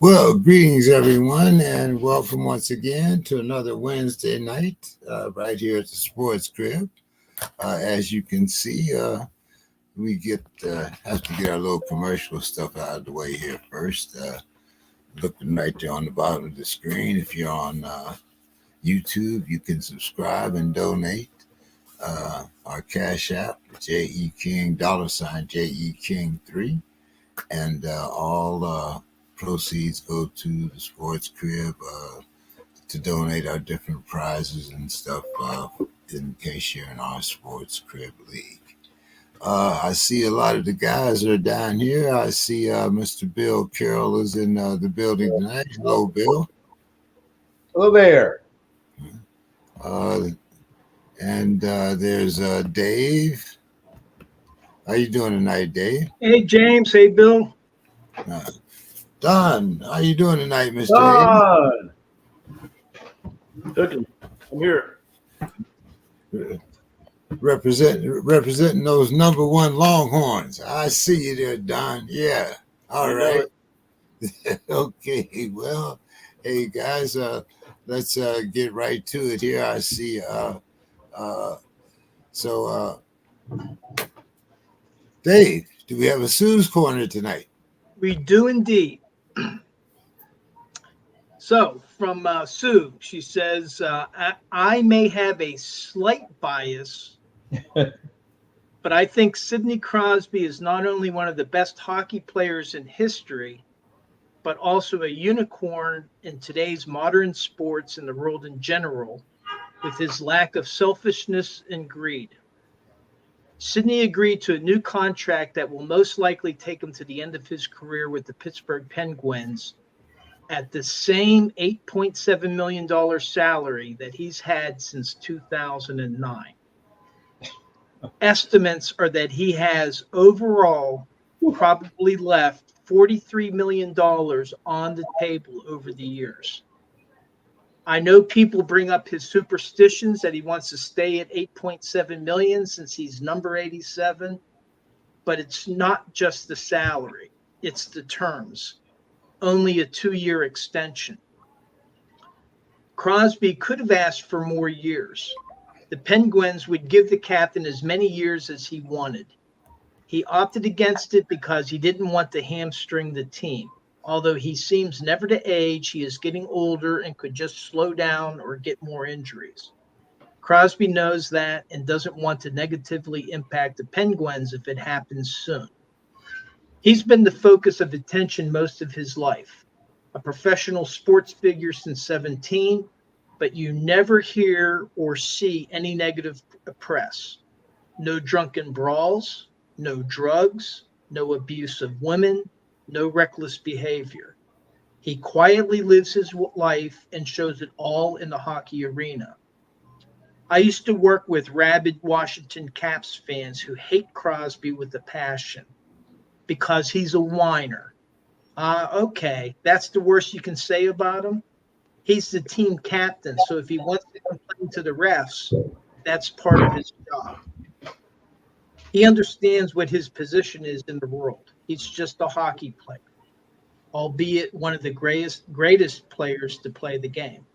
Well, greetings, everyone, and welcome once again to another Wednesday night right here at the Sports Crib. As you can see, we have to get our little commercial stuff out of the way here first. Looking right there on the bottom of the screen. If you're on YouTube, you can subscribe and donate. Our Cash App, JE King, $ JE King 3, and all proceeds go to the Sports Crib to donate our different prizes and stuff in case you're in our Sports Crib League. I see a lot of the guys are down here. I see Mr. Bill Carroll is in the building tonight. Hello, Bill. Hello there. And there's Dave. How you doing tonight, Dave? Hey, James. Hey, Bill. Don, how you doing tonight, Mr. Don. I'm here. Representing those number one Longhorns. I see you there, Don. Yeah. All right. Okay. Well, hey guys, let's get right to it here. I see. Dave, do we have a Sue's Corner tonight? We do indeed. So from Sue, she says, I may have a slight bias, but I think Sidney Crosby is not only one of the best hockey players in history, but also a unicorn in today's modern sports and the world in general, with his lack of selfishness and greed. Sidney agreed to a new contract that will most likely take him to the end of his career with the Pittsburgh Penguins at the same $8.7 million salary that he's had since 2009. Estimates are that he has overall probably left $43 million on the table over the years. I know people bring up his superstitions that he wants to stay at 8.7 million since he's number 87, but it's not just the salary, it's the terms. Only a 2-year extension. Crosby could have asked for more years. The Penguins would give the captain as many years as he wanted. He opted against it because he didn't want to hamstring the team. Although he seems never to age, he is getting older and could just slow down or get more injuries. Crosby knows that and doesn't want to negatively impact the Penguins if it happens soon. He's been the focus of attention most of his life, a professional sports figure since 17, but you never hear or see any negative press. No drunken brawls, no drugs, no abuse of women, no reckless behavior. He quietly lives his life and shows it all in the hockey arena. I used to work with rabid Washington Caps fans who hate Crosby with a passion because he's a whiner. Okay, that's the worst you can say about him? He's the team captain, so if he wants to complain to the refs, that's part of his job. He understands what his position is in the world. He's just a hockey player, albeit one of the greatest players to play the game.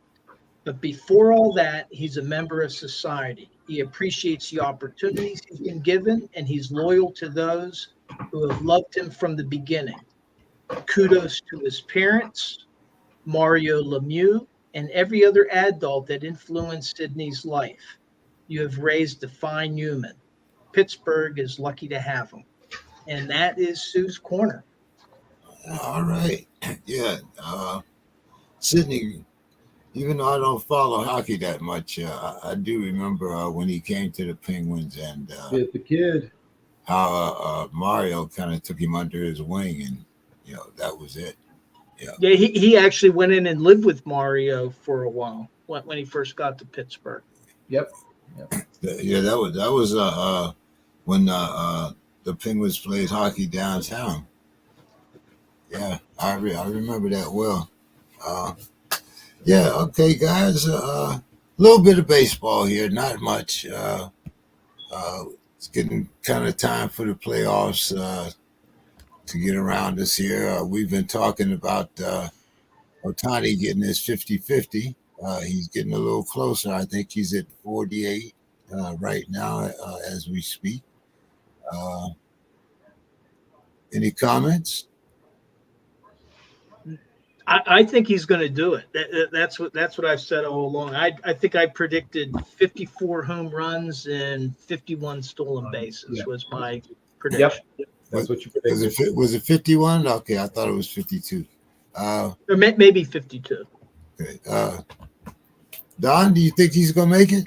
But before all that, he's a member of society. He appreciates the opportunities he's been given, and he's loyal to those who have loved him from the beginning. Kudos to his parents, Mario Lemieux, and every other adult that influenced Sidney's life. You have raised a fine human. Pittsburgh is lucky to have him. And that is Sue's Corner. All right. Yeah. Sidney, even though I don't follow hockey that much, I do remember when he came to the Penguins and the kid. How Mario kind of took him under his wing, and that was it. Yeah, he actually went in and lived with Mario for a while when he first got to Pittsburgh. Yep. Yeah, that was when the Penguins played hockey downtown. Yeah, I remember that well. Yeah, okay, guys. A little bit of baseball here, not much. It's getting kind of time for the playoffs to get around us here. We've been talking about Ohtani getting his 50-50. He's getting a little closer. I think he's at 48 right now as we speak. Any comments? I think he's going to do it. That's what I've said all along. I think I predicted 54 home runs and 51 stolen bases was my prediction. Yep. That's what you predicted. Was it 51? Okay, I thought it was 52. Or maybe 52. Okay. Don, do you think he's going to make it?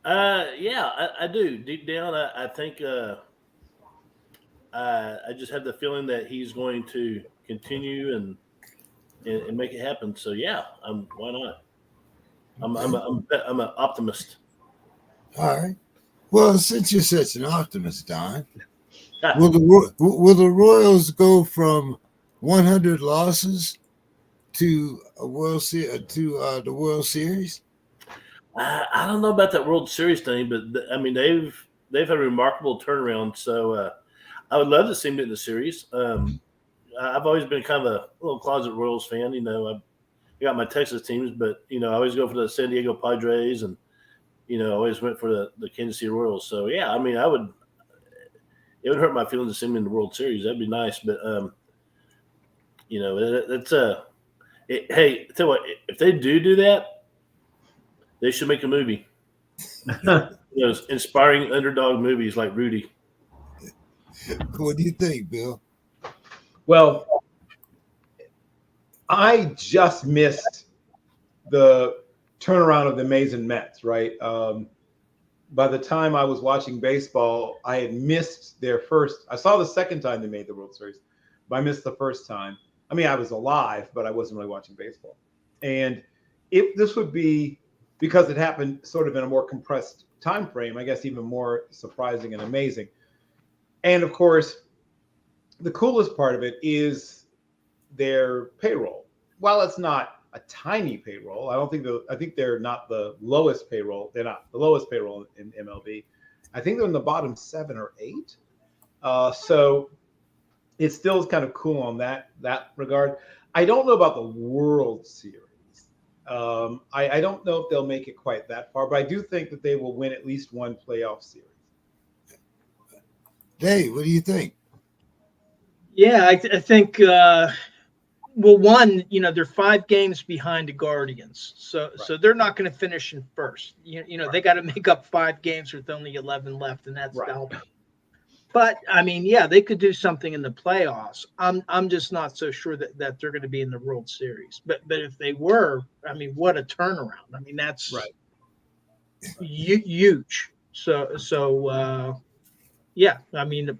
Yeah, I do. Deep down, I think I just have the feeling that he's going to continue and make it happen. So yeah, why not? I'm an optimist. All right. Well, since you're such an optimist, Don, will the Royals go from 100 losses to a World the World Series? I don't know about that World Series thing, but I mean they've had a remarkable turnaround. So I would love to see them get in the series. I've always been kind of a little closet Royals fan. I got my Texas teams, but I always go for the San Diego Padres, and I always went for the Kansas City Royals. So yeah, I mean, it would hurt my feelings to see them in the World Series. That'd be nice, but hey, tell you what, if they do that, they should make a movie. Inspiring underdog movies like Rudy. What do you think, Bill? Well, I just missed the turnaround of the amazing Mets, right? By the time I was watching baseball, I had missed their first. I saw the second time they made the World Series, but I missed the first time. I mean, I was alive, but I wasn't really watching baseball. And if this would be, because it happened sort of in a more compressed time frame, I guess even more surprising and amazing. And of course, the coolest part of it is their payroll. While it's not a tiny payroll, I think they're not the lowest payroll. They're not the lowest payroll in MLB. I think they're in the bottom 7 or 8. So it still is kind of cool on that regard. I don't know about the World Series. I don't know if they'll make it quite that far, but I do think that they will win at least one playoff series. Dave, what do you think? Yeah, I think. Well, one, they're 5 games behind the Guardians, so they're not going to finish in first. They got to make up 5 games with only 11 left, and that's helping. But I mean, yeah, they could do something in the playoffs. I'm just not so sure that they're going to be in the World Series. But if they were, I mean, what a turnaround! I mean, that's huge. So yeah, I mean,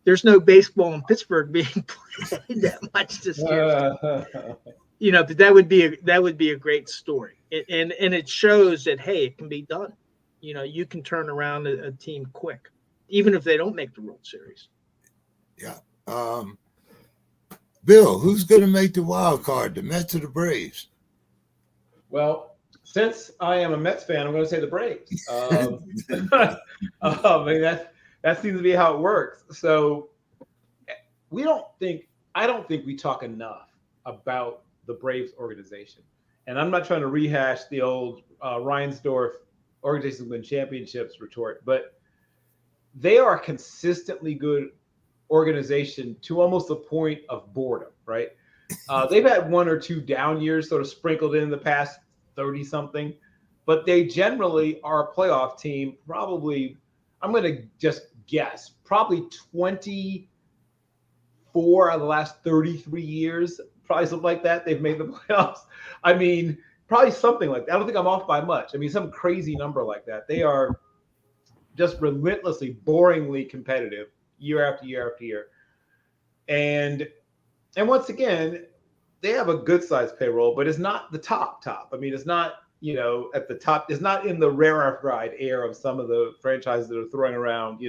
there's no baseball in Pittsburgh being played that much this year. But that would be a great story, and it shows that hey, it can be done. You can turn around a team quick, even if they don't make the World Series. Yeah. Bill, who's going to make the wild card, the Mets or the Braves? Well, since I am a Mets fan, I'm going to say the Braves. I mean, that seems to be how it works. So I don't think we talk enough about the Braves organization. And I'm not trying to rehash the old Reinsdorf organizations win championships retort, but they are a consistently good organization to almost the point of boredom, right? They've had 1 or 2 down years sort of sprinkled in the past 30 something, but they generally are a playoff team. Probably, I'm going to just guess, probably 24 out of the last 33 years, probably something like that. They've made the playoffs. I mean, probably something like that. I don't think I'm off by much. I mean, some crazy number like that. They are just relentlessly, boringly competitive year after year after year. And once again, they have a good sized payroll, but it's not the top. I mean, it's not, at the top. It's not in the rarefied air of some of the franchises that are throwing around,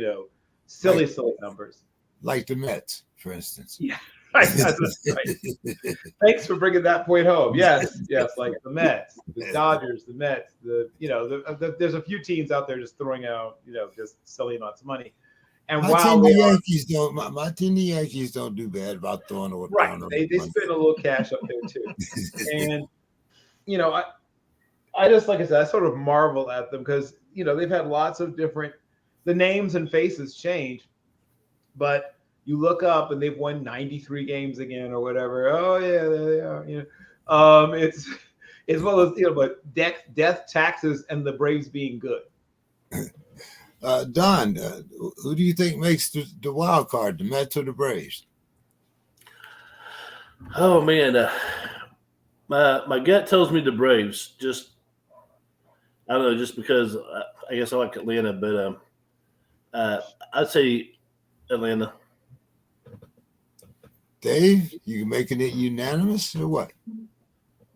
silly numbers. Like the Mets, for instance. Yeah, right. Thanks for bringing that point home. Yes, like the Mets, the Dodgers, the Mets, there's a few teams out there just throwing out, just silly amounts of money. And My while team, the they are Yankees don't. My team, the Yankees don't do bad about throwing or right, throwing they money. spend a little cash up there too. And you know, I just, like I said, I sort of marvel at them because, you know, they've had lots of different, the names and faces change, but you look up and they've won 93 games again or whatever. Oh yeah, there they are. You know, it's one of those, you know, but death, taxes, and the Braves being good. Don, who do you think makes the wild card, the Mets or the Braves? Oh man, my gut tells me the Braves. Just I don't know, just because I guess I like Atlanta, but I'd say Atlanta. Dave, you making it unanimous or what?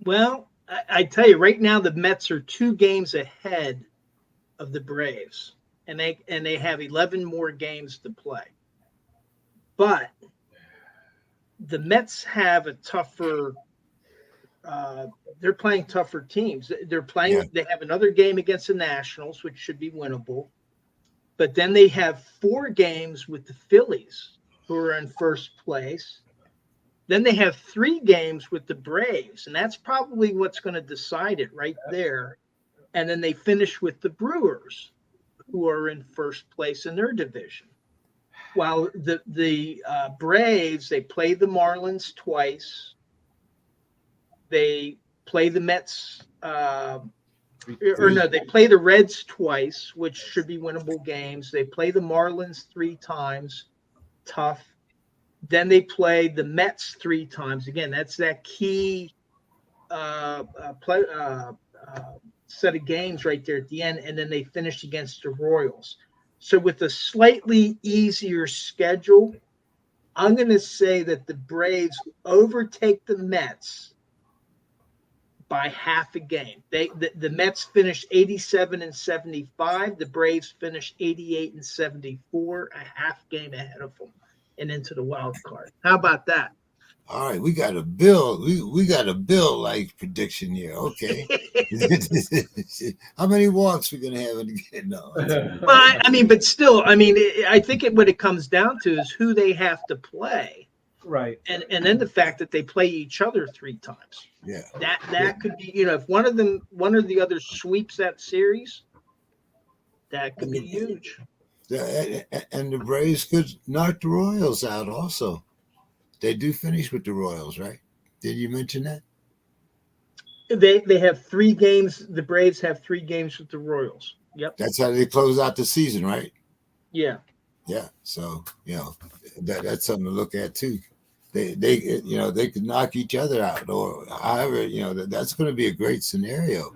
Well, I tell you right now, the Mets are 2 games ahead of the Braves, and they have 11 more games to play. But the Mets have a tougher. They're playing tougher teams. They're playing. Yeah. They have another game against the Nationals, which should be winnable. But then they have 4 games with the Phillies, who are in first place. Then they have 3 games with the Braves, and that's probably what's going to decide it right there. And then they finish with the Brewers, who are in first place in their division. While the Braves, they play the Marlins twice. They play the Mets, they play the Reds twice, which should be winnable games. They play the Marlins 3 times, tough. Then they play the Mets 3 times. Again, that's that key set of games right there at the end. And then they finish against the Royals. So with a slightly easier schedule, I'm going to say that the Braves overtake the Mets by half a game. The Mets finished 87-75. The Braves finished 88-74, a half game ahead of them and into the wild card. How about that? All right, we got a Bill. We got a Bill like prediction here. Okay. How many walks we gonna have again? No. Well, I mean, but still, I mean, I think what it comes down to is who they have to play, Right. and then the fact that they play each other 3 times. Yeah. That could be, you know, if one or the other sweeps that series, that could be huge. And the Braves could knock the Royals out also. They do finish with the Royals, right? Did you mention that? They have 3 games. The Braves have 3 games with the Royals. Yep. That's how they close out the season, right? Yeah. Yeah. So, you know, that's something to look at too. They you know, they could knock each other out, or however, you know, that's going to be a great scenario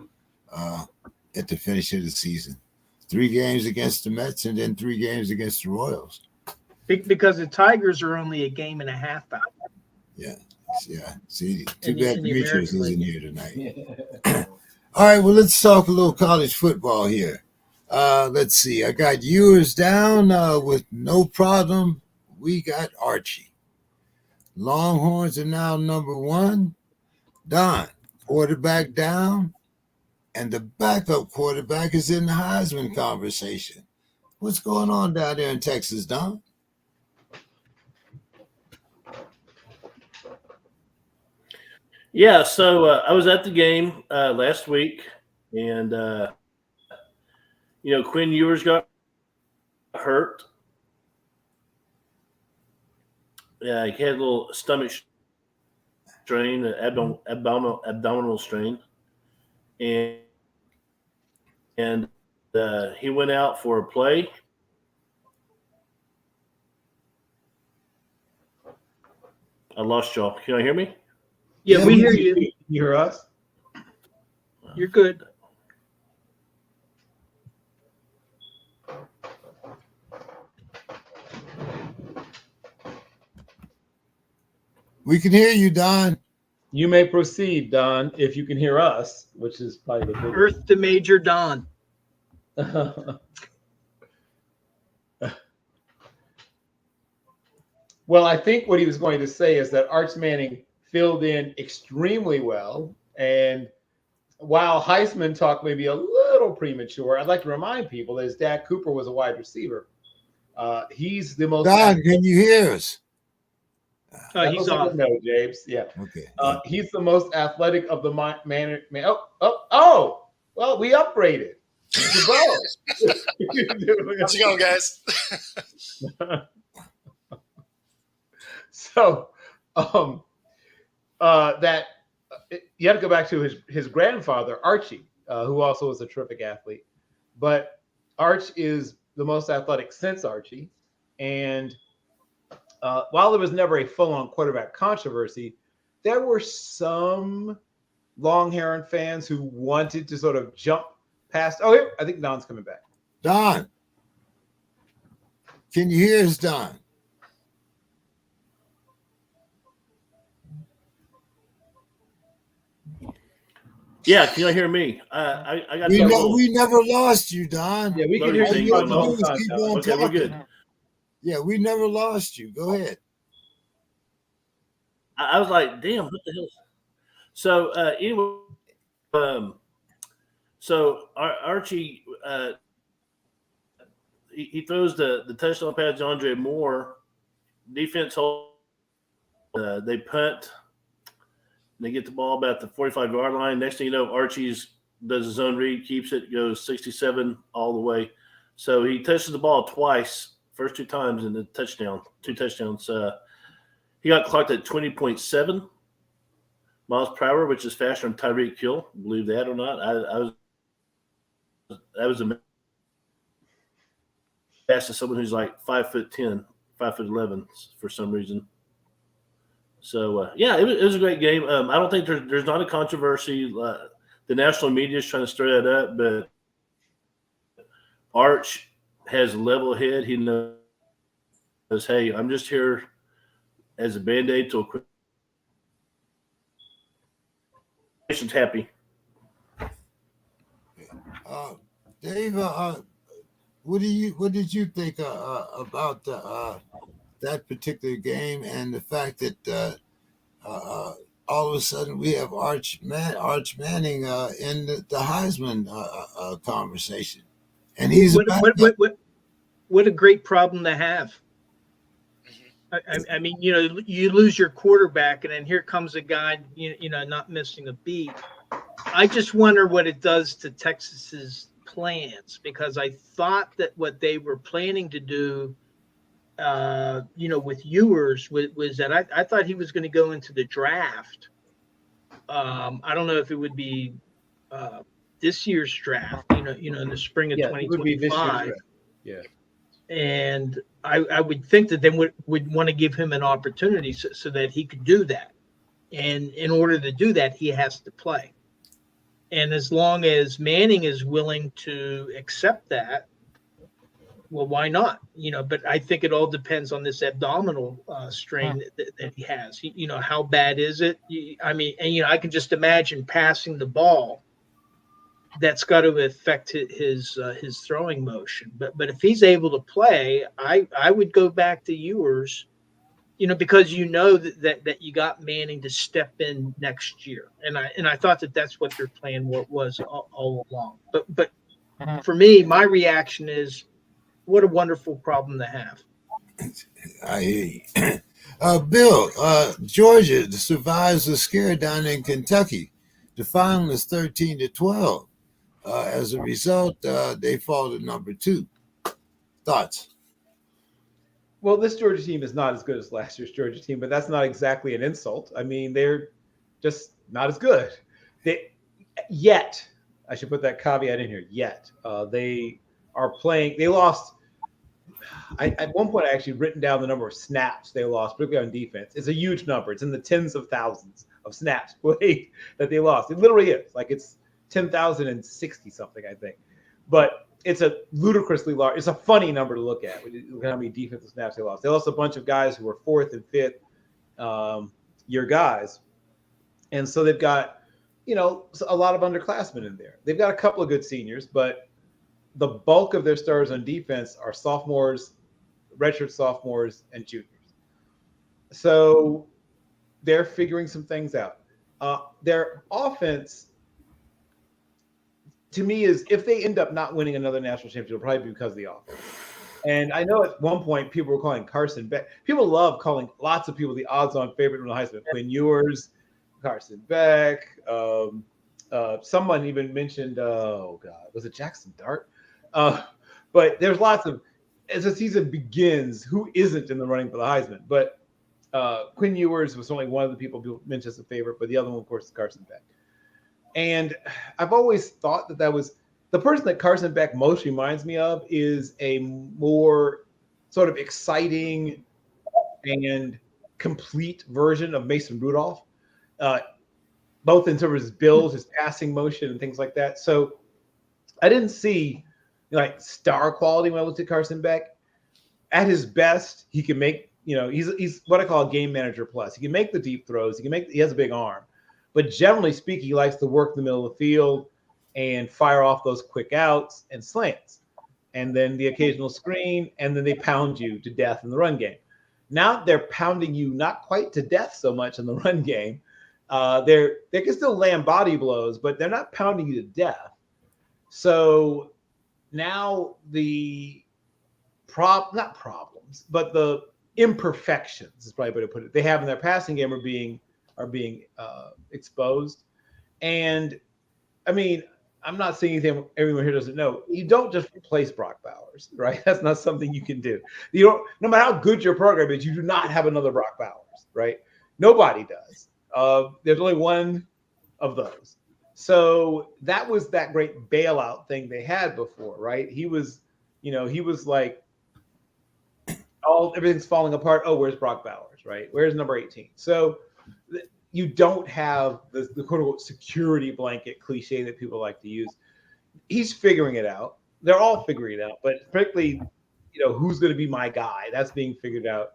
at the finish of the season. 3 games against the Mets and then 3 games against the Royals. Because the Tigers are only a game and a half out. Yeah. Yeah. See, too In bad the Demetrius American isn't League. here tonight. All right. Well, let's talk a little college football here. Let's see. I got Ewers down with no problem. We got Archie. Longhorns are now number 1. Don, quarterback down, and the backup quarterback is in the Heisman conversation. What's going on down there in Texas, Don? Yeah, so I was at the game last week, and you know, Quinn Ewers got hurt. Yeah, he had a little stomach strain, abdominal strain, and he went out for a play. I lost y'all. Can you hear me? Yeah, we hear you. You hear us? You're good. We can hear you, Don. You may proceed, Don, if you can hear us, which is probably the big Earth to Major Don. Well, I think what he was going to say is that Arch Manning filled in extremely well. And while Heisman talk may be a little premature, I'd like to remind people that his dad Cooper was a wide receiver. He's the most. Don, can you hear us? That He's looks like off. a no, James. Yeah. Okay. He's the most athletic of the man. Oh. Well, we upgraded. Jabbo. How's it going, guys? So, that you have to go back to his grandfather, Archie, who also was a terrific athlete. But Arch is the most athletic since Archie. And while there was never a full-on quarterback controversy, there were some Longhorn fans who wanted to sort of jump past. Oh, here, I think Don's coming back. Don, can you hear us, Don? Yeah, can you hear me? I got We never lost you, Don. Yeah, we can Loading hear thing you going the whole on. time. Keep Don. on Okay, we're talking. good. Yeah, we never lost you. Go ahead. I was like, damn, what the hell? So anyway, so Archie, he throws the touchdown pass to Andre Moore. Defense hold. They punt. They get the ball about the 45-yard line. Next thing you know, Archie's does his own read, keeps it, goes 67 all the way. So he touches the ball twice, first two times in the touchdown, two touchdowns. He got clocked at 20.7 miles per hour, which is faster than Tyreek Hill. Believe that or not. That was amazing. Fast as someone who's like 5'10", 5'11" for some reason. So yeah, it was a great game. I don't think there's not a controversy. The national media is trying to stir that up, but Arch has a level head. He knows, hey, I'm just here as a Band-Aid till quick. Nation's happy. Dave, what did you think about that particular game and the fact that all of a sudden we have Arch Manning in the Heisman conversation, and he's what a great problem to have. I mean, you lose your quarterback, and then here comes a guy, not missing a beat. I just wonder what it does to Texas's plans, because I thought that what they were planning to do, with Ewers was that I thought he was going to go into the draft. I don't know if it would be this year's draft, in the spring of 2025. Yeah. And I would think that they would want to give him an opportunity so that he could do that. And in order to do that, he has to play. And as long as Manning is willing to accept that, well, why not? But I think it all depends on this abdominal strain that he has. How bad is it? I can just imagine passing the ball. That's got to affect his throwing motion. But if he's able to play, I would go back to Ewers, because that you got Manning to step in next year, and I thought that's what their plan was all along. But for me, my reaction is, what a wonderful problem to have. I hear you. Bill, Georgia survives the scare down in Kentucky. The final is 13-12. As a result, they fall to number 2. Thoughts? Well, this Georgia team is not as good as last year's Georgia team, but that's not exactly an insult. I mean, they're just not as good. I should put that caveat in here. They are playing. They lost. At one point, I actually written down the number of snaps they lost, particularly on defense. It's a huge number. It's in the tens of thousands of snaps played that they lost. It literally is. Like, it's 10,060 something, I think. But it's a ludicrously large. It's a funny number to look at. Look at how many defensive snaps they lost. They lost a bunch of guys who were 4th and 5th year guys, and so they've got a lot of underclassmen in there. They've got a couple of good seniors, but the bulk of their stars on defense are sophomores, redshirt sophomores, and juniors. So they're figuring some things out. Their offense, to me, is if they end up not winning another national championship, it'll probably be because of the offense. And I know at one point people were calling Carson Beck. People love calling lots of people the odds-on favorite in the Heisman. Quinn Ewers, Carson Beck. Someone even mentioned, oh God, was it Jackson Dart? But there's lots of, as the season begins, who isn't in the running for the Heisman? But Quinn Ewers was only one of the people mentioned as a favorite, but the other one, of course, is Carson Beck. And I've always thought that was the person that Carson Beck most reminds me of is a more sort of exciting and complete version of Mason Rudolph, both in terms of his build, his passing motion, and things like that. So I didn't see like star quality when I looked at Carson Beck. At his best, he can make, he's what I call a game manager plus. He can make the deep throws. He has a big arm. But generally speaking, he likes to work the middle of the field and fire off those quick outs and slants, and then the occasional screen, and then they pound you to death in the run game. Now they're pounding you not quite to death so much in the run game. They can still land body blows, but they're not pounding you to death. So now the not problems, but the imperfections is probably better to put it, they have in their passing game are being exposed. And I mean, I'm not saying anything everyone here doesn't know. You don't just replace Brock Bowers, right? That's not something you can do. You don't, no matter how good your program is, you do not have another Brock Bowers, right? Nobody does. There's only one of those. So that was that great bailout thing they had before, right? He was like, everything's falling apart. Oh, where's Brock Bowers, right? Where's number 18? So you don't have the quote unquote security blanket cliche that people like to use. He's figuring it out. They're all figuring it out, but particularly, who's going to be my guy? That's being figured out.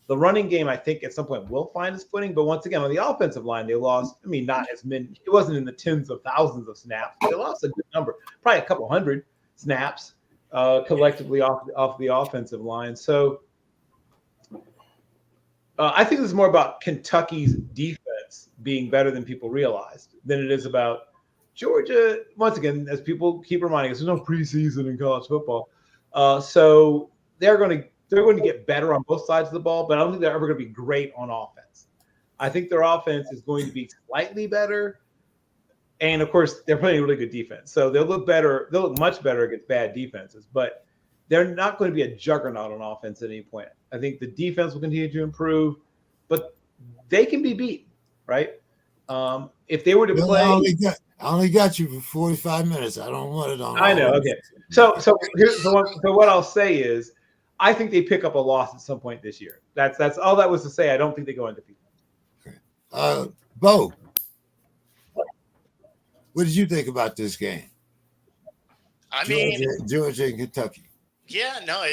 The running game, I think, at some point will find its footing. But once again, on the offensive line, they lost. I mean, not as many. It wasn't in the tens of thousands of snaps. They lost a good number, probably a couple hundred snaps collectively off the offensive line. So I think this is more about Kentucky's defense being better than people realized than it is about Georgia. Once again, as people keep reminding us, there's no preseason in college football. So they're going to get better on both sides of the ball, but I don't think they're ever going to be great on offense. I think their offense is going to be slightly better. And of course, they're playing a really good defense. So they'll look better. They'll look much better against bad defenses, but they're not going to be a juggernaut on offense at any point. I think the defense will continue to improve, but they can be beaten, right? If they were to play, I only got you for 45 minutes. I don't want it on. I know. Okay. So what I'll say is, I think they pick up a loss at some point this year. That's all that was to say. I don't think they go undefeated. Okay. Bo, what did you think about this game? Georgia and Kentucky. Yeah, no,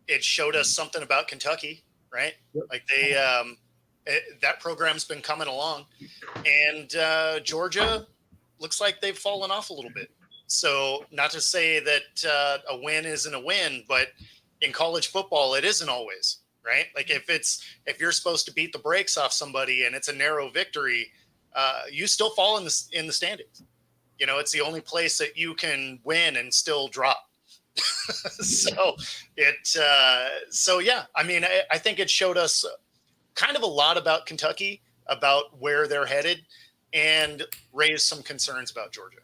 it showed us something about Kentucky, right? Like that program's been coming along, and Georgia looks like they've fallen off a little bit. So not to say that a win isn't a win, but in college football, it isn't always, right? Like if you're supposed to beat the brakes off somebody and it's a narrow victory, you still fall in the standings. It's the only place that you can win and still drop. So yeah, I mean, I think it showed us kind of a lot about Kentucky, about where they're headed, and raised some concerns about Georgia.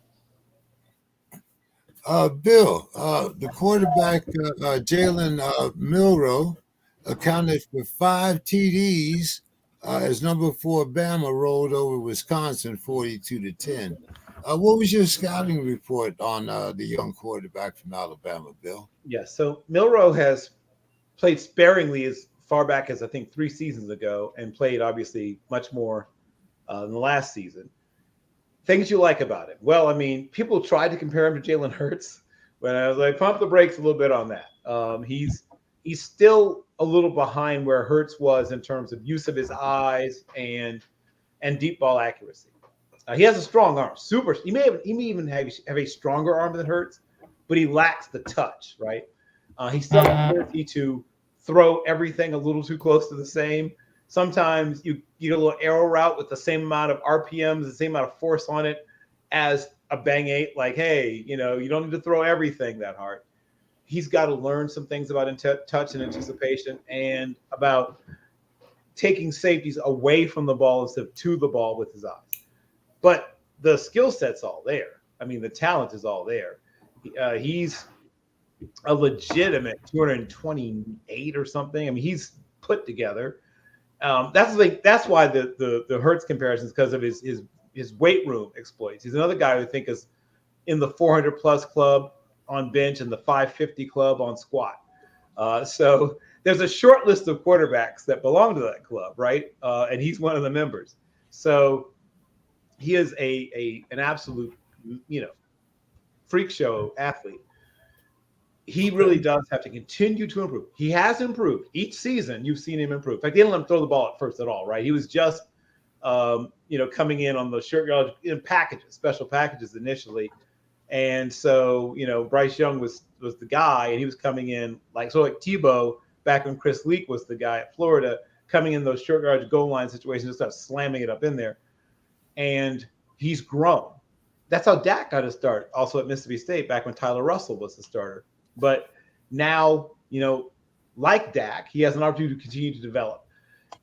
Bill, the quarterback, Jalen Milroe, accounted for 5 TDs as number 4 Bama rolled over Wisconsin 42-10. What was your scouting report on the young quarterback from Alabama, Bill? Yes, so Milroe has played sparingly as far back as I think 3 seasons ago, and played obviously much more than the last season. Things you like about him? Well, I mean, people tried to compare him to Jalen Hurts, but I was like, pump the brakes a little bit on that. He's still a little behind where Hurts was in terms of use of his eyes and deep ball accuracy. He has a strong arm, super. He may even have a stronger arm than Hurts, but he lacks the touch, right? He still has the ability to throw everything a little too close to the same. Sometimes you get a little arrow route with the same amount of RPMs, the same amount of force on it as a bang 8. Like, hey, you don't need to throw everything that hard. he's got to learn some things about touch and anticipation and about taking safeties away from the ball instead of to the ball with his eyes. But the skill set's all there. I mean, the talent is all there. He's a legitimate 228 or something. I mean, he's put together. That's why the Hurts comparison is because of his weight room exploits. He's another guy who I think is in the 400 plus club on bench and the 550 club on squat. So there's a short list of quarterbacks that belong to that club, right? And he's one of the members. So he is an absolute, freak show athlete. He really does have to continue to improve. He has improved each season. You've seen him improve. In fact, they didn't let him throw the ball at first at all, right? He was just, coming in on the short yardage in packages, special packages initially. And so, Bryce Young was the guy, and he was coming in like Tebow back when Chris Leak was the guy at Florida, coming in those short yardage goal line situations and start slamming it up in there. And he's grown. That's how Dak got his start, also at Mississippi State back when Tyler Russell was the starter. But now, like Dak, he has an opportunity to continue to develop.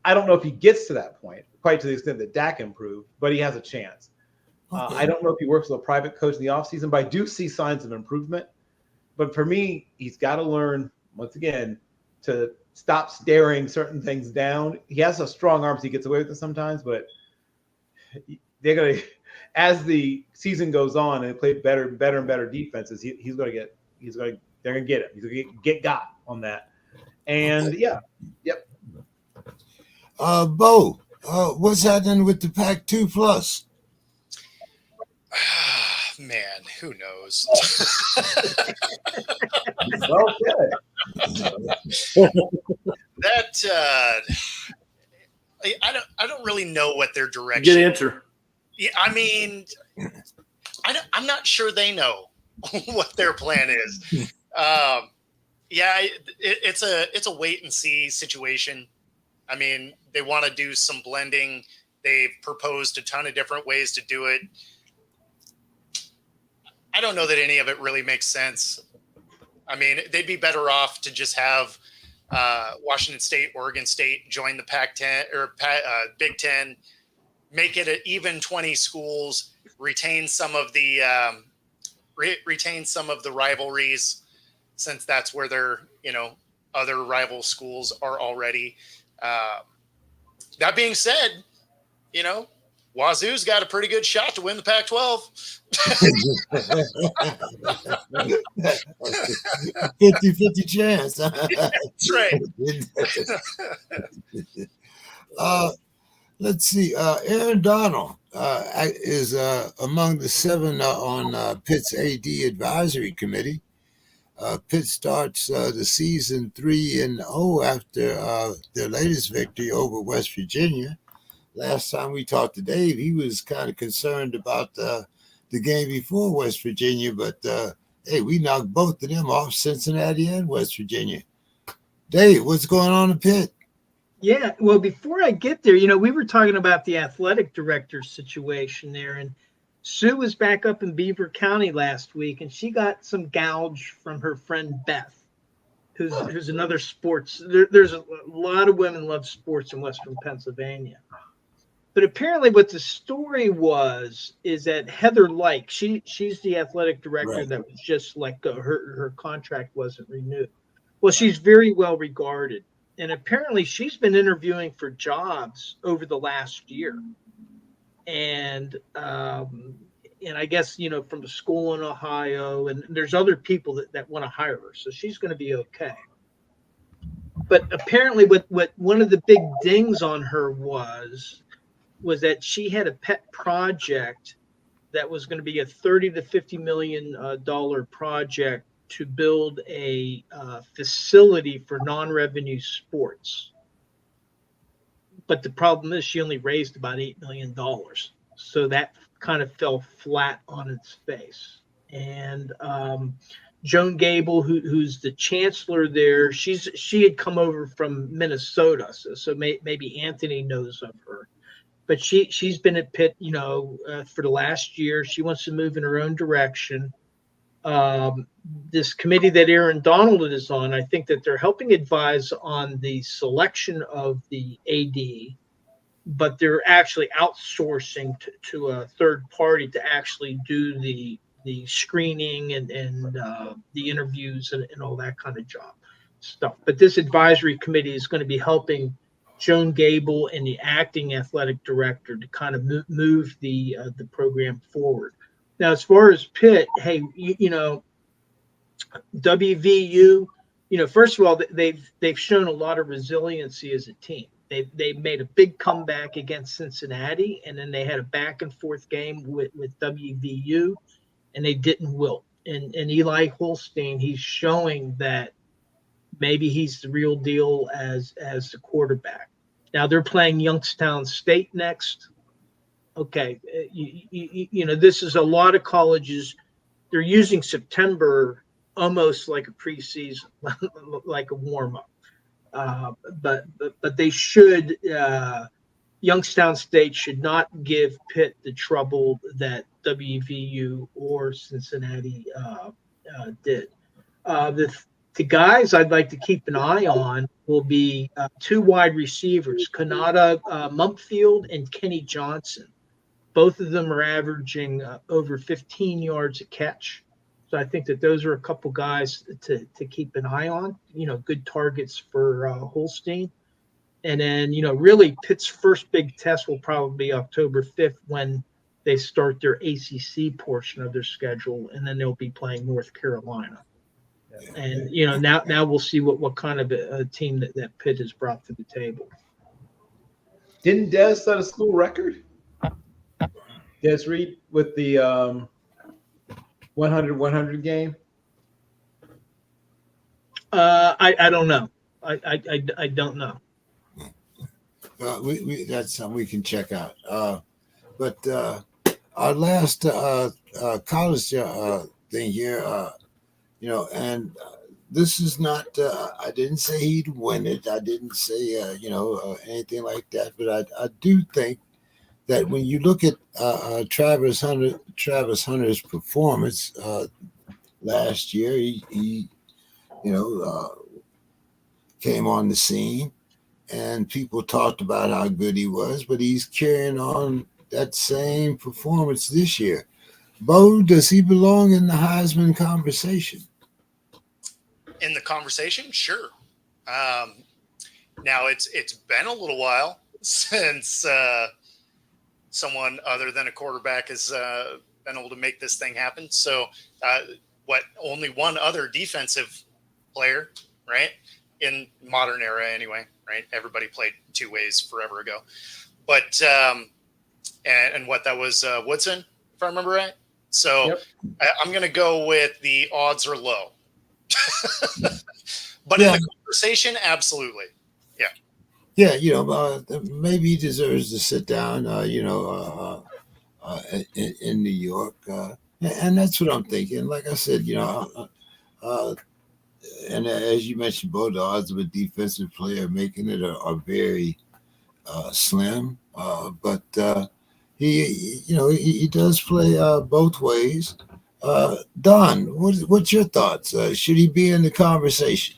I don't know if he gets to that point, quite to the extent that Dak improved, but he has a chance. Okay. I don't know if he works with a private coach in the offseason, but I do see signs of improvement. But for me, he's got to learn, once again, to stop staring certain things down. He has a strong arm, so he gets away with it sometimes, but they're going to, as the season goes on and they play better and better defenses, they're going to get him. He's going to get got on that. And yep. Bo, what's happening with the Pac-2 Plus? Man, who knows? Well said. That I don't really know what their direction. Good answer. Yeah, I mean, I'm not sure they know what their plan is. It's a wait and see situation. I mean, they want to do some blending. They've proposed a ton of different ways to do it. I don't know that any of it really makes sense. I mean, they'd be better off to just have Washington State, Oregon State join the Pac-10 or Big Ten, make it an even 20 schools, retain some of the rivalries, since that's where their other rival schools are already. That being said, Wazoo's got a pretty good shot to win the Pac-12. 50-50 chance. That's right. Let's see. Aaron Donald is among the 7 on Pitt's AD advisory committee. Pitt starts the season 3-0 after their latest victory over West Virginia. Last time we talked to Dave, he was kind of concerned about the game before West Virginia, but hey, we knocked both of them off, Cincinnati and West Virginia. Dave, what's going on in Pitt? Yeah, well, before I get there, we were talking about the athletic director situation there, and Sue was back up in Beaver County last week, and she got some gouge from her friend Beth, who's another sports. There's a lot of women love sports in Western Pennsylvania. But apparently what the story is that Heather Like, she's the athletic director that was just let go. Her contract wasn't renewed. Well, she's very well regarded. And apparently she's been interviewing for jobs over the last year. And I guess, from the school in Ohio, and there's other people that want to hire her. So she's going to be okay. But apparently what one of the big dings on her was that she had a pet project that was going to be a $30 to $50 million project to build a facility for non-revenue sports. But the problem is she only raised about $8 million. So that kind of fell flat on its face. And Joan Gable, who's the chancellor there, she had come over from Minnesota. So maybe Anthony knows of her. But she's been at Pitt, for the last year. She wants to move in her own direction. this committee that Aaron Donald is on, I think that they're helping advise on the selection of the AD, but they're actually outsourcing to a third party to actually do the screening and the interviews and all that kind of job stuff. But this advisory committee is going to be helping Joan Gable and the acting athletic director to kind of move the program forward. Now, as far as Pitt, hey, WVU, first of all, they've shown a lot of resiliency as a team. They made a big comeback against Cincinnati, and then they had a back and forth game with WVU, and they didn't wilt. And Eli Holstein, he's showing that maybe he's the real deal as the quarterback. Now they're playing Youngstown State next. Okay, this is a lot of colleges. They're using September almost like a preseason, like a warm up. But they should. Youngstown State should not give Pitt the trouble that WVU or Cincinnati did. The guys I'd like to keep an eye on will be two wide receivers, Kanata Mumpfield and Kenny Johnson. Both of them are averaging over 15 yards a catch. So I think that those are a couple guys to keep an eye on, good targets for Holstein. And then, really Pitt's first big test will probably be October 5th when they start their ACC portion of their schedule, and then they'll be playing North Carolina. And, now we'll see what kind of a team that Pitt has brought to the table. Didn't Des set a school record? Des Reed with the 100-100 game? I don't know. I don't know. We that's something we can check out. But our last college thing here, and this is not. I didn't say he'd win it. I didn't say anything like that. But I do think that when you look at Travis Hunter's performance last year, he came on the scene, and people talked about how good he was, but he's carrying on that same performance this year. Bo, does he belong in the Heisman conversation? In the conversation, sure. Now it's been a little while since someone other than a quarterback has been able to make this thing happen. So only one other defensive player, right? In modern era anyway, right? Everybody played two ways forever ago. But and what that was Woodson, if I remember right. So yep. I'm going to go with the odds are low. But in the conversation, absolutely. Yeah. Yeah, maybe he deserves to sit down, in New York. And that's what I'm thinking. Like I said, and as you mentioned, both the odds of a defensive player making it are very slim. But he does play both ways. Don, what's your thoughts? Should he be in the conversation?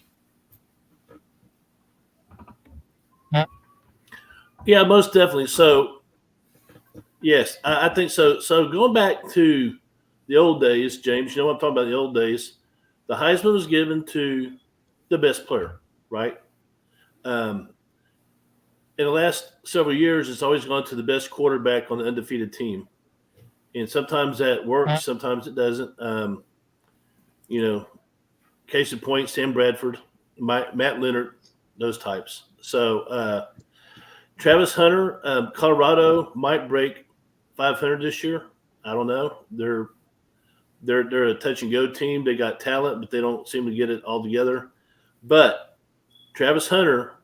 Yeah, most definitely. So, yes, I think so. So going back to the old days, James, I'm talking about the old days. The Heisman was given to the best player, right? In the last several years, it's always gone to the best quarterback on the undefeated team. And sometimes that works, sometimes it doesn't. Case in point, Sam Bradford, Matt Leonard, those types. So Travis Hunter, Colorado might break 500 this year. I don't know. They're a touch and go team. They got talent, but they don't seem to get it all together. But Travis Hunter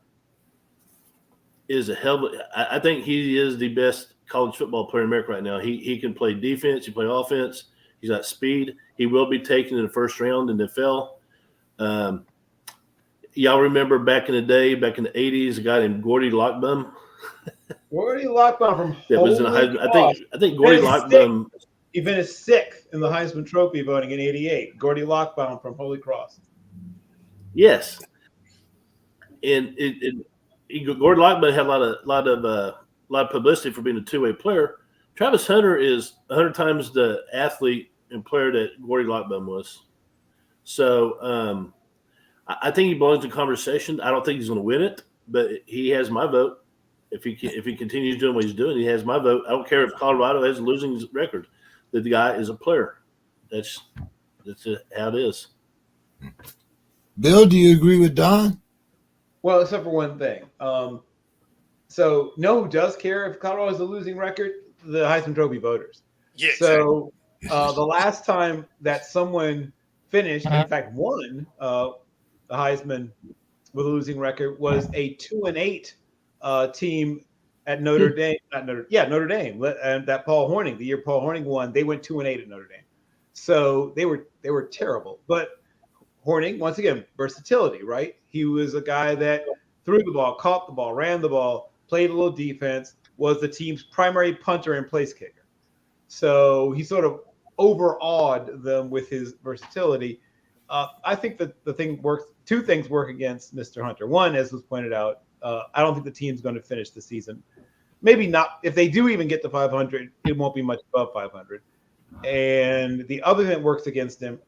is I think he is the best college football player in America right now. He can play defense. He can play offense. He's got speed. He will be taken in the first round in the NFL. Y'all remember back in the day, back in the 80s, a guy named Gordy Lockbaum. Gordy Lockbaum from that was in a Heisman. I think Gordy Lockbaum. He finished 6th in the Heisman Trophy voting in '88. Gordy Lockbaum from Holy Cross. Yes, and Gordon Lockman had a lot of publicity for being a two-way player. Travis Hunter is 100 times the athlete and player that Gordy Lockman was. So I think he belongs in conversation. I don't think he's going to win it, but he has my vote. If he continues doing what he's doing, he has my vote. I don't care if Colorado has a losing record. That the guy is a player. That's how it is. Bill, do you agree with Don? Well, except for one thing. So, know who does care if Colorado has a losing record? The Heisman Trophy voters. Yeah. So, the last time that someone finished, in fact, won the Heisman with a losing record was a 2-8 team at Notre Dame. Notre Dame. And that Paul Hornung, the year Paul Hornung won, they went 2-8 at Notre Dame. So they were terrible. But Hornung, once again, versatility, right? He was a guy that threw the ball, caught the ball, ran the ball, played a little defense, was the team's primary punter and place kicker. So he sort of overawed them with his versatility. I think that the thing works. Two things work against Mr. Hunter. One, as was pointed out, I don't think the team's going to finish the season. Maybe not. If they do even get to 500, it won't be much above 500. And the other thing that works against him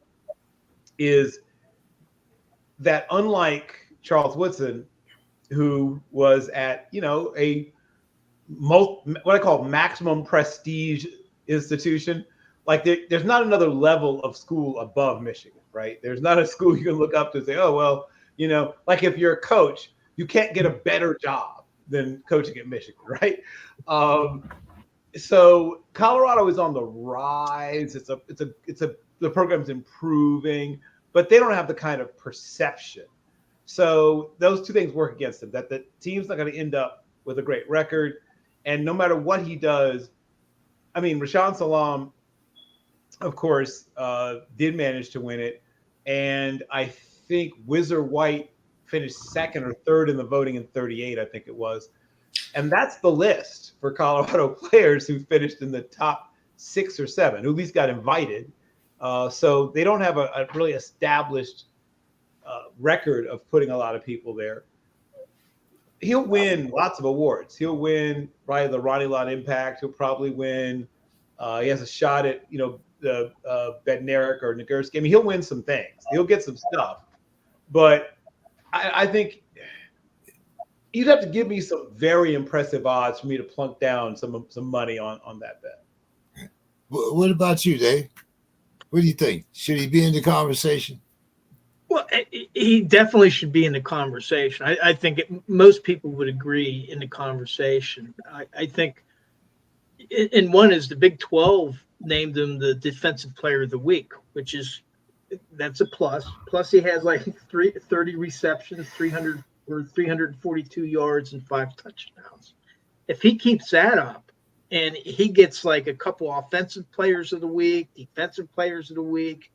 is that unlike Charles Woodson, who was at, what I call maximum prestige institution, like there's not another level of school above Michigan, right? There's not a school you can look up to and say, oh, well, like if you're a coach, you can't get a better job than coaching at Michigan, right? So Colorado is on the rise. The program's improving, but they don't have the kind of perception. So those two things work against him, that the team's not going to end up with a great record. And no matter what he does, I mean, Rashaan Salam, of course, did manage to win it. And I think Whizzer White finished 2nd or 3rd in the voting in 38, I think it was. And that's the list for Colorado players who finished in the top 6 or 7, who at least got invited. So they don't have a really established record of putting a lot of people there. He'll win lots of awards. He'll win probably the Ronnie Lott Impact. He'll probably win. He has a shot at, the Bednarik or Nagurski. I mean, he'll win some things. He'll get some stuff. But I think you'd have to give me some very impressive odds for me to plunk down some money on that bet. What about you, Dave? What do you think? Should he be in the conversation? Well, he definitely should be in the conversation. I think most people would agree in the conversation. I think, and one is the Big 12 named him the Defensive Player of the Week, that's a plus. Plus, he has like 30 receptions, 342 yards, and 5 touchdowns. If he keeps that up, and he gets like a couple Offensive Players of the Week, Defensive Players of the Week,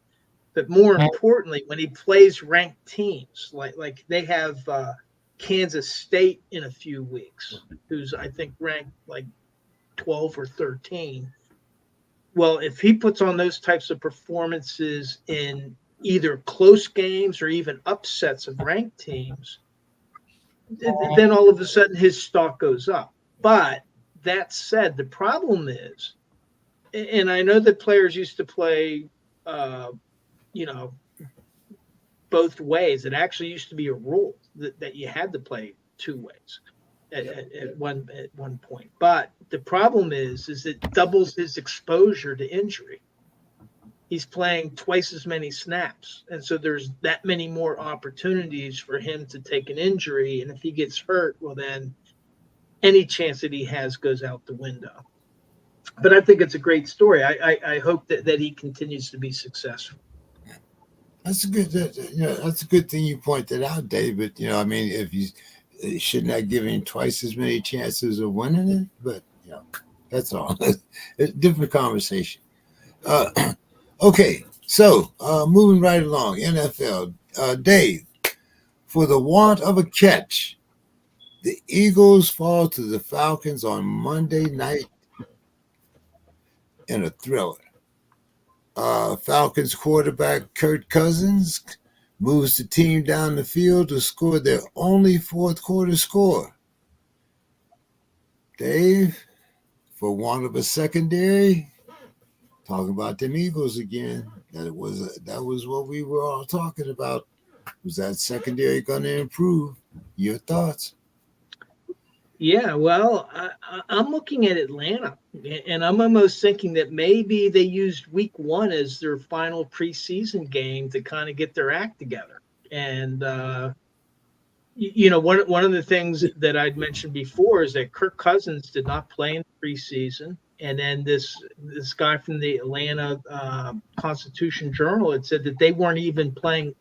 but more importantly, when he plays ranked teams, like they have Kansas State in a few weeks, who's I think ranked like 12 or 13. Well, if he puts on those types of performances in either close games or even upsets of ranked teams, then all of a sudden his stock goes up. But that said, the problem is, and I know that players used to play, both ways. It actually used to be a rule that you had to play 2 ways at one point. But the problem is it doubles his exposure to injury. He's playing twice as many snaps. And so there's that many more opportunities for him to take an injury. And if he gets hurt, well, then any chance that he has goes out the window. But I think it's a great story. I hope that he continues to be successful. That's a good thing you pointed out, Dave. But if you shouldn't have given twice as many chances of winning it, but that's all. It's a different conversation. Okay, so moving right along, NFL. Dave, for the want of a catch, the Eagles fall to the Falcons on Monday night in a thriller. Falcons quarterback Kirk Cousins moves the team down the field to score their only fourth quarter score. Dave, for want of a secondary, talking about them Eagles again. That was what we were all talking about. Was that secondary going to improve? Your thoughts? Yeah, well, I'm looking at Atlanta, and I'm almost thinking that maybe they used week one as their final preseason game to kind of get their act together. And, one of the things that I'd mentioned before is that Kirk Cousins did not play in the preseason. And then this guy from the Atlanta Constitution Journal had said that they weren't even playing,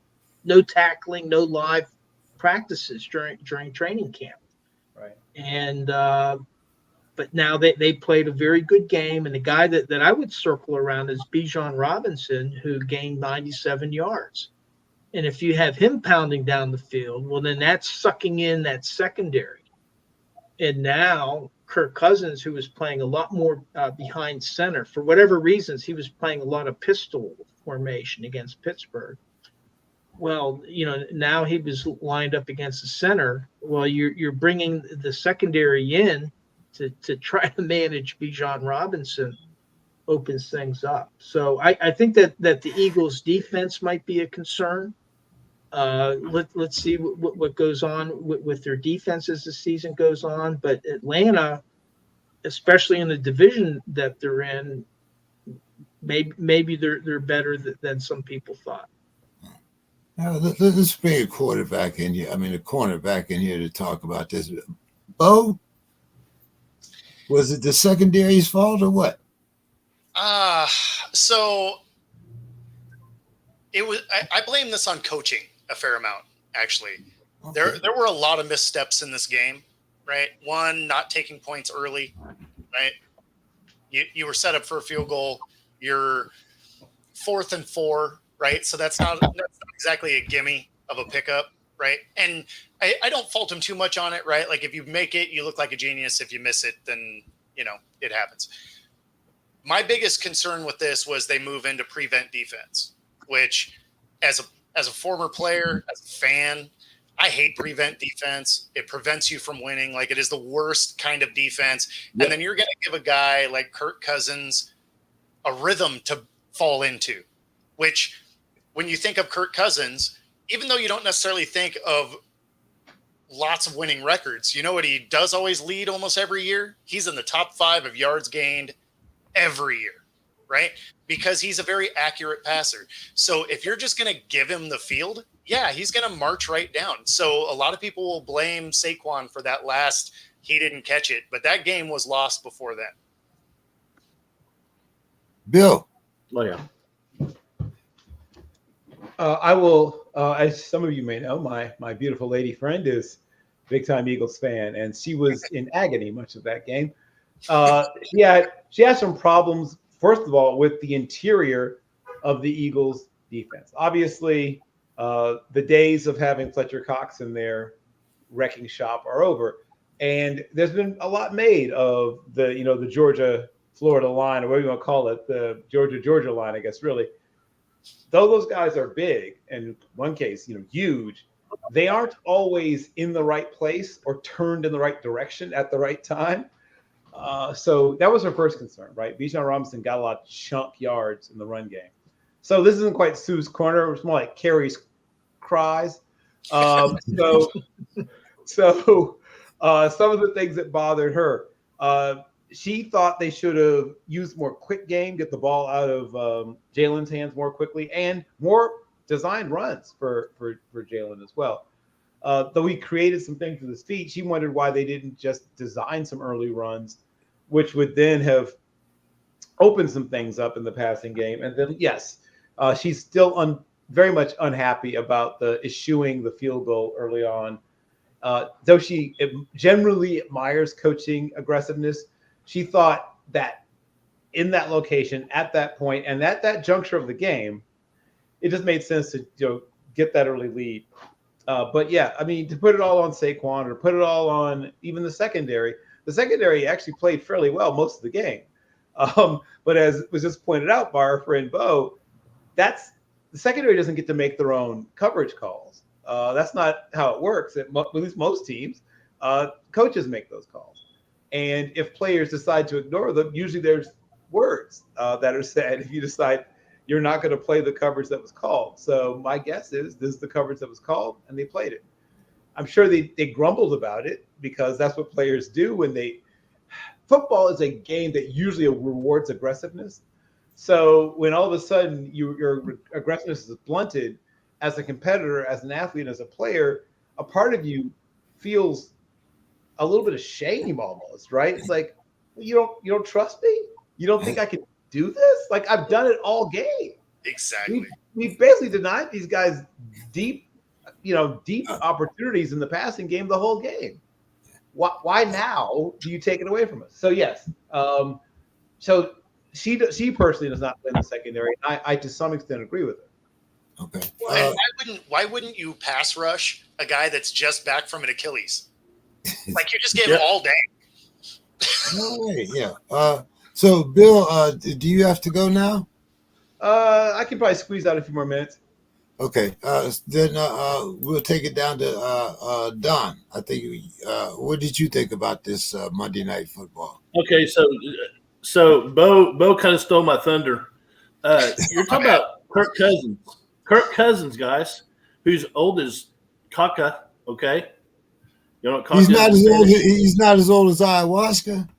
no tackling, no live practices during training camp. Right. And but now they played a very good game, and the guy that I would circle around is Bijan Robinson, who gained 97 yards. And if you have him pounding down the field, well, then that's sucking in that secondary. And now Kirk Cousins, who was playing a lot more behind center, for whatever reasons, he was playing a lot of pistol formation against Pittsburgh. Well, now he was lined up against the center. Well, you're bringing the secondary in to try to manage Bijan Robinson, opens things up. So I think that the Eagles' defense might be a concern. Let's see what goes on with their defense as the season goes on. But Atlanta, especially in the division that they're in, maybe they're better than some people thought. Now, let's bring a quarterback in here. I mean, a cornerback in here to talk about this. Bo, was it the secondary's fault or what? So it was. I blame this on coaching a fair amount. Actually, okay. There were a lot of missteps in this game. Right, one, not taking points early. Right, you were set up for a field goal. You're 4th and 4. Right. So that's not exactly a gimme of a pickup. Right. And I don't fault him too much on it. Right. Like if you make it, you look like a genius. If you miss it, then, it happens. My biggest concern with this was they move into prevent defense, which as a former player, as a fan, I hate prevent defense. It prevents you from winning. Like it is the worst kind of defense. Yep. And then you're going to give a guy like Kirk Cousins a rhythm to fall into, which when you think of Kirk Cousins, even though you don't necessarily think of lots of winning records, you know what he does always lead almost every year? He's in the top 5 of yards gained every year, right? Because he's a very accurate passer. So if you're just going to give him the field, yeah, he's going to march right down. So a lot of people will blame Saquon for that last, he didn't catch it, but that game was lost before then. Bill. Oh, yeah. I will, as some of you may know, my beautiful lady friend is a big-time Eagles fan, and she was in agony much of that game. She had some problems, first of all, with the interior of the Eagles' defense. Obviously, the days of having Fletcher Cox in their wrecking shop are over, and there's been a lot made of the Georgia-Florida line, or whatever you want to call it, the Georgia line, I guess, really. Though those guys are big, and in one case, huge, they aren't always in the right place or turned in the right direction at the right time. So that was her first concern, right? Bijan Robinson got a lot of chunk yards in the run game. So this isn't quite Sue's corner. It's more like Carrie's cries. So some of the things that bothered her, she thought they should have used more quick game, get the ball out of Jalen's hands more quickly, and more designed runs for Jalen as well. Though he created some things with his feet, she wondered why they didn't just design some early runs, which would then have opened some things up in the passing game. And then, yes, she's still very much unhappy about the eschewing the field goal early on. Though she generally admires coaching aggressiveness, she thought that in that location, at that point, and at that juncture of the game, it just made sense to get that early lead. But yeah, I mean, to put it all on Saquon or put it all on even the secondary actually played fairly well most of the game. But as was just pointed out by our friend Bo, that's the secondary doesn't get to make their own coverage calls. That's not how it works. At least most teams, coaches make those calls. And if players decide to ignore them, usually there's words that are said if you decide you're not going to play the coverage that was called. So my guess is this is the coverage that was called, and they played it. I'm sure they grumbled about it because that's what players do when they – football is a game that usually rewards aggressiveness. So when all of a sudden your aggressiveness is blunted as a competitor, as an athlete, as a player, a part of you feels a little bit of shame almost, right? It's like, you don't trust me? You don't think I can do this? Like, I've done it all game. Exactly. We basically denied these guys deep opportunities in the passing game the whole game. Why now do you take it away from us? So yes, so she personally does not play in the secondary. I to some extent agree with her. Okay. Well, and why wouldn't you pass rush a guy that's just back from an Achilles? Like, you just gave him all day. All right, yeah. So Bill, do you have to go now? I can probably squeeze out a few more minutes. Okay. Then we'll take it down to Don. I think. What did you think about this Monday Night Football? Okay, so Bo kind of stole my thunder. You're talking about Kirk Cousins. Kirk Cousins, guys, who's old as caca. Okay, you know what caca He's not is as in old. Spanish? He's not as old as ayahuasca.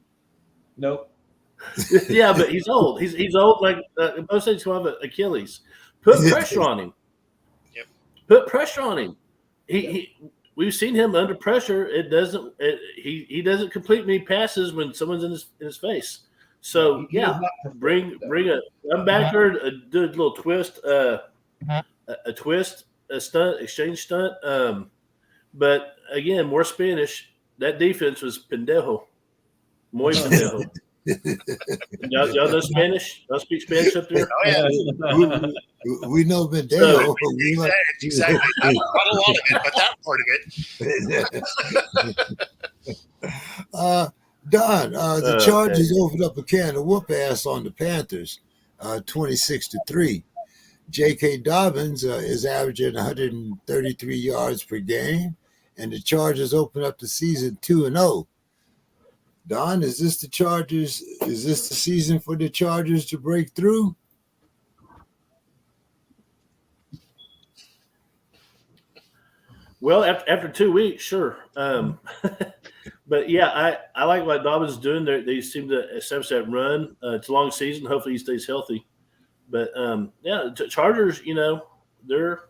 Nope. Yeah, but he's old. He's old like most things will have Achilles. Put pressure on him. Yep. Put pressure on him. We've seen him under pressure. He doesn't complete many passes when someone's in his face. So bring a linebacker, do a little twist, a stunt, exchange stunt. But again, more Spanish. That defense was pendejo, muy pendejo. Y'all know Spanish? Y'all speak Spanish up there? Oh yeah, we know Pendejo. exactly. Not a lot of it, but that part of it. Don, the Chargers opened up a can of whoop ass on the Panthers, 26-3. J.K. Dobbins is averaging 133 yards per game, and the Chargers open up the season 2-0. Don, is this the Chargers? Is this the season for the Chargers to break through? Well, after 2 weeks, sure. But yeah, I like what Dobbins is doing. They seem to establish that run. It's a long season. Hopefully, he stays healthy. But yeah, Chargers, they'll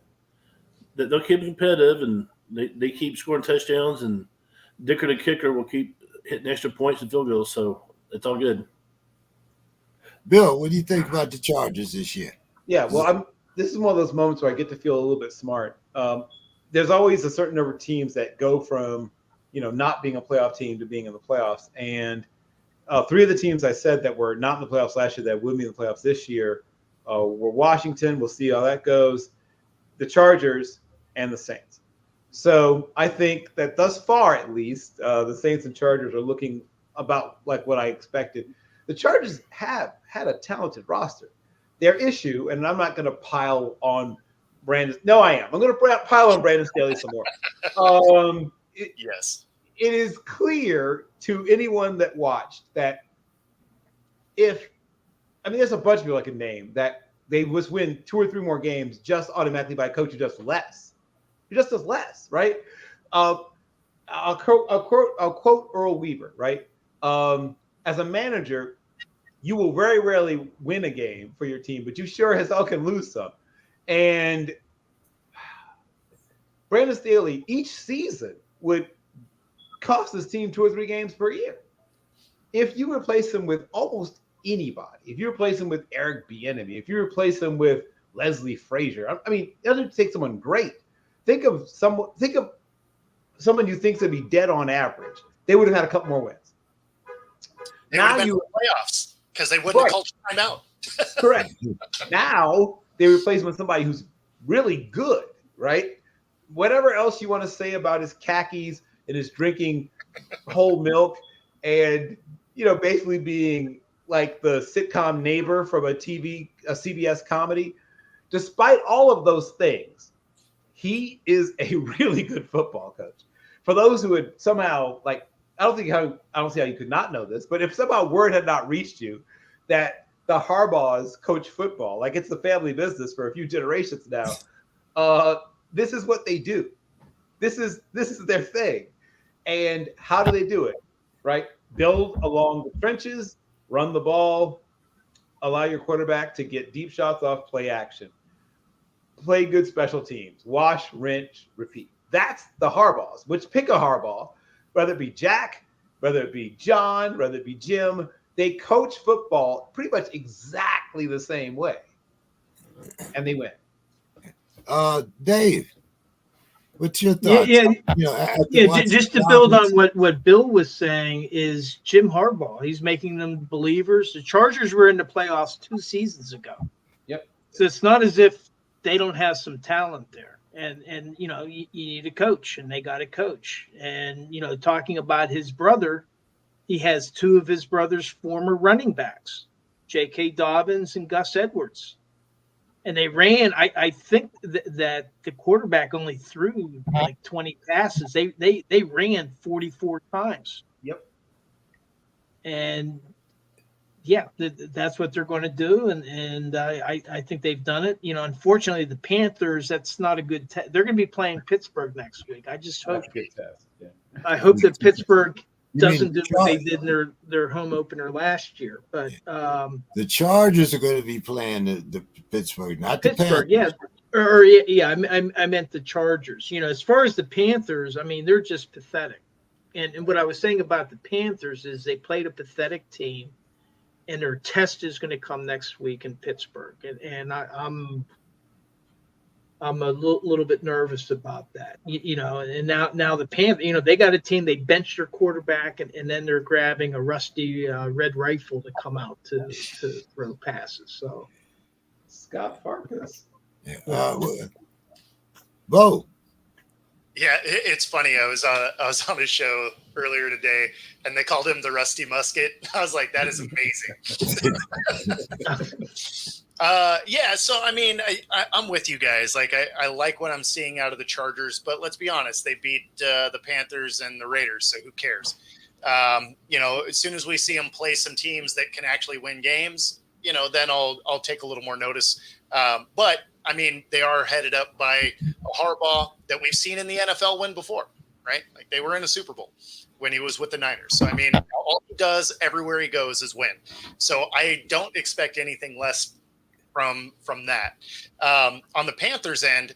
keep competitive, and they keep scoring touchdowns, and Dicker the kicker will keep hitting extra points and field goals. So it's all good. Bill, what do you think about the Chargers this year? Yeah, well, this is one of those moments where I get to feel a little bit smart. There's always a certain number of teams that go from, not being a playoff team to being in the playoffs. And 3 of the teams I said that were not in the playoffs last year that would be in the playoffs this year were Washington. We'll see how that goes. The Chargers and the Saints. So I think that thus far, at least, the Saints and Chargers are looking about like what I expected. The Chargers have had a talented roster. Their issue, and I'm not going to pile on Brandon. No, I am. I'm going to pile on Brandon Staley some more. Yes. It is clear to anyone that watched that there's a bunch of people I can name that they was win 2 or 3 more games just automatically by a coach who does less. He just does less, right? I'll quote Earl Weaver, right? As a manager, you will very rarely win a game for your team, but you sure as hell can lose some. And Brandon Staley, each season, would cost his team 2 or 3 games per year. If you replace him with almost anybody, if you replace him with Eric Bieniemy, if you replace him with Leslie Frazier, it doesn't take someone great. Think of someone who thinks they'd be dead on average. They would have had a couple more wins. They would have been in the playoffs because they wouldn't have called timeout. Correct. Now they replace him with somebody who's really good, right? Whatever else you want to say about his khakis and his drinking whole milk and basically being like the sitcom Neighbor from a CBS comedy. Despite all of those things, he is a really good football coach. For those who had somehow, like, I don't see how you could not know this, but if somehow word had not reached you that the Harbaughs coach football, like it's the family business for a few generations now, this is what they do. This is their thing. And how do they do it? Right? Build along the trenches, run the ball, allow your quarterback to get deep shots off play action, play good special teams, wash, rinse, repeat. That's the Harbaughs, which pick a Harbaugh, whether it be Jack, whether it be John, whether it be Jim. They coach football pretty much exactly the same way. And they win. Dave, what's your thoughts? Just to build on what Bill was saying is Jim Harbaugh. He's making them believers. The Chargers were in the playoffs 2 seasons ago. Yep. So it's not as if they don't have some talent there. And you need a coach, and they got a coach. And, talking about his brother, he has 2 of his brother's former running backs, J.K. Dobbins and Gus Edwards. And they ran, I think that the quarterback only threw like 20 passes. They ran 44 times. Yep. And yeah, that's what they're going to do, and I think they've done it. Unfortunately, the Panthers, that's not a good test. They're going to be playing Pittsburgh next week. I just hope. That's a good test. Yeah. I hope that Pittsburgh doesn't do what they did in their home opener last year. But the Chargers are going to be playing the Pittsburgh, not the Pittsburgh. Panthers. I meant the Chargers. As far as the Panthers, I mean, they're just pathetic. And what I was saying about the Panthers is they played a pathetic team. And their test is going to come next week in Pittsburgh, and I'm a little bit nervous about that, And now the Panthers, they got a team. They benched their quarterback, and then they're grabbing a rusty red rifle to come out to throw passes. So Scott Farkas, Bo. Yeah, it's funny. I was on a show earlier today, and they called him the Rusty Musket. I was like, that is amazing. Yeah, so I mean, I'm with you guys. Like, I like what I'm seeing out of the Chargers, but let's be honest, they beat the Panthers and the Raiders, so who cares? As soon as we see them play some teams that can actually win games, then I'll take a little more notice. But I mean, they are headed up by a Harbaugh that we've seen in the NFL win before, right? Like, they were in a Super Bowl when he was with the Niners. So, I mean, all he does everywhere he goes is win. So I don't expect anything less from that. On the Panthers end,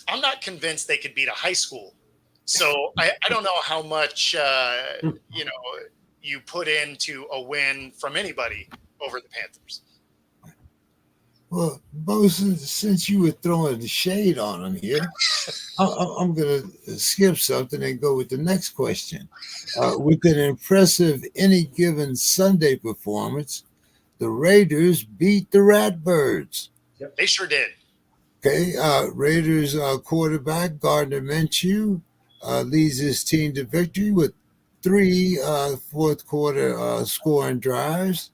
I'm not convinced they could beat a high school. So I don't know how much, you put into a win from anybody over the Panthers. Well, Bo, since you were throwing the shade on them here, I'm going to skip something and go with the next question. With an impressive Any Given Sunday performance, the Raiders beat the Ratbirds. Yep, they sure did. Okay, Raiders quarterback Gardner Minshew leads his team to victory with 3 fourth quarter scoring drives.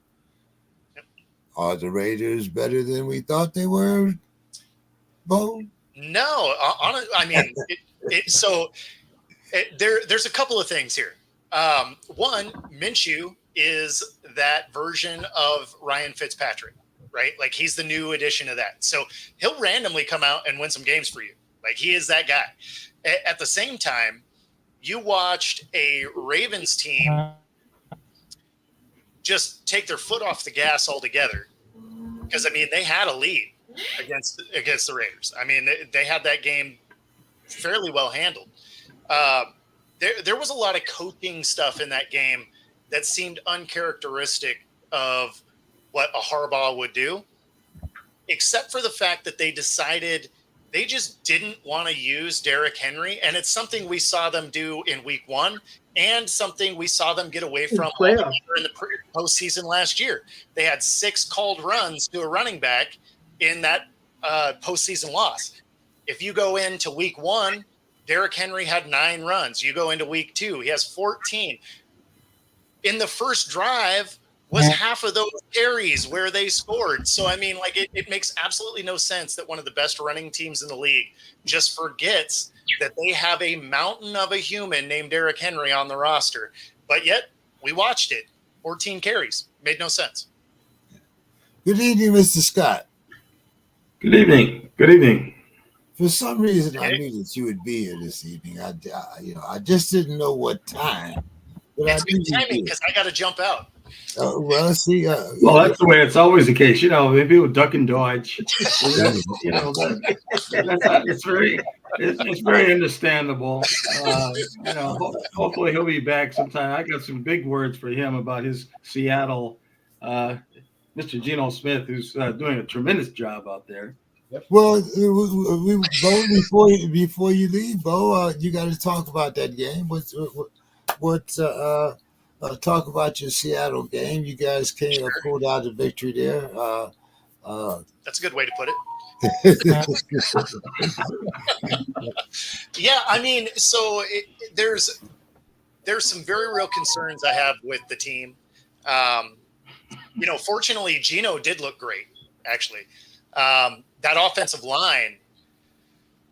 Are the Raiders better than we thought they were, Bo? No, I mean, there's a couple of things here. One, Minshew is that version of Ryan Fitzpatrick, right? Like, he's the new addition to that. So he'll randomly come out and win some games for you. Like, he is that guy. At the same time, you watched a Ravens team just take their foot off the gas altogether. Because, I mean, they had a lead against the Raiders. I mean, they had that game fairly well handled. There was a lot of coaching stuff in that game that seemed uncharacteristic of what a Harbaugh would do, except for the fact that they decided they just didn't want to use Derrick Henry. And it's something we saw them do in week 1 and something we saw them get away from in the postseason last year. They had 6 called runs to a running back in that postseason loss. If you go into week 1, Derrick Henry had 9 runs. You go into week 2, he has 14. In the first drive, was half of those carries where they scored. So, I mean, like, it makes absolutely no sense that one of the best running teams in the league just forgets that they have a mountain of a human named Derrick Henry on the roster. But yet, we watched it. 14 carries. Made no sense. Good evening, Mr. Scott. Good evening. Good evening. For some reason, I Okay. knew that you would be here this evening. I just didn't know what time. But It's I knew good you timing did. because I got to jump out. Well, see, Well, that's the way it's always the case. When people duck and dodge, it's very understandable. Hopefully he'll be back sometime. I got some big words for him about his Seattle, Mr. Geno Smith, who's doing a tremendous job out there. well, Bo, before you leave, Bo, you got to talk about that game. Talk about your Seattle game. You guys pulled out the victory there. That's a good way to put it. Yeah, I mean, so there's some very real concerns I have with the team. Fortunately, Geno did look great, actually. That offensive line,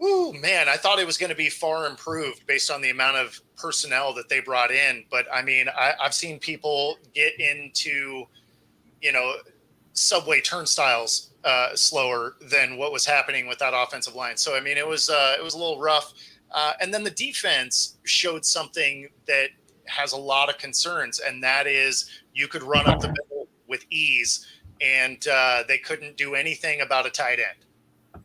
ooh, man, I thought it was going to be far improved based on the amount of personnel that they brought in. But, I mean, I've seen people get into, subway turnstiles slower than what was happening with that offensive line. So, I mean, it was a little rough. And then the defense showed something that has a lot of concerns, and that is you could run up the middle with ease, and they couldn't do anything about a tight end.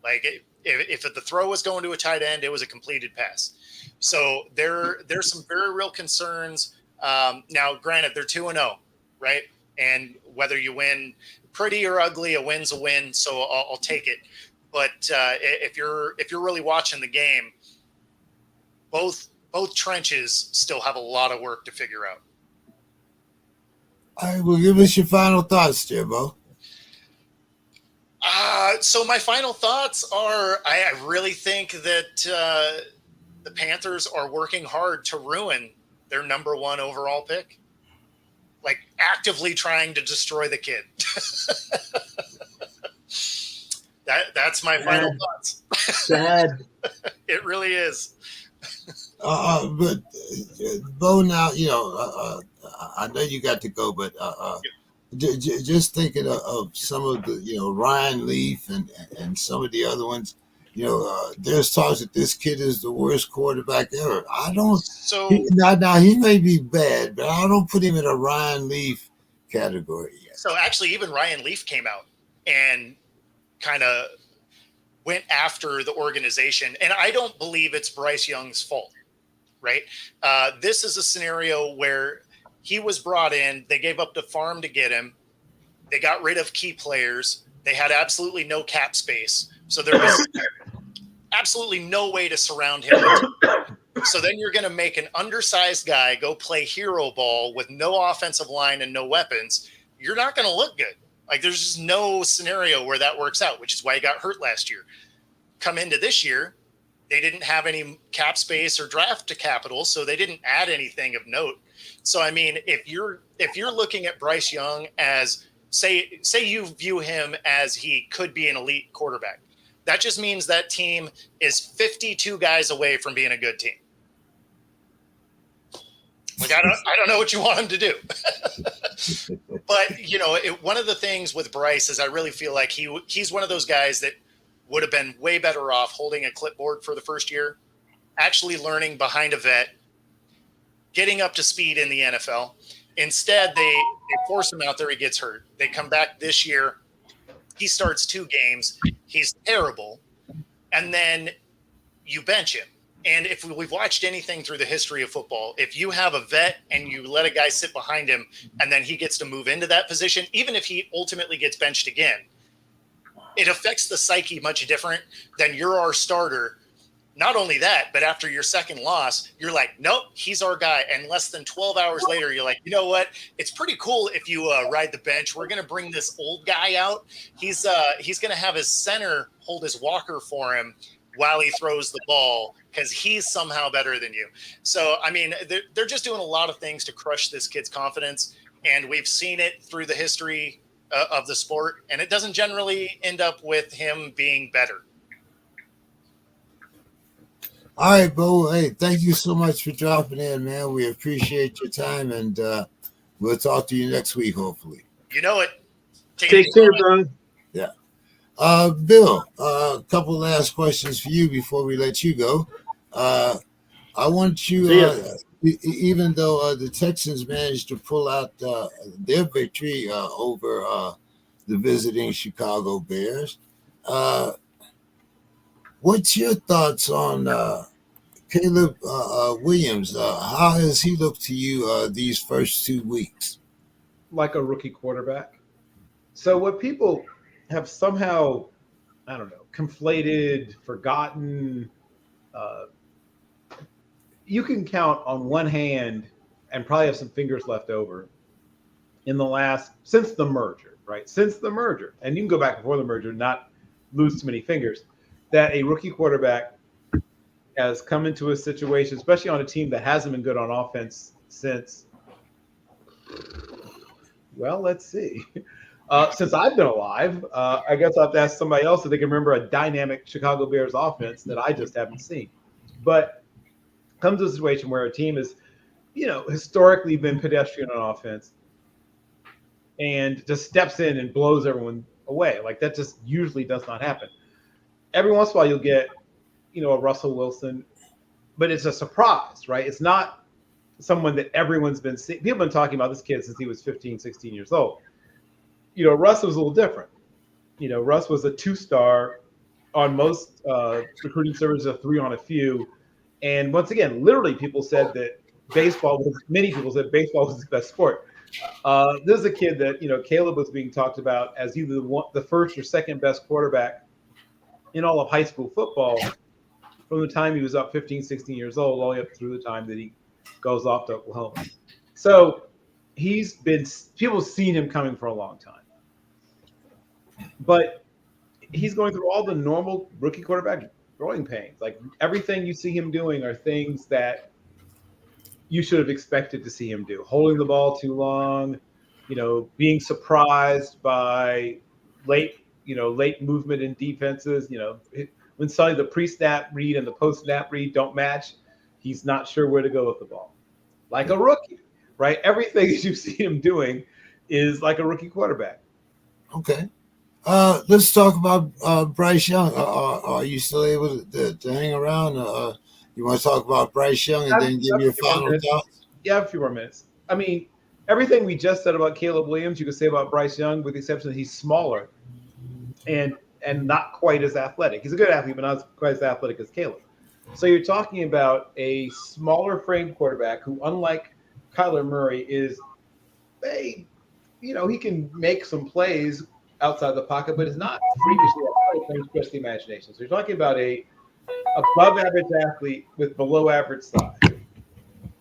Like, if the throw was going to a tight end, it was a completed pass. So there's some very real concerns. Now, granted, they're 2-0, right? And whether you win pretty or ugly, a win's a win. So I'll take it. But if you're really watching the game, both trenches still have a lot of work to figure out. All right, well, give us your final thoughts there, Bo. So my final thoughts are, I really think that the Panthers are working hard to ruin their number 1 overall pick, like actively trying to destroy the kid. That's my final thoughts. Sad. It really is. But Bo, now I know you got to go, but just thinking of some of the Ryan Leaf and some of the other ones, there's talks that this kid is the worst quarterback ever. Now he may be bad, but I don't put him in a Ryan Leaf category yet. So actually, even Ryan Leaf came out and kind of went after the organization, and I don't believe it's Bryce Young's fault. Right? This is a scenario where he was brought in. They gave up the farm to get him. They got rid of key players. They had absolutely no cap space. So there was absolutely no way to surround him. So then you're going to make an undersized guy go play hero ball with no offensive line and no weapons. You're not going to look good. Like, there's just no scenario where that works out, which is why he got hurt last year. Come into this year, they didn't have any cap space or draft to capital, so they didn't add anything of note. So, I mean, if you're looking at Bryce Young as, say you view him as he could be an elite quarterback, that just means that team is 52 guys away from being a good team. Like, I don't know what you want him to do. But, one of the things with Bryce is I really feel like he's one of those guys that would have been way better off holding a clipboard for the first year, actually learning behind a vet, getting up to speed in the NFL. Instead, they force him out there. He gets hurt. They come back this year. He starts 2 games. He's terrible. And then you bench him. And if we've watched anything through the history of football, if you have a vet and you let a guy sit behind him and then he gets to move into that position, even if he ultimately gets benched again, it affects the psyche much different than you're our starter. Not only that, but after your second loss, you're like, nope, he's our guy. And less than 12 hours later, you're like, you know what? It's pretty cool if you ride the bench. We're going to bring this old guy out. He's going to have his center hold his walker for him while he throws the ball because he's somehow better than you. So, I mean, they're just doing a lot of things to crush this kid's confidence. And we've seen it through the history of the sport, and it doesn't generally end up with him being better. All right, Bo. Hey, thank you so much for dropping in, man. We appreciate your time, and we'll talk to you next week, hopefully. You know it. Take care, bro. Yeah. Bill, a couple last questions for you before we let you go. I want you, even though the Texans managed to pull out their victory over the visiting Chicago Bears, what's your thoughts on Caleb Williams? How has he looked to you these first 2 weeks? Like a rookie quarterback. So what people have somehow, I don't know, conflated, forgotten, you can count on one hand and probably have some fingers left over since the merger, right? Since the merger, and you can go back before the merger, not lose too many fingers, that a rookie quarterback has come into a situation, especially on a team that hasn't been good on offense since, well, let's see. Since I've been alive, I guess I'll have to ask somebody else if they can remember a dynamic Chicago Bears offense that I just haven't seen. But comes to a situation where a team has, historically been pedestrian on offense and just steps in and blows everyone away. Like that just usually does not happen. Every once in a while you'll get, a Russell Wilson, but it's a surprise, right? It's not someone that everyone's been seeing. People have been talking about this kid since he was 15, 16 years old. Russ was a little different. Russ was a 2-star on most recruiting services, a 3 on a few. And once again, literally people said that many people said baseball was the best sport. This is a kid that, Caleb was being talked about as either the first or second best quarterback in all of high school football from the time he was up 15, 16 years old, all the way up through the time that he goes off to Oklahoma. So people have seen him coming for a long time. But he's going through all the normal rookie quarterback growing pains. Like everything you see him doing are things that you should have expected to see him do. Holding the ball too long, being surprised by late movement in defenses. When suddenly the pre-snap read and the post-snap read don't match, he's not sure where to go with the ball. Like a rookie, right? Everything that you see him doing is like a rookie quarterback. Okay. Let's talk about Bryce Young. Are you still able to hang around? You want to talk about Bryce Young and then give me your final thoughts? Yeah, a few more minutes. I mean, everything we just said about Caleb Williams, you could say about Bryce Young, with the exception that he's smaller and not quite as athletic. He's a good athlete, but not quite as athletic as Caleb. So you're talking about a smaller frame quarterback who, unlike Kyler Murray, he can make some plays outside the pocket, but is not freakishly athletic when he stretches the imagination. So you're talking about a above average athlete with below average size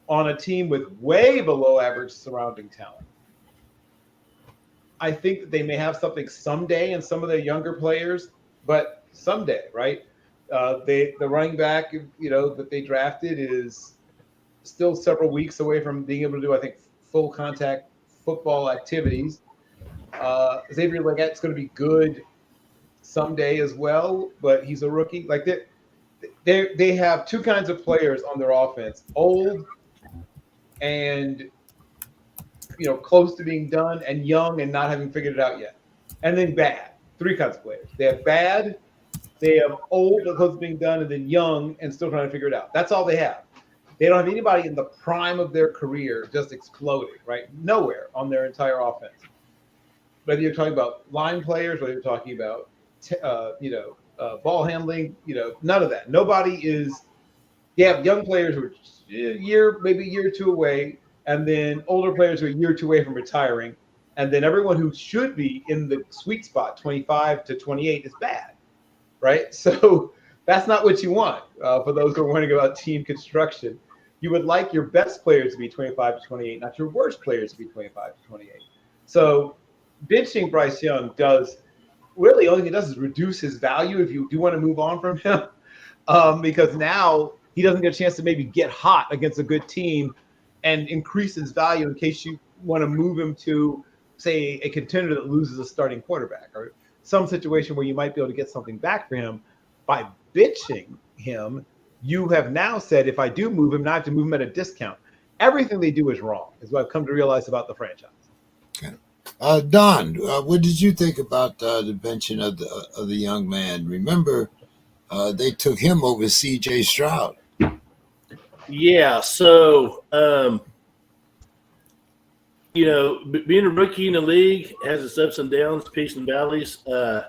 on a team with way below average surrounding talent. I think that they may have something someday in some of their younger players, but someday, right? The running back, that they drafted is still several weeks away from being able to do, I think, full contact football activities. Xavier Leggett's going to be good someday as well, but he's a rookie. Like they have two kinds of players on their offense: old and close to being done, and young and not having figured it out yet, and then bad. 3 kinds of players. They have bad, they have old and close to being done, and then young and still trying to figure it out. That's all they have. They don't have anybody in the prime of their career just exploding, right? Nowhere on their entire offense. Whether you're talking about line players, whether you're talking about, ball handling, none of that. Nobody is. You have young players who are maybe a year or 2 away, and then older players who are a year or 2 away from retiring, and then everyone who should be in the sweet spot, 25 to 28, is bad, right? So that's not what you want for those who are wondering about team construction. You would like your best players to be 25 to 28, not your worst players to be 25 to 28. So benching Bryce Young does really, only thing it does is reduce his value if you do want to move on from him, because now he doesn't get a chance to maybe get hot against a good team and increase his value in case you want to move him to, say, a contender that loses a starting quarterback, or some situation where you might be able to get something back for him by benching him. You have now said, if I do move him, now I have to move him at a discount. Everything they do is wrong, is what I've come to realize about the franchise. Okay. Don, what did you think about the benching of the young man? Remember, they took him over C.J. Stroud. Yeah, so being a rookie in the league has its ups and downs, peaks and valleys. I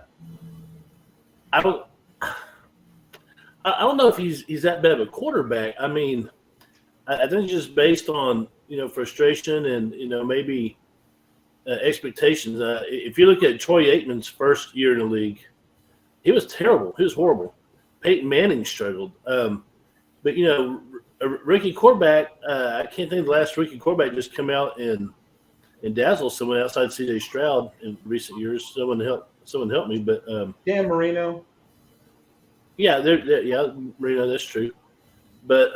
don't know if he's that bad of a quarterback. I mean, I think just based on frustration and maybe expectations. If you look at Troy Aikman's first year in the league, he was terrible. He was horrible. Peyton Manning struggled. But a rookie quarterback, I can't think of the last rookie quarterback just come out and dazzle someone outside C.J. Stroud in recent years. Someone help me, but Dan Marino. Yeah, yeah, Marino, that's true. But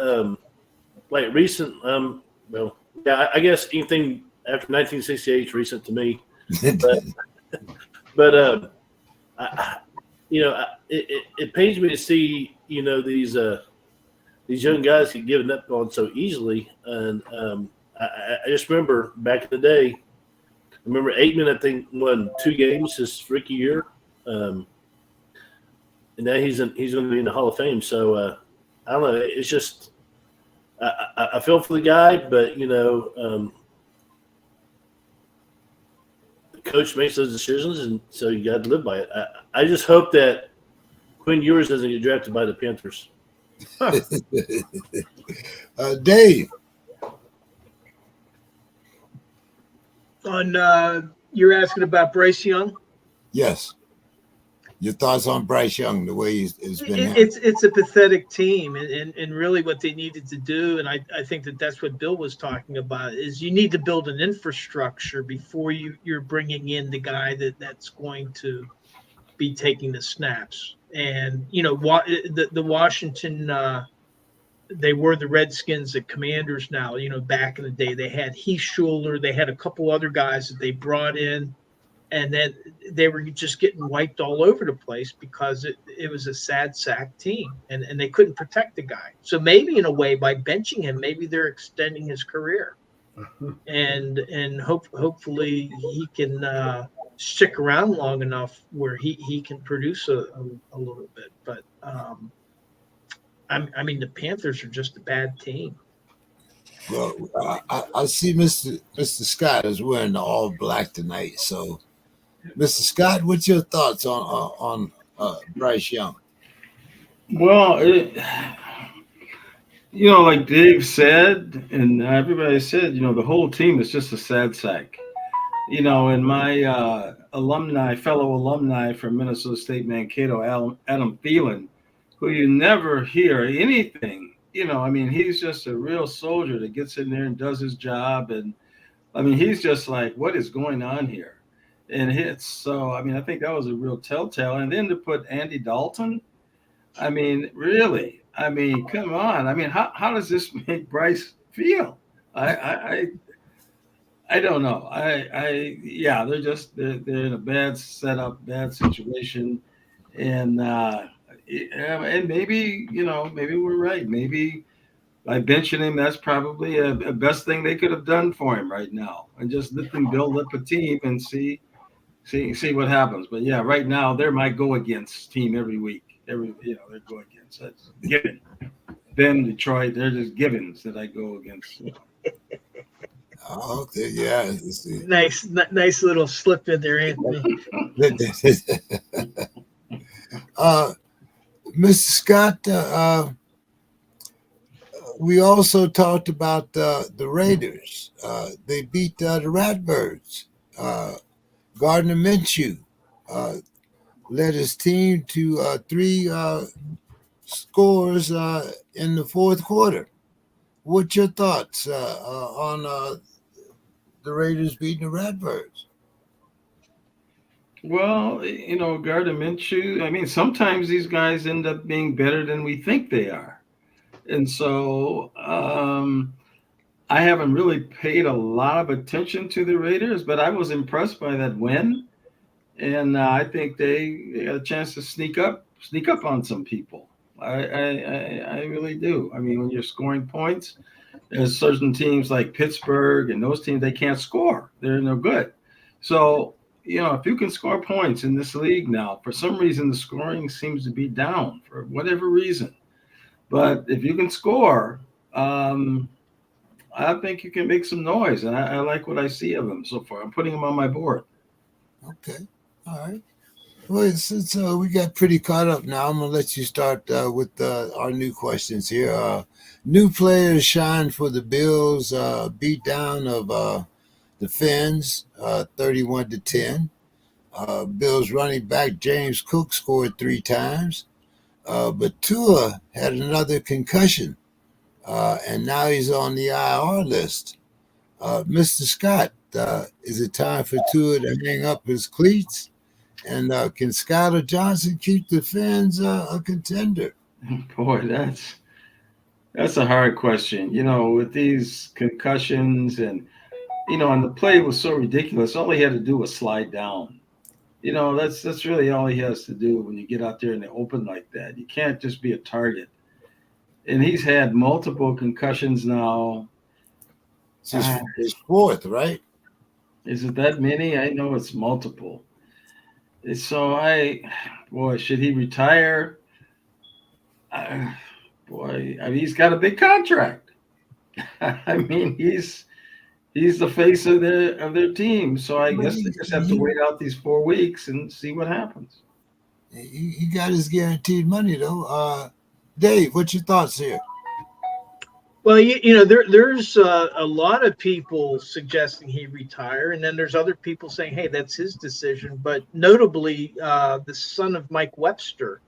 like recent, I guess anything after 1968 is recent to me. But it pains me to see these young guys get given up on so easily. And I just remember back in the day. I remember Aikman, I think, won 2 games his rookie year. And now he's going to be in the Hall of Fame. So I don't know. It's just I feel for the guy, but the coach makes those decisions, and so you got to live by it. I just hope that Quinn Ewers doesn't get drafted by the Panthers. Dave, you're asking about Bryce Young? Yes. Your thoughts on Bryce Young, the way it's been? It's a pathetic team, and really what they needed to do, and I think that's what Bill was talking about, is you need to build an infrastructure before you're bringing in the guy that's going to be taking the snaps. And the Washington, they were the Redskins, the Commanders now. Back in the day, they had Heath Schuler, they had a couple other guys that they brought in. And then they were just getting wiped all over the place because it was a sad sack team, and they couldn't protect the guy. So maybe in a way, by benching him, maybe they're extending his career, and hopefully he can stick around long enough where he can produce a little bit. But I mean, the Panthers are just a bad team. Well, I see Mr. Scott is wearing the all black tonight, so. Mr. Scott, what's your thoughts on Bryce Young? Well, like Dave said, and everybody said, the whole team is just a sad sack. And my fellow alumni from Minnesota State Mankato, Adam Thielen, who you never hear anything, he's just a real soldier that gets in there and does his job. And he's just like, what is going on here? And hits. So, I think that was a real telltale. And then to put Andy Dalton, really, come on. How does this make Bryce feel? I don't know. They're in a bad setup, bad situation. And maybe, maybe we're right. Maybe by benching him, that's probably a best thing they could have done for him right now. And just let them build up a team and see what happens. But yeah, right now they're my go against team every week. They're go against. That's given. Then Detroit, they're just givens that I go against. Okay, yeah. Nice little slip in there, Anthony. Mr. Scott, we also talked about the Raiders. They beat the Ratbirds. Gardner Minshew led his team to 3 scores in the fourth quarter. What's your thoughts on the Raiders beating the Ratbirds? Well, Gardner Minshew, sometimes these guys end up being better than we think they are. And so, I haven't really paid a lot of attention to the Raiders, but I was impressed by that win, and I think they got a chance to sneak up on some people. I really do. I mean, when you're scoring points, there's certain teams like Pittsburgh and those teams, they can't score. They're no good. So, if you can score points in this league now, for some reason the scoring seems to be down for whatever reason. But if you can score, I think you can make some noise, and I like what I see of them so far. I'm putting them on my board. Okay. All right. Well, since we got pretty caught up now, I'm going to let you start with our new questions here. New players shine for the Bills, beat down of the Fins, 31-10. Bills running back James Cook scored 3 times, but Tua had another concussion, and now he's on the IR list. Mr. Scott, is it time for Tua to hang up his cleats? And can Skylar Johnson keep the Fins a contender? Boy, that's a hard question. With these concussions and the play was so ridiculous. All he had to do was slide down. That's really all he has to do when you get out there in the open like that. You can't just be a target. And he's had multiple concussions now. It's his 4th, right? Is it that many? I know it's multiple. So should he retire? I mean, he's got a big contract. I mean, he's the face of their team. So I guess they just have to wait out these 4 weeks and see what happens. He got his guaranteed money, though. Dave, what's your thoughts here? Well, there's a lot of people suggesting he retire, and then there's other people saying, hey, that's his decision. But notably, the son of Mike Webster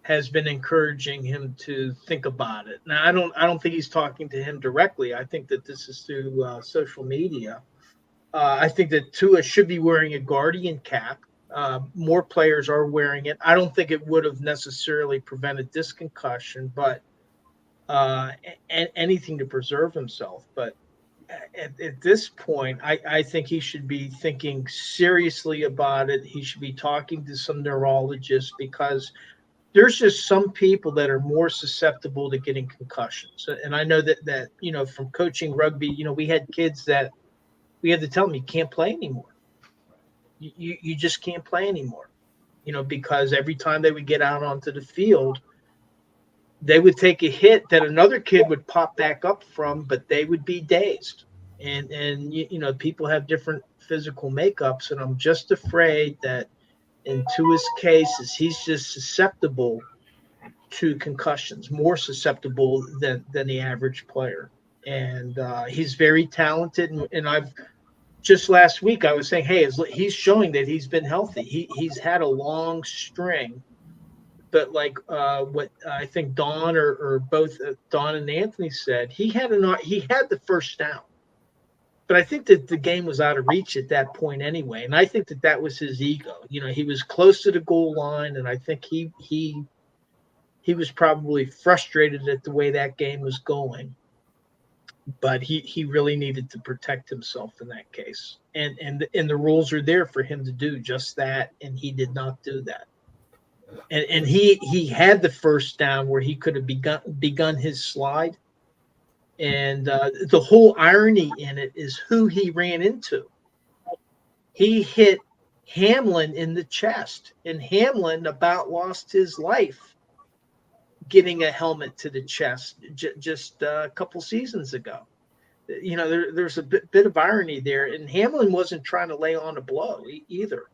has been encouraging him to think about it. Now, I don't think he's talking to him directly. I think that this is through social media. I think that Tua should be wearing a Guardian cap. More players are wearing it. I don't think it would have necessarily prevented this concussion, but anything to preserve himself. But at this point, I think he should be thinking seriously about it. He should be talking to some neurologists, because there's just some people that are more susceptible to getting concussions. And I know that from coaching rugby, we had kids that we had to tell them, you can't play anymore. You just can't play anymore, because every time they would get out onto the field, they would take a hit that another kid would pop back up from, but they would be dazed. And people have different physical makeups, and I'm just afraid that in Tua's cases, he's just susceptible to concussions, more susceptible than the average player. And he's very talented, and I've just last week I was saying, hey, he's showing that he's been healthy. He's had a long string. But like what I think Don or both Don and Anthony said, he had the first down, but I think that the game was out of reach at that point anyway. And I think that was his ego. He was close to the goal line, and I think he was probably frustrated at the way that game was going. But he really needed to protect himself in that case, and the rules are there for him to do just that, and he did not do that. And he had the first down where he could have begun his slide. And the whole irony in it is who he ran into. He hit Hamlin in the chest, and Hamlin about lost his life getting a helmet to the chest just a couple seasons ago. There's a bit of irony there, and Hamlin wasn't trying to lay on a blow either.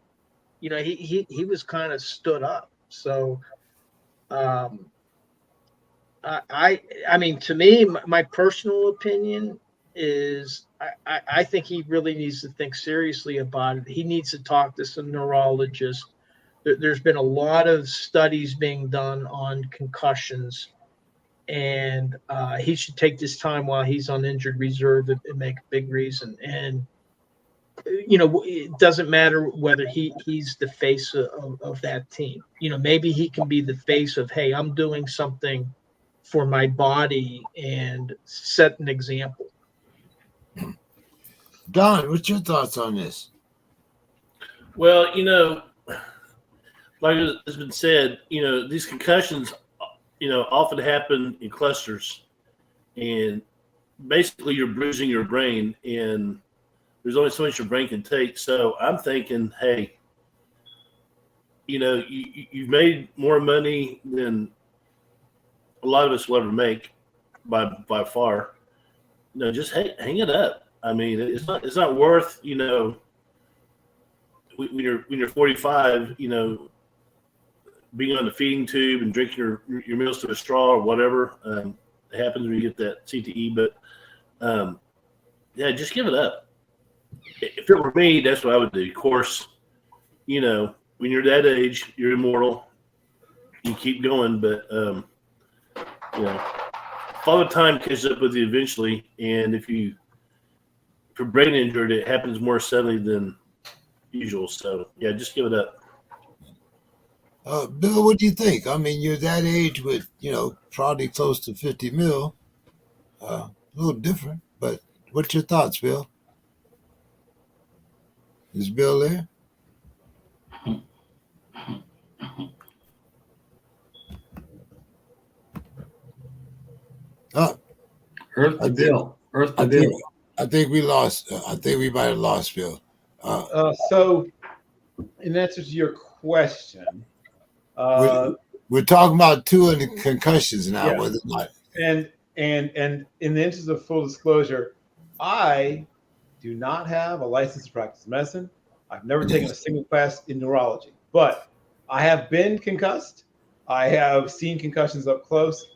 He was kind of stood up. So, I mean, to me, my personal opinion is I think he really needs to think seriously about it. He needs to talk to some neurologists. There's been a lot of studies being done on concussions, and he should take this time while he's on injured reserve and make a big reason. And it doesn't matter whether he's the face of that team. Maybe he can be the face of, hey, I'm doing something for my body and set an example. Don, what's your thoughts on this? Well, like has been said, these concussions, often happen in clusters, and basically you're bruising your brain, and there's only so much your brain can take. So I'm thinking, hey, you've made more money than a lot of us will ever make by far. Just hang it up. I mean, it's not worth, when you're 45, being on the feeding tube and drinking your meals to a straw or whatever. It happens when you get that CTE, but just give it up. If it were me, that's what I would do. Of course, when you're that age, you're immortal. You keep going, but Father Time catches up with you eventually, and if you're brain injured, it happens more suddenly than usual. So just give it up. Bill, what do you think? I mean, you're that age with, probably close to 50 mil. A little different, but what's your thoughts, Bill? Is Bill there? Earth to Bill. Earth to Bill. I think we lost. I think we might have lost Bill. So, in answer to your question, we're talking about two of the concussions now, yeah. whether or not. And in the interest of full disclosure, I do not have a license to practice medicine. I've never taken a single class in neurology, but I have been concussed. I have seen concussions up close,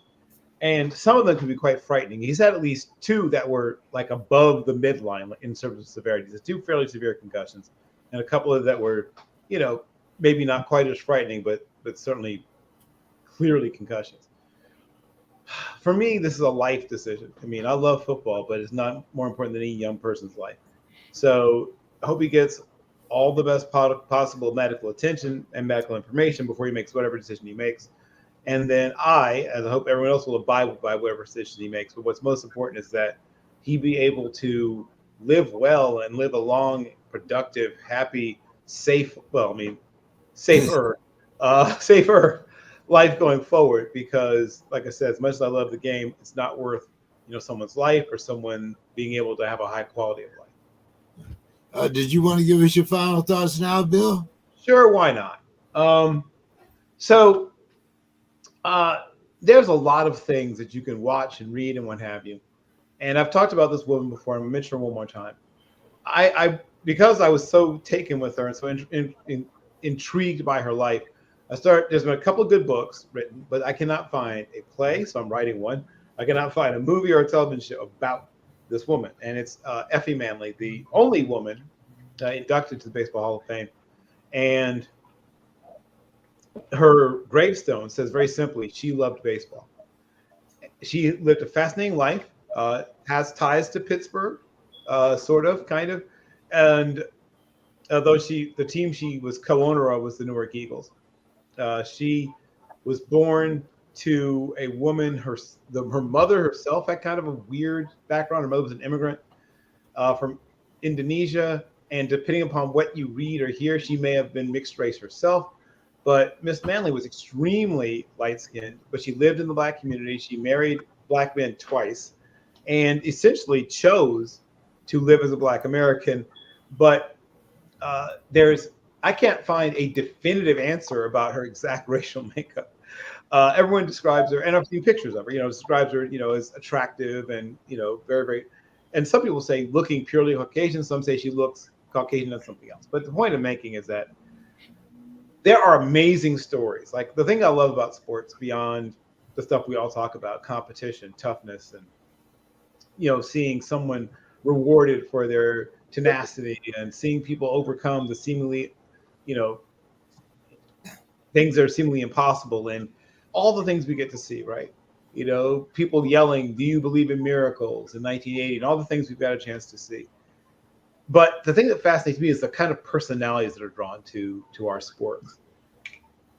and some of them can be quite frightening. He's had at least two that were like above the midline in terms of severity. There's two fairly severe concussions, and a couple of that were, maybe not quite as frightening, but certainly clearly concussions. For me, this is a life decision. I mean, I love football, but it's not more important than any young person's life. So I hope he gets all the best possible medical attention and medical information before he makes whatever decision he makes. And then I hope everyone else will abide by whatever decision he makes. But what's most important is that he be able to live well and live a long, productive, happy, safer life going forward. Because, like I said, as much as I love the game, it's not worth someone's life or someone being able to have a high quality of life. Did you want to give us your final thoughts now, Bill? Sure, why not? There's a lot of things that you can watch and read and what have you. And I've talked about this woman before. I'm going to mention her one more time. Because I was so taken with her and so intrigued by her life, there's been a couple of good books written, but I cannot find a play, so I'm writing one. I cannot find a movie or a television show about this woman. And it's Effie Manley, the only woman inducted to the Baseball Hall of Fame. And her gravestone says very simply, she loved baseball. She lived a fascinating life, has ties to Pittsburgh, kind of. And although the team she was co-owner of was the Newark Eagles, she was born to a woman. Her mother herself had kind of a weird background. Her mother was an immigrant from Indonesia, and depending upon what you read or hear, she may have been mixed race herself. But Miss Manley was extremely light-skinned, but she lived in the Black community. She married Black men twice, and essentially chose to live as a Black American. But I can't find a definitive answer about her exact racial makeup. Everyone describes her, and I've seen pictures of her, describes her, as attractive and, very, very, and some people say looking purely Caucasian. Some say she looks Caucasian and something else. But the point I'm making is that there are amazing stories. Like, the thing I love about sports, beyond the stuff we all talk about, competition, toughness, and, seeing someone rewarded for their tenacity and seeing people overcome the seemingly, things that are seemingly impossible, and all the things we get to see, right? People yelling, "Do you believe in miracles?" in 1980, and all the things we've got a chance to see. But the thing that fascinates me is the kind of personalities that are drawn to our sports.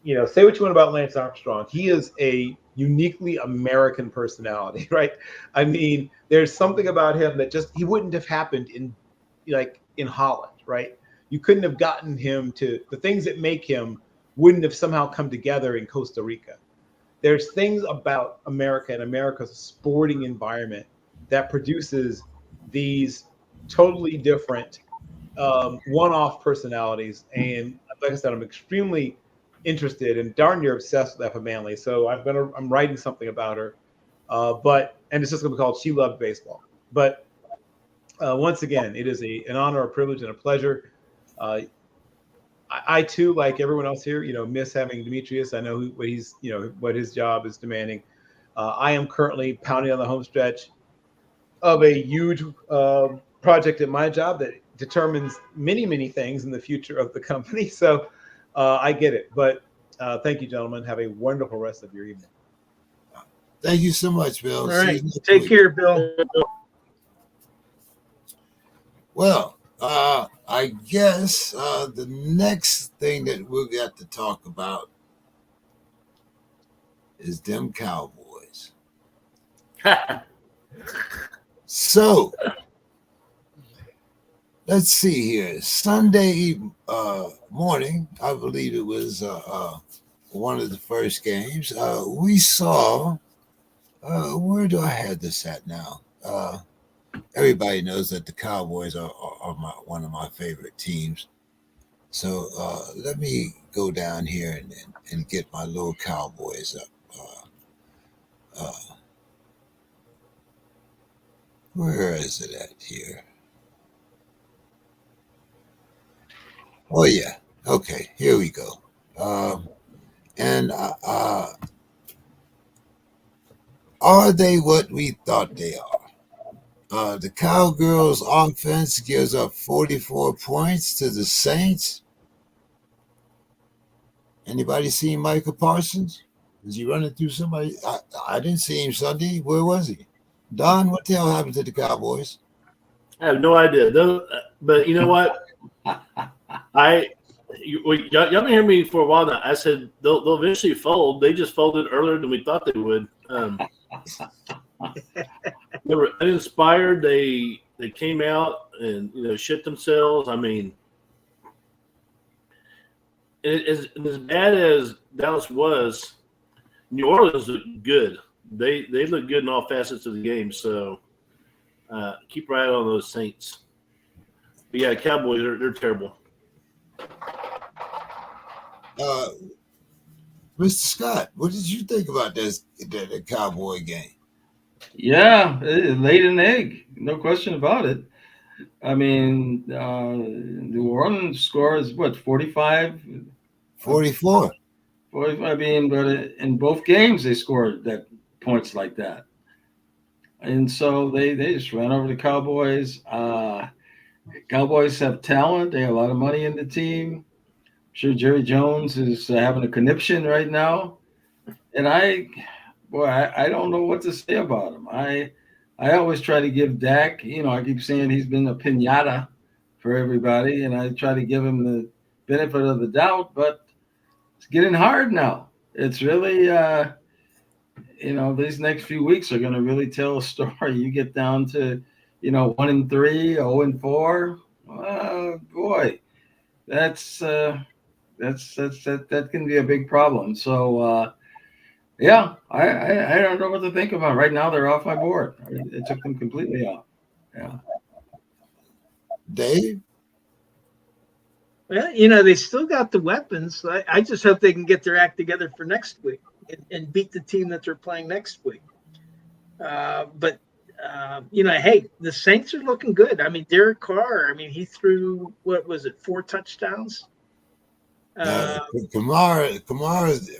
Say what you want about Lance Armstrong. He is a uniquely American personality, right? I mean, there's something about him that just he wouldn't have happened in Holland, right? You couldn't have gotten him to the things that make him wouldn't have somehow come together in Costa Rica. There's things about America and America's sporting environment that produces these totally different one-off personalities. And like I said, I'm extremely interested and darn near obsessed with Effa Manley. So I'm writing something about her, and it's just going to be called "She Loved Baseball." But once again, it is an honor, a privilege, and a pleasure. I too, like everyone else here, miss having Demetrius. I know what his job is demanding. I am currently pounding on the home stretch of a huge project at my job that determines many, many things in the future of the company. So I get it. But thank you, gentlemen. Have a wonderful rest of your evening. Thank you so much, Bill. All See right. you next Take week. care, Bill. Well, I guess the next thing that we'll get to talk about is them Cowboys. So let's see here. Sunday morning, I believe it was one of the first games. We saw. Where do I have this at now? Everybody knows that the Cowboys are one of my favorite teams. So let me go down here and get my little Cowboys up. Where is it at here? Oh, yeah. Okay, here we go. And are they what we thought they are? The Cowgirls offense gives up 44 points to the Saints. Anybody seen Micah Parsons? Was he running through somebody? I didn't see him Sunday. Where was he? Don, what the hell happened to the Cowboys? I have no idea. But you know what? Y'all been hearing me for a while now. I said they'll eventually fold. They just folded earlier than we thought they would. They were uninspired. They came out and shit themselves. I mean, as bad as Dallas was, New Orleans looked good. They look good in all facets of the game. So keep right on those Saints. But yeah, Cowboys they're terrible. Mr. Scott, what did you think about that Cowboy game? Yeah, it laid an egg, no question about it. I mean, New Orleans scores what 45, 44. 45. I mean, but in both games they scored that points like that, and so they just ran over the Cowboys. Cowboys have talent. They have a lot of money in the team. I'm sure Jerry Jones is having a conniption right now, and I don't know what to say about him. I always try to give Dak, I keep saying he's been a piñata for everybody, and I try to give him the benefit of the doubt, but it's getting hard now. It's really, these next few weeks are going to really tell a story. You get down to, 1-3, 0-4. Oh boy, that can be a big problem. So, yeah, I don't know what to think about. Right now, they're off my board. It took them completely off. Yeah. Dave? Well, they still got the weapons. I just hope they can get their act together for next week and beat the team that they're playing next week. But hey, the Saints are looking good. I mean, Derek Carr, he threw, 4 touchdowns? Kamara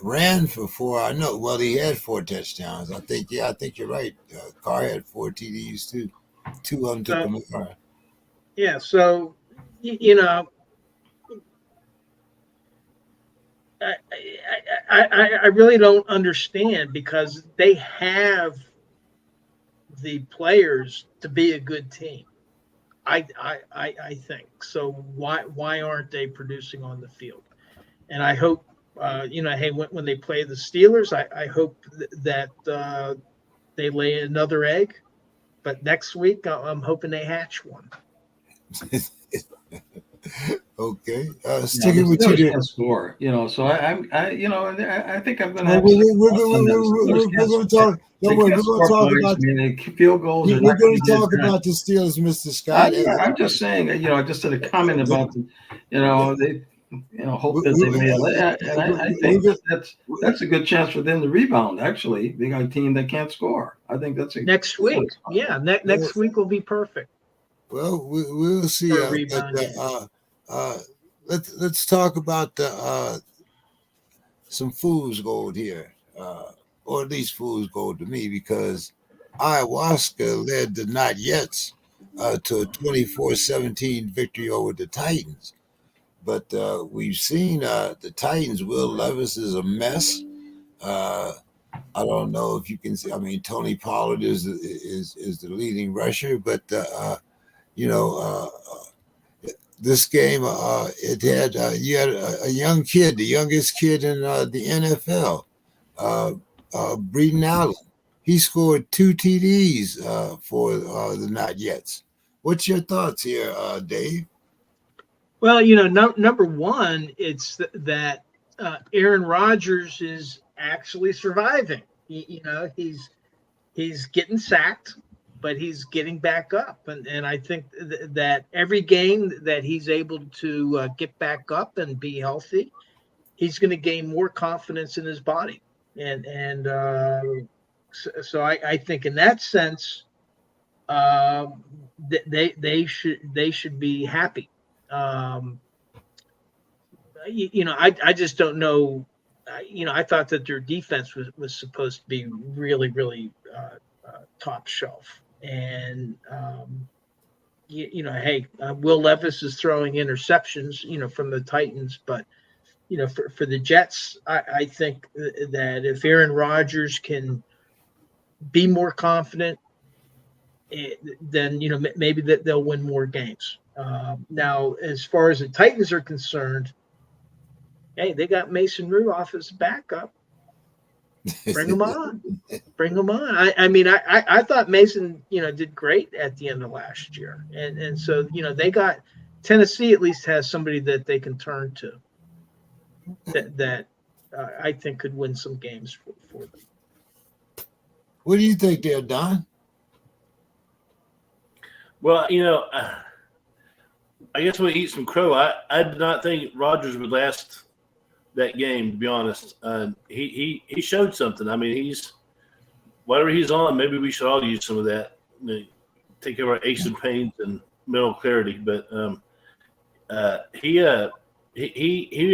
ran for 4. I know. Well, he had 4 touchdowns. I think you're right. Carr had 4 TDs too. 2 of them to Kamara. Yeah. So, I really don't understand because they have the players to be a good team. I think so. Why aren't they producing on the field? And I hope hey, when they play the Steelers, I hope that they lay another egg. But next week, I'm hoping they hatch one. Okay, Yeah, sticking the with you Steelers there. can't score, so I think I'm going to Well, have we're, some we're, thoughts on them. Steelers we're can't going to score. talk. Don't They worry, can't we're going to score talk points. about. I mean, field goals are We're not going going to to get talk it done. about the Steelers, Mr. Scott. I'm just saying, I just said a comment about they, hope that they may, and I think that's a good chance for them to rebound. Actually, they got a team that can't score. I think that's next week. Yeah, next week will be perfect. Well, we'll see. For a rebound game. Let's talk about some fool's gold here, or at least fool's gold to me, because ayahuasca led the Not Yets to a 24-17 victory over the Titans. But we've seen the Titans. Will Levis is a mess. I don't know if you can see. I mean, Tony Pollard is the leading rusher, but this game it had you had a young kid, the youngest kid in the NFL, Breeden Allen. He scored 2 TDs for the Not Yets. What's your thoughts here, Dave? Well, number one, it's that Aaron Rodgers is actually surviving. He's getting sacked, but he's getting back up, and I think that every game that he's able to get back up and be healthy, he's going to gain more confidence in his body, and so I think in that sense, they should be happy. I just don't know. I thought that their defense was supposed to be really, really top shelf. And, hey, Will Levis is throwing interceptions, from the Titans. But, for the Jets, I think that if Aaron Rodgers can be more confident, then maybe that they'll win more games. Now, as far as the Titans are concerned, hey, they got Mason Rudolph as backup. Bring him on. Bring him on. I thought Mason, did great at the end of last year, and so they got Tennessee at least has somebody that they can turn to that I think could win some games for them. What do you think there, Don? Well, I guess we'll eat some crow. I did not think Rodgers would last that game, to be honest. He showed something. I mean, he's whatever he's on, maybe we should all use some of that. Take care of our aches and pains and mental clarity. But he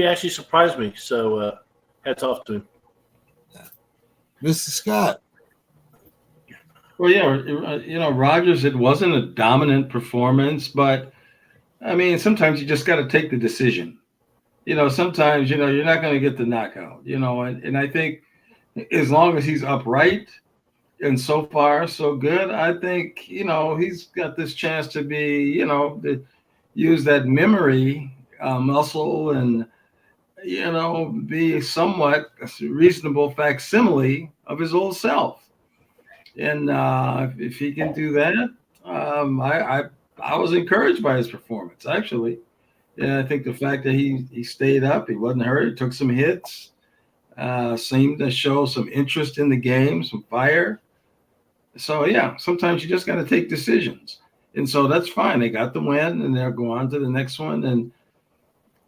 actually surprised me. So hats off to him. Mr. Scott. Well, yeah, Rodgers, it wasn't a dominant performance, but I mean, sometimes you just got to take the decision. Sometimes, you're not going to get the knockout, and I think as long as he's upright and so far so good, I think, he's got this chance to be, to use that memory muscle and, be somewhat a reasonable facsimile of his old self. And if he can do that, I was encouraged by his performance, actually. Yeah, I think the fact that he stayed up, he wasn't hurt, he took some hits, seemed to show some interest in the game, some fire. So, yeah, sometimes you just got to take decisions. And so that's fine. They got the win, and they'll go on to the next one. And,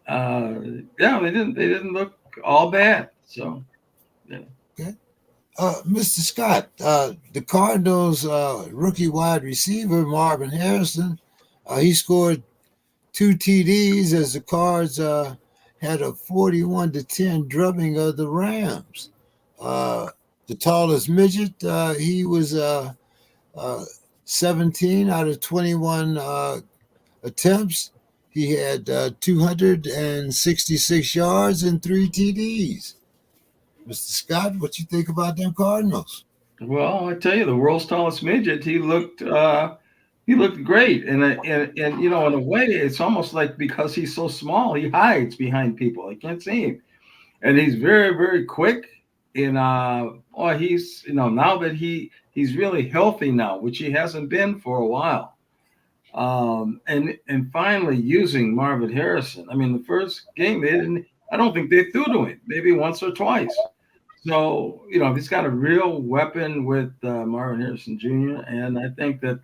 they didn't look all bad. So, yeah. Okay. Mr. Scott, the Cardinals' rookie wide receiver, Marvin Harrison, he scored 2 TDs as the Cards had a 41-10 drubbing of the Rams. The tallest midget, he was 17 out of 21 attempts. He had 266 yards and 3 TDs. Mr. Scott, what you think about them Cardinals? Well, I tell you, the world's tallest midget, he looked great, and in a way, it's almost like because he's so small, he hides behind people. I can't see him. and he's very, very quick. And he's now that he's really healthy now, which he hasn't been for a while. And finally using Marvin Harrison. I mean, the first game they didn't. I don't think they threw to him. Maybe once or twice. So he's got a real weapon with Marvin Harrison Jr. And I think that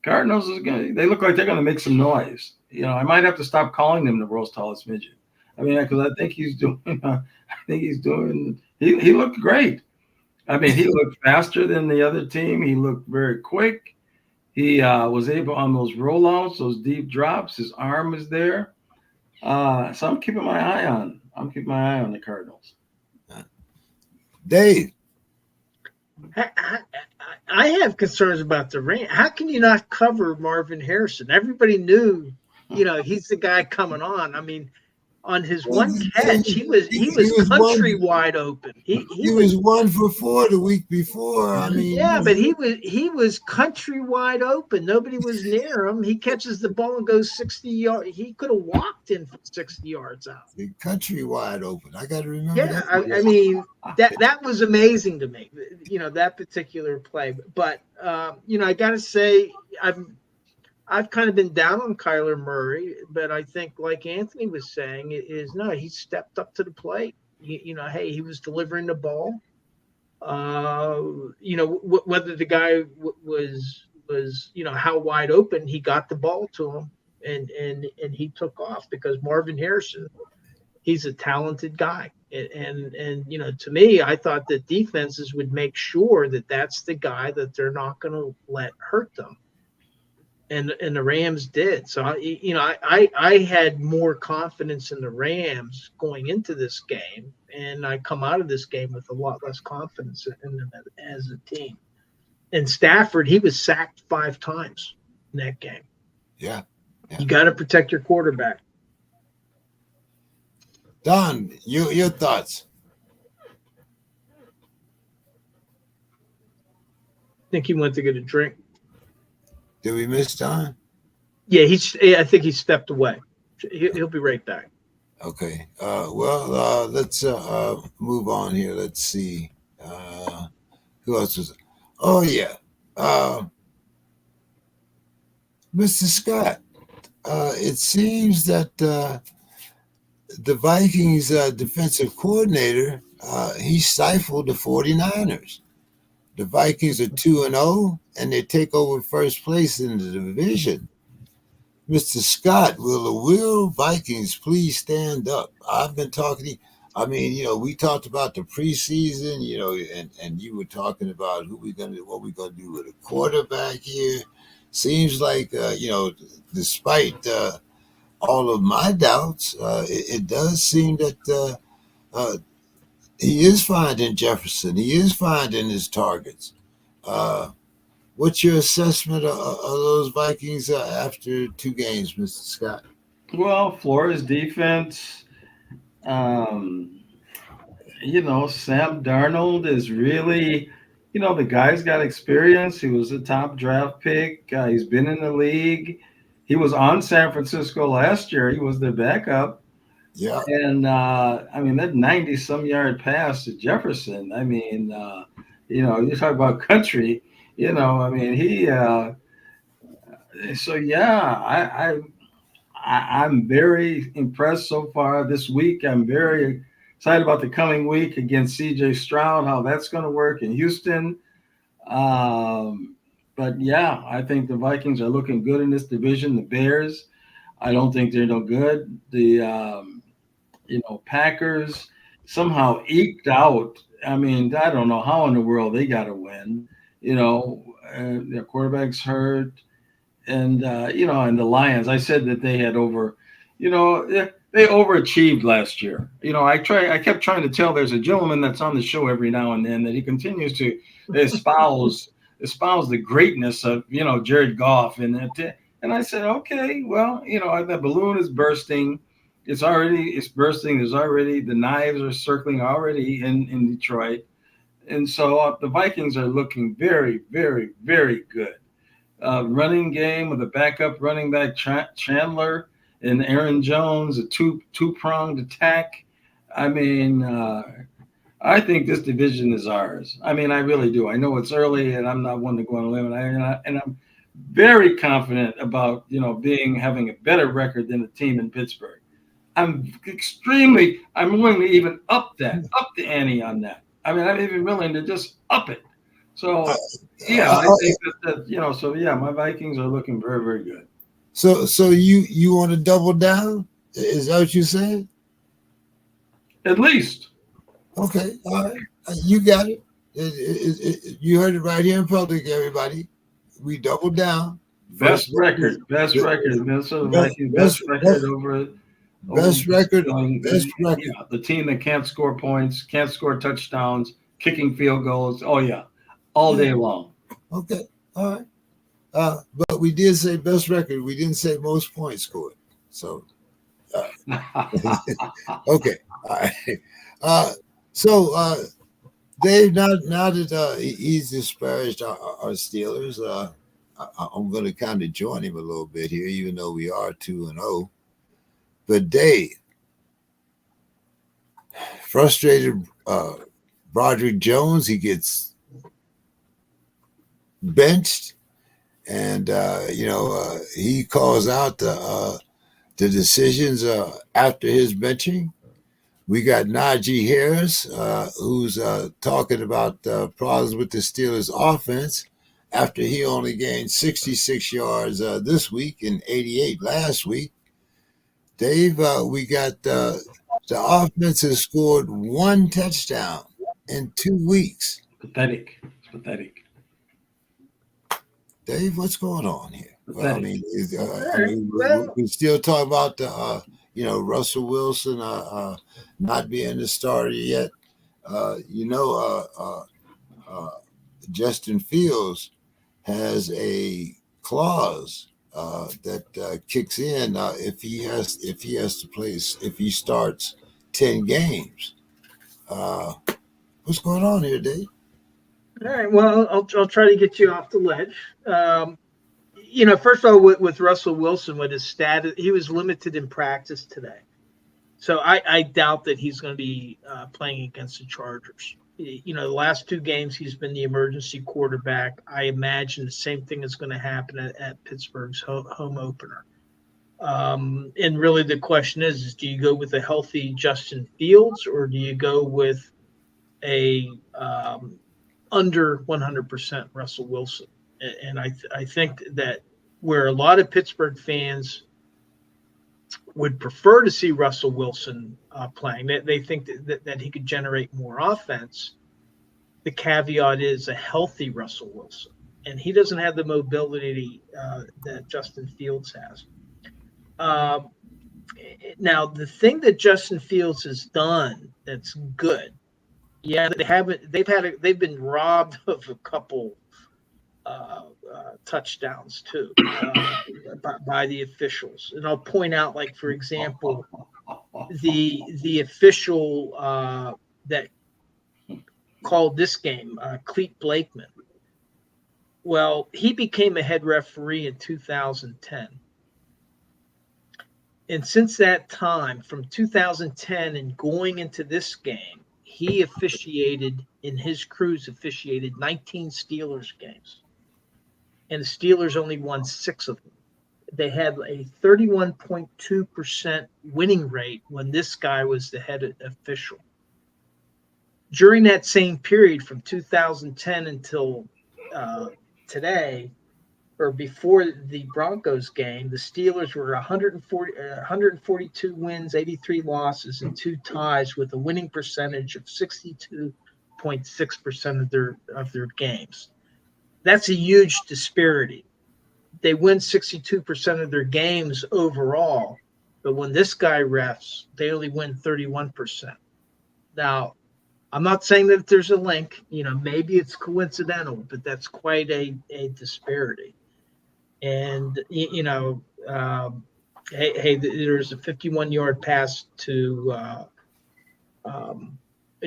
Cardinals is going. They look like they're going to make some noise. I might have to stop calling them the world's tallest midget. I mean, because I think he's doing. He looked great. I mean, he looked faster than the other team. He looked very quick. He was able on those rollouts, those deep drops. His arm is there. So I'm keeping my eye on. The Cardinals. Dave, I have concerns about the Rams. How can you not cover Marvin Harrison? Everybody knew, he's the guy coming on. I mean, on his one catch, he was country wide open. He was 1 for 4 the week before. I mean, yeah, but he was country wide open. Nobody was near him. He catches the ball and goes 60 yards. He could have walked in 60 yards out. Country wide open. I got to remember. Yeah, that. I mean that was amazing to me. That particular play. But I got to say, I've kind of been down on Kyler Murray, but I think, like Anthony was saying, he stepped up to the plate. Hey, he was delivering the ball. Whether the guy was how wide open, he got the ball to him, and he took off because Marvin Harrison, he's a talented guy. And to me, I thought that defenses would make sure that that's the guy that they're not going to let hurt them. And the Rams did. So, I had more confidence in the Rams going into this game, and I come out of this game with a lot less confidence in them as a team. And Stafford, he was sacked 5 times in that game. Yeah. You got to protect your quarterback. Don, your thoughts? I think he went to get a drink. Did we miss Don? Yeah, I think he stepped away. He'll be right back. Okay. Let's move on here. Let's see. Who else was it? Oh, yeah. Mr. Scott, it seems that the Vikings defensive coordinator, he stifled the 49ers. The Vikings are 2-0, and they take over first place in the division. Mr. Scott, will the Vikings please stand up? I've been talking. We talked about the preseason, and you were talking about what we're gonna do with a quarterback here. Seems like, despite all of my doubts, it does seem that he is finding Jefferson. He is finding his targets. What's your assessment of those Vikings after 2 games, Mr. Scott? Well, Florida's defense, Sam Darnold is really, the guy's got experience. He was a top draft pick. He's been in the league. He was on San Francisco last year. He was their backup. Yeah. And, that 90-some yard pass to Jefferson, you talk about country, I'm very impressed so far this week. I'm very excited about the coming week against C.J. Stroud, how that's going to work in Houston. But yeah, I think the Vikings are looking good in this division. The Bears, I don't think they're no good. The, Packers somehow eked out. I don't know how in the world they got to win. Their quarterback's hurt. And, and the Lions, I said that they had they overachieved last year. I kept trying to tell, there's a gentleman that's on the show every now and then that he continues to espouse the greatness of, Jared Goff. And I said, okay, well, the balloon is bursting. It's bursting. The knives are circling already in Detroit. And so the Vikings are looking very, very, very good. Running game with a backup running back Chandler and Aaron Jones, a two-pronged attack. I mean, I think this division is ours. I mean, I really do. I know it's early, and I'm not one to go on a limb, and I'm very confident about having a better record than the team in Pittsburgh. I'm willing to even up the ante on that. I mean, I'm even willing to just up it. So, yeah, I think that so yeah, my Vikings are looking very, very good. So you want to double down? Is that what you're saying? At least. Okay, all right. You got it. You heard it right here in public, everybody. We double down. Best record. Minnesota Vikings best record over. Best record. Yeah, the team that can't score points, can't score touchdowns, kicking field goals. Oh yeah, all day long. Okay, all right. But we did say best record. We didn't say most points scored. So, okay, all right. So, Dave, now that he's disparaged our Steelers, I'm going to kind of join him a little bit here, even though we are 2-0. But Dave, frustrated Broderick Jones, he gets benched, and he calls out the decisions after his benching. We got Najee Harris, who's talking about problems with the Steelers' offense after he only gained 66 yards this week and 88 last week. Dave, we got the offense has scored one touchdown in 2 weeks. Pathetic. It's pathetic. Dave, what's going on here? Well, I mean, we still talk about the Russell Wilson not being the starter yet. Justin Fields has a clause that kicks in if he has to play, if he starts 10 games. What's going on here, Dave? All right. Well, I'll try to get you off the ledge. First of all, with Russell Wilson, with his status, he was limited in practice today. So I doubt that he's going to be playing against the Chargers. The last 2 games, he's been the emergency quarterback. I imagine the same thing is going to happen at Pittsburgh's home opener. And really the question is do you go with a healthy Justin Fields or do you go with a under 100% Russell Wilson? And I think that where a lot of Pittsburgh fans would prefer to see Russell Wilson playing, they think that he could generate more offense. The caveat is a healthy Russell Wilson, and he doesn't have the mobility that Justin Fields has. Now, the thing that Justin Fields has done that's good, they've been robbed of a couple touchdowns too by the officials, and I'll point out, like for example, the official that called this game, Clete Blakeman. Well, he became a head referee in 2010, and since that time, from 2010 and going into this game, he officiated 19 Steelers games. And the Steelers only won 6 of them. They had a 31.2% winning rate when this guy was the head official. During that same period, from 2010 until today, or before the Broncos game, the Steelers were 142 wins, 83 losses, and 2 ties, with a winning percentage of 62.6% of their games. That's a huge disparity. They win 62% of their games overall, but when this guy refs, they only win 31%. Now, I'm not saying that there's a link. Maybe it's coincidental, but that's quite a disparity. And there's a 51-yard pass to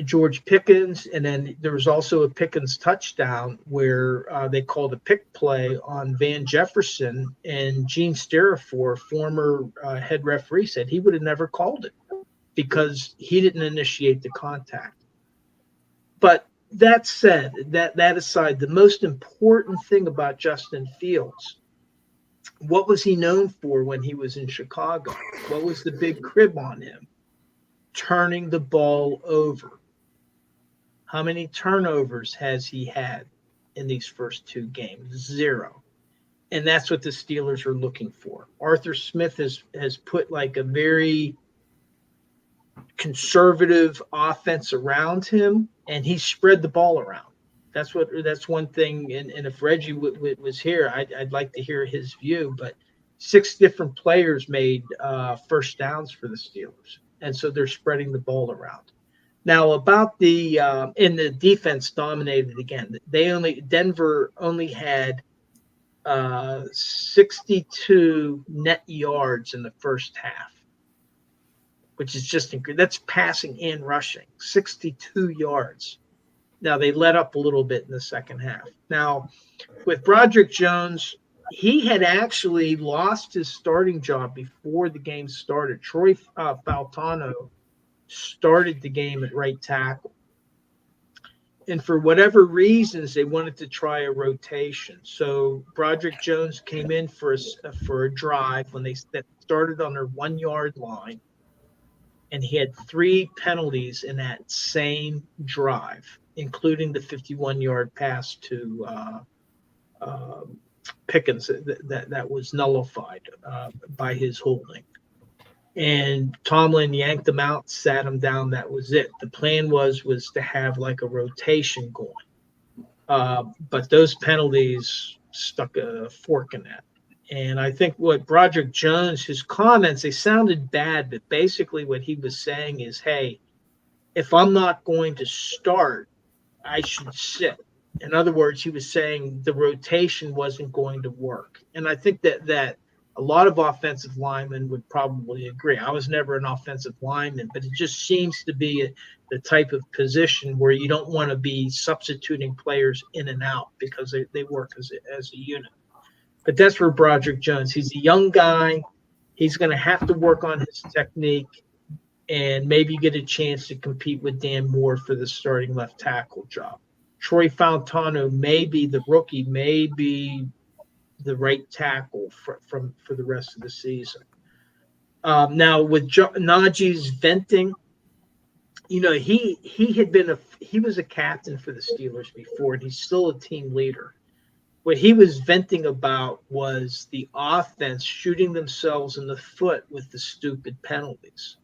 George Pickens, and then there was also a Pickens touchdown where they called a pick play on Van Jefferson, and Gene Sterafor, former head referee, said he would have never called it. because he didn't initiate the contact. But that said, that aside, the most important thing about Justin Fields, what was he known for when he was in Chicago? What was the big crib on him? Turning the ball over. How many turnovers has he had in these first 2 games? 0. And that's what the Steelers are looking for. Arthur Smith has put like a very conservative offense around him, and he spread the ball around. That's one thing. And if Reggie was here, I'd like to hear his view. But 6 different players made first downs for the Steelers, and so they're spreading the ball around. Now about the and the defense dominated again. Denver only had 62 net yards in the first half, which is just incredible. That's passing and rushing, 62 yards. Now they let up a little bit in the second half. Now with Broderick Jones, he had actually lost his starting job before the game started. Troy Faltano started the game at right tackle. And for whatever reasons, they wanted to try a rotation. So Broderick Jones came in for a drive when they started on their 1 yard line. And he had 3 penalties in that same drive, including the 51-yard pass to Pickens that was nullified by his holding. And Tomlin yanked him out, sat him down. That was it. The plan was to have like a rotation going. But those penalties stuck a fork in that. And I think what Broderick Jones, his comments, they sounded bad, but basically what he was saying is, hey, if I'm not going to start, I should sit. In other words, he was saying the rotation wasn't going to work. And I think that a lot of offensive linemen would probably agree. I was never an offensive lineman, but it just seems to be the type of position where you don't want to be substituting players in and out because they work as a unit. But that's for Broderick Jones. He's a young guy. He's going to have to work on his technique and maybe get a chance to compete with Dan Moore for the starting left tackle job. Troy Faltano may be the rookie, may be the right tackle for the rest of the season. Now with Najee's venting, he was a captain for the Steelers before, and he's still a team leader. What he was venting about was the offense shooting themselves in the foot with the stupid penalties.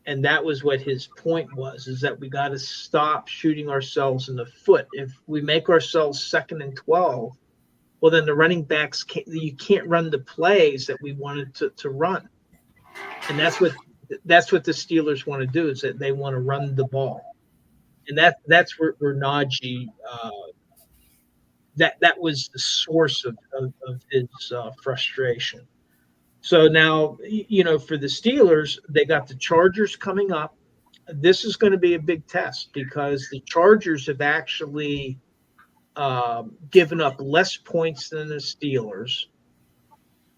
And that was what his point was, is that we got to stop shooting ourselves in the foot. If we make ourselves 2nd and 12, well, then the running backs you can't run the plays that we wanted to run. And that's what the Steelers want to do, is that they want to run the ball. And that's where Najee that was the source of his frustration. So now, for the Steelers, they got the Chargers coming up. This is going to be a big test because the Chargers have actually given up less points than the Steelers,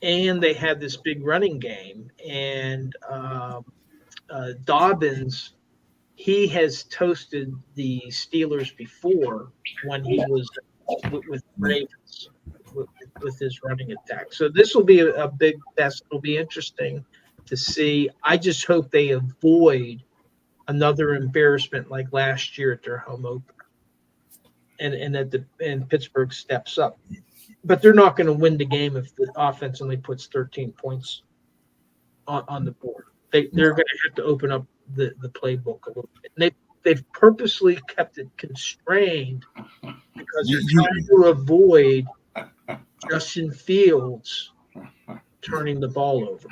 and they have this big running game. And Dobbins, he has toasted the Steelers before when he was with Ravens with his running attack. So this will be a big test. It'll be interesting to see. I just hope they avoid another embarrassment like last year at their home opener, and Pittsburgh steps up. But they're not going to win the game if the offense only puts 13 points on the board. They're going to have to open up the playbook a little bit. And they've purposely kept it constrained because they're trying to avoid Justin Fields turning the ball over.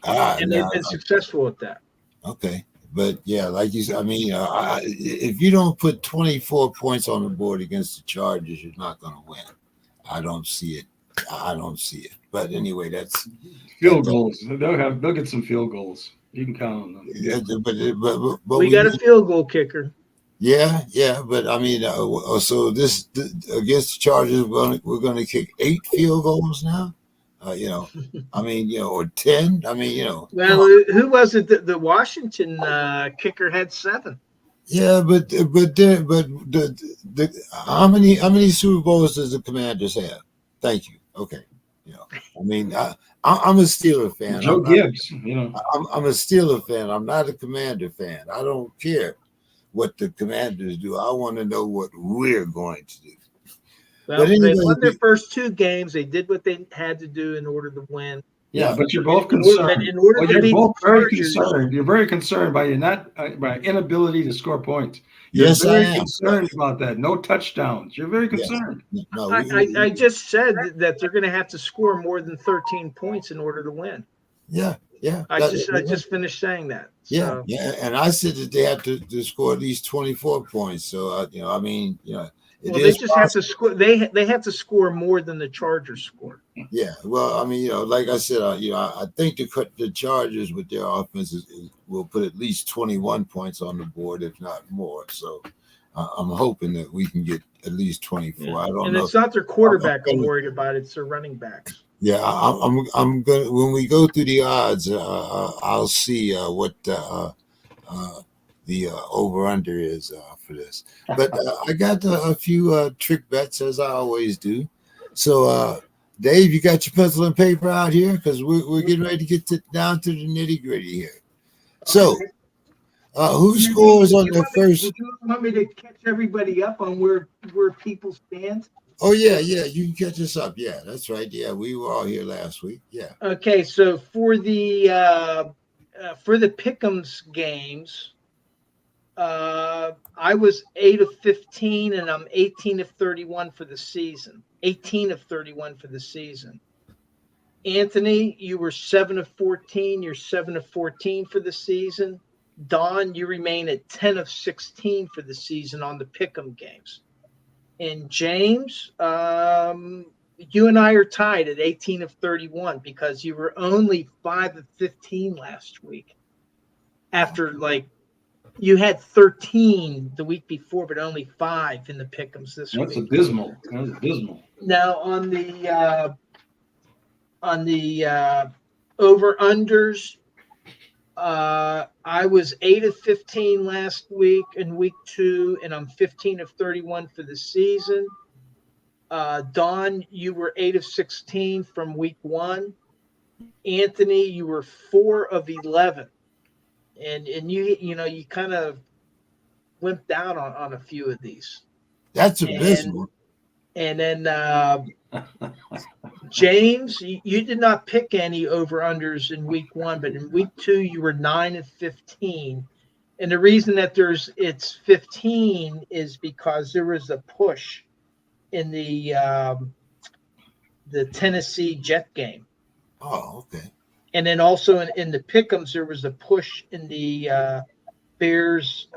And they've been successful at that. Okay. But yeah, like you said, if you don't put 24 points on the board against the Chargers, you're not going to win. I don't see it. But anyway, that's field goals. They'll get some field goals. You can count on them. Yeah, but we got a field goal kicker. Yeah. But so this against the Chargers, we're going to kick 8 field goals now. I mean, or 10. I mean, Well, who was it? The Washington kicker had 7. yeah, but the how many Super Bowls does the Commanders have? Thank you. Okay, I mean, I'm a Steeler fan. Joe Gibbs, I'm a Steeler fan. I'm not a Commander fan. I don't care what the Commanders do. I want to know what we're going to do. Well, But anyway, they won their first 2 games. They did what they had to do in order to win. Yeah, but you're both concerned. You're both very concerned. You're very concerned by by inability to score points. You're very concerned about that. No touchdowns. You're very concerned. Yes. No, I just said that they're going to have to score more than 13 points in order to win. Yeah. I just finished saying that. Yeah, and I said that they have to score at least 24 points. So I mean, well, they just have to score. They have to score more than the Chargers scored. Yeah, well, I mean, like I said, I think the Chargers with their offense will put at least 21 points on the board, if not more. So I'm hoping that we can get at least 24. Yeah. I don't know. And it's not their quarterback I'm worried about; it's their running backs. Yeah, I'm gonna when we go through the odds, I'll see what the over under is for this. But I got a few trick bets, as I always do. So Dave, you got your pencil and paper out here, because we're getting ready to get down to the nitty gritty here. So who scores on the first? Do you want me to catch everybody up on where people stand? Oh yeah, you can catch us up. Yeah, that's right. Yeah, we were all here last week. Yeah. Okay, so for the Pick'ems games, I was 8 of 15, and I'm 18 of 31 for the season. 18 of 31 for the season. Anthony, you were 7 of 14. You're 7 of 14 for the season. Don, you remain at 10 of 16 for the season on the Pick'em games. And James, you and I are tied at 18 of 31 because you were only 5 of 15 last week. After you had 13 the week before, but only 5 in the Pick'ems this week. That's abysmal. That's abysmal. Now on the over unders, I was 8 of 15 last week in week 2, and I'm 15 of 31 for the season. Don, you were 8 of 16 from week 1. Anthony, you were 4 of 11, and you kind of wimped out on a few of these. That's abysmal. And then James, you did not pick any over-unders in week 1, but in week 2, you were 9 of 15. And the reason that it's 15 is because there was a push in the Tennessee Jet game. Oh, okay. And then also in the Pick'ems, there was a push in the Bears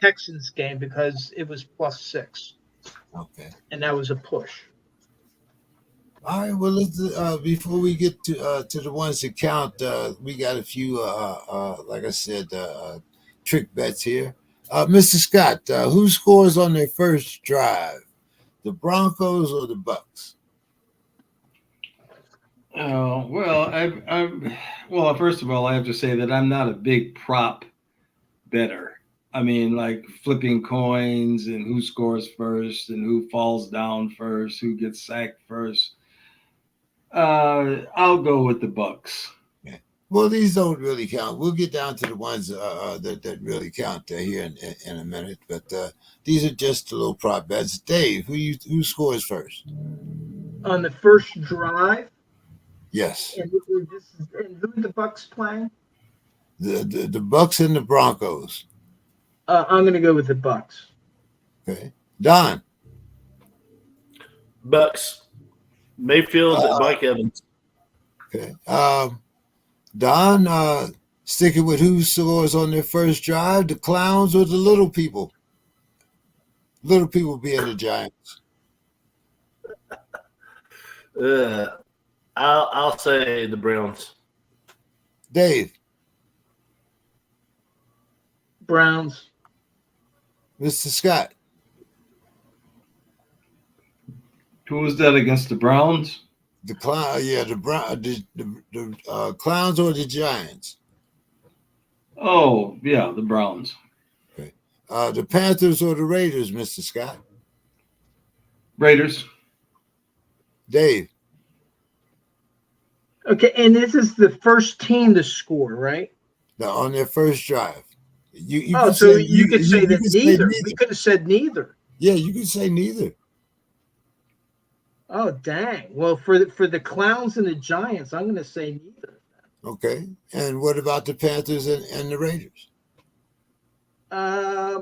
Texans game because it was +6. Okay. And that was a push. All right. Well, let's before we get to the ones that count, we got a few, like I said, trick bets here. Mr. Scott, who scores on their first drive, the Broncos or the Bucks? Oh well, first of all, I have to say that I'm not a big prop better. I mean, like flipping coins and who scores first and who falls down first, who gets sacked first. I'll go with the Bucks. Yeah. Well, these don't really count. We'll get down to the ones that really count here in a minute. But these are just the little prop bets. Dave, who scores first? On the first drive? Yes. And who are the Bucks playing? The Bucks and the Broncos. I'm going to go with the Bucks. Okay. Don. Bucks. Mayfield and Mike Evans. Okay. Don, sticking with who scores on their first drive, the Clowns or the Little People? Little People being the Giants. I'll say the Browns. Dave. Browns. Mr. Scott. Who was that against the Browns? The clown, yeah, the Clowns or the Giants? Oh, yeah, the Browns. Okay. The Panthers or the Raiders, Mr. Scott? Raiders. Dave? Okay, and this is the first team to score, right? On their first drive. You Oh, could so say you could say you that could say neither. We could have said neither. Yeah, you could say neither. Oh, dang. Well, for the Clowns and the Giants, I'm going to say neither. Okay. And what about the Panthers and the Raiders? I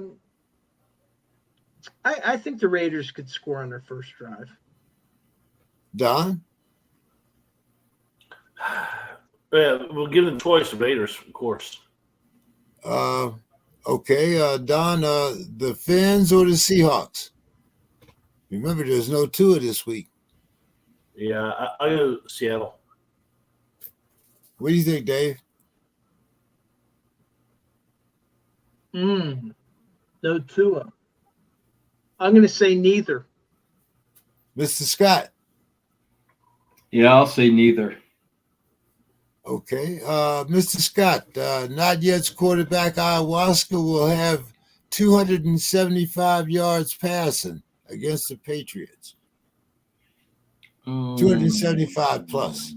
think the Raiders could score on their first drive. Don? Yeah, we'll give them choice. The Raiders, of course. Okay. Don, the Fins or the Seahawks? Remember, there's no Tua this week. Yeah, I'll go Seattle. What do you think, Dave? No Tua. I'm going to say neither. Mr. Scott? Yeah, I'll say neither. Okay. Mr. Scott, not yet's quarterback Ayahuasca will have 275 yards passing against the Patriots. 275 plus.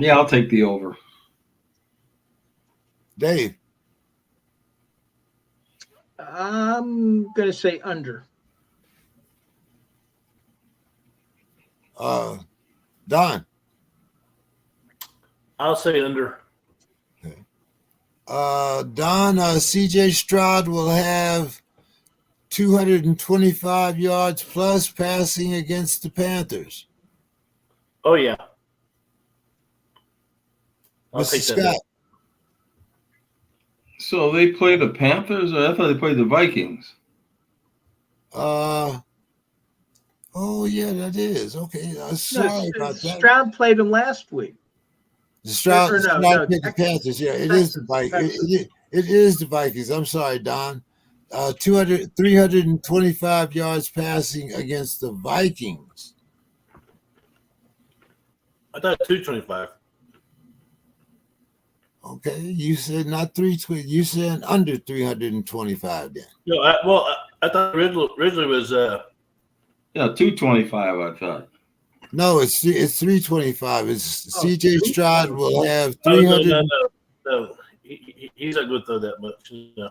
Yeah, I'll take the over. Dave? I'm going to say under. Don? I'll say under. Okay. Don, CJ Stroud will have 225 yards plus passing against the Panthers. Oh, yeah. I'll Mr. take Scott? that. So they play the Panthers, or I thought they played the Vikings. Oh, yeah, that is. Okay. Sorry about that. Stroud played them last week. Stroud no, picked the Panthers. Yeah, it Texans, is the Vikings. It is the Vikings. I'm sorry, Don. 325 yards passing against the Vikings. I thought 225. Okay, you said not 320. You said under 325 then. No, I thought originally was 225, I thought. No, it's 325. It's CJ Stroud will have Oh, 300. no. He's not going to throw that much. No.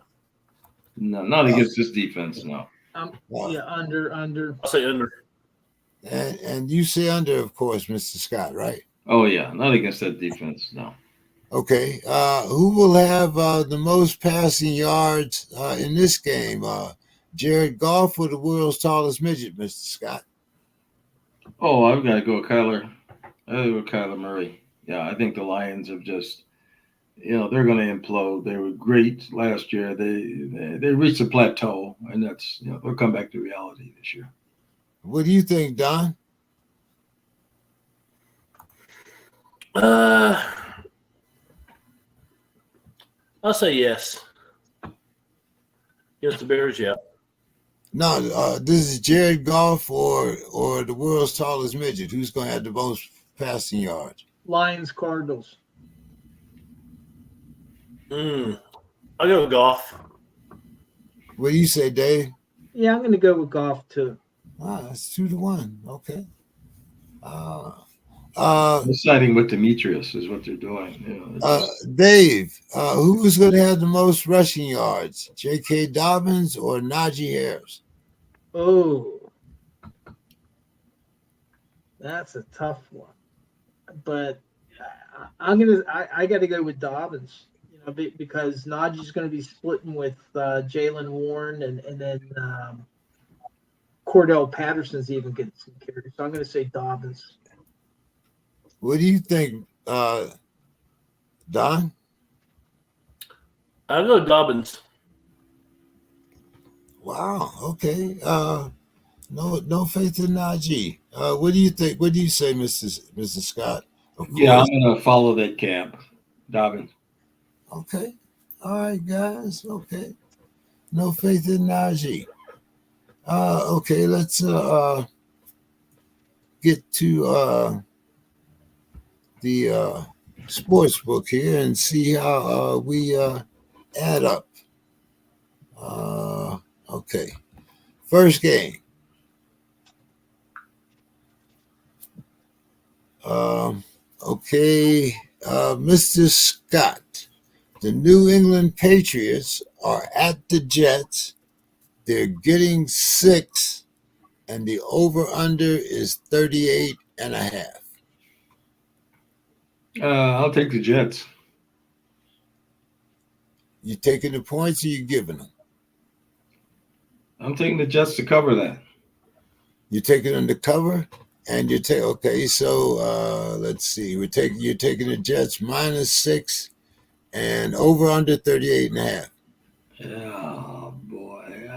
No, not against this defense, no. Yeah, under. I'll say under. And you say under, of course, Mr. Scott, right? Oh, yeah, not against that defense, no. Okay. Who will have the most passing yards in this game? Jared Goff or the world's tallest midget, Mr. Scott? Oh, I've got to go with Kyler. I gotta go with Kyler Murray. Yeah, I think the Lions have just, they're going to implode. They were great last year. They reached a plateau, and that's, they'll come back to reality this year. What do you think, Don? I'll say yes. Against the Bears, yeah. No, this is Jared Goff or the world's tallest midget. Who's going to have the most passing yards? Lions, Cardinals. I'll go with Goff. What do you say, Dave? Yeah, I'm going to go with Goff too. That's 2-1. Okay. Deciding with Demetrius is what they're doing. Dave, who's going to have the most rushing yards? J.K. Dobbins or Najee Harris? Oh, that's a tough one. But I got to go with Dobbins. Because Najee's going to be splitting with Jalen Warren, and then Cordell Patterson's even getting some carries. So I'm going to say Dobbins. What do you think, Don? I'll go Dobbins. Wow. Okay. No faith in Najee. What do you think? What do you say, Mr. Scott? Yeah, I'm going to follow that camp. Dobbins. Okay. All right, guys. Okay. No faith in Najee. Okay, let's get to the sports book here and see how we add up. Okay. First game. Okay. Mr. Scott, the New England Patriots are at the Jets. They're getting 6, and the over-under is 38.5. I'll take the Jets. You taking the points or you giving them? I'm taking the Jets to cover that. You're taking them to cover, and you take okay. So let's see. You're taking the Jets -6 and over under 38.5. Oh boy,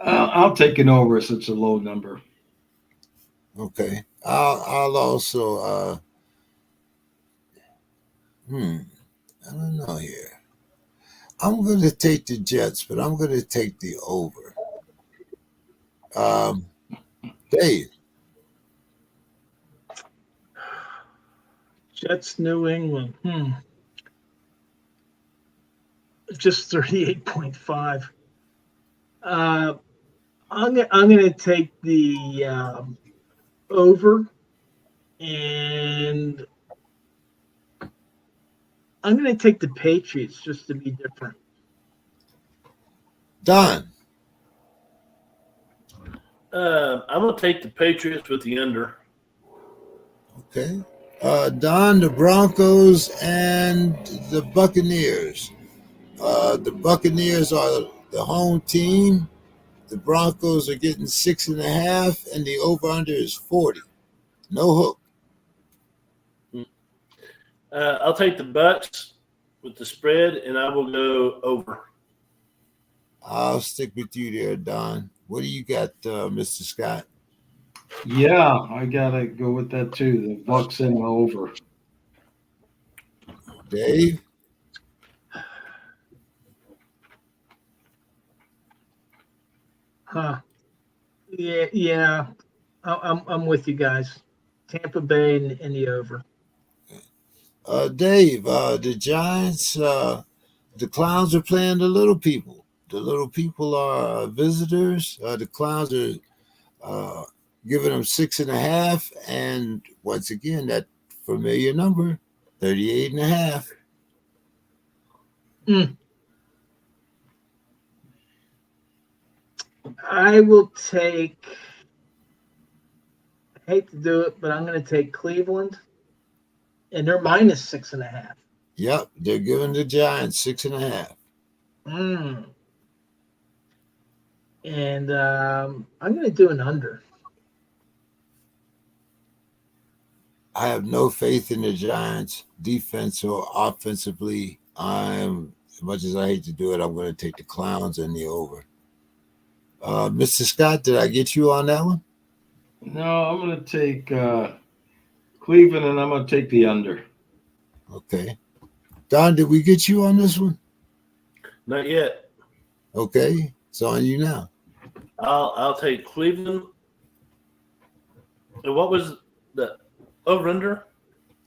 I'll take an over. Such a low number. Okay, I'll also I don't know here. I'm going to take the Jets, but I'm going to take the over. Dave. Jets, New England. Just 38.5. I'm going to take the over, and I'm going to take the Patriots just to be different. Don. I'm going to take the Patriots with the under. Okay. Don, the Broncos and the Buccaneers. The Buccaneers are the home team. The Broncos are getting 6.5, and the over-under is 40. No hook. I'll take the Bucks with the spread, and I will go over. I'll stick with you there, Don. What do you got, Mr. Scott? Yeah, I gotta go with that too. The Bucks and the over. Dave? Yeah. I'm with you guys. Tampa Bay and the over. Dave, the Giants, the Clowns are playing the Little People. The Little People are visitors. The Clowns are giving them 6.5, and once again, that familiar number, 38.5. I will take. I hate to do it, but I'm going to take Cleveland, and they're -6.5. Yep, they're giving the Giants 6.5. And I'm going to do an under. I have no faith in the Giants, defense or offensively. As much as I hate to do it, I'm going to take the Clowns and the over. Mr. Scott, did I get you on that one? No, I'm going to take Cleveland, and I'm going to take the under. Okay. Don, did we get you on this one? Not yet. Okay, it's on you now. I'll take Cleveland. And what was the over-under?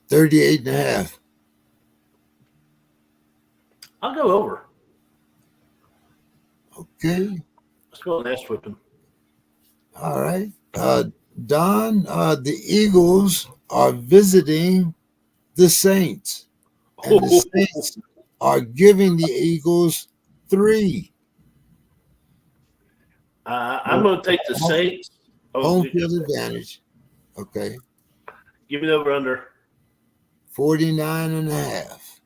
38.5. I'll go over. Okay. Let's go on ass whipping. All right. Don, the Eagles are visiting the Saints. And the Saints are giving the Eagles 3. I'm going to take the Saints. Home field advantage. Okay. Give me the over-under. 49.5.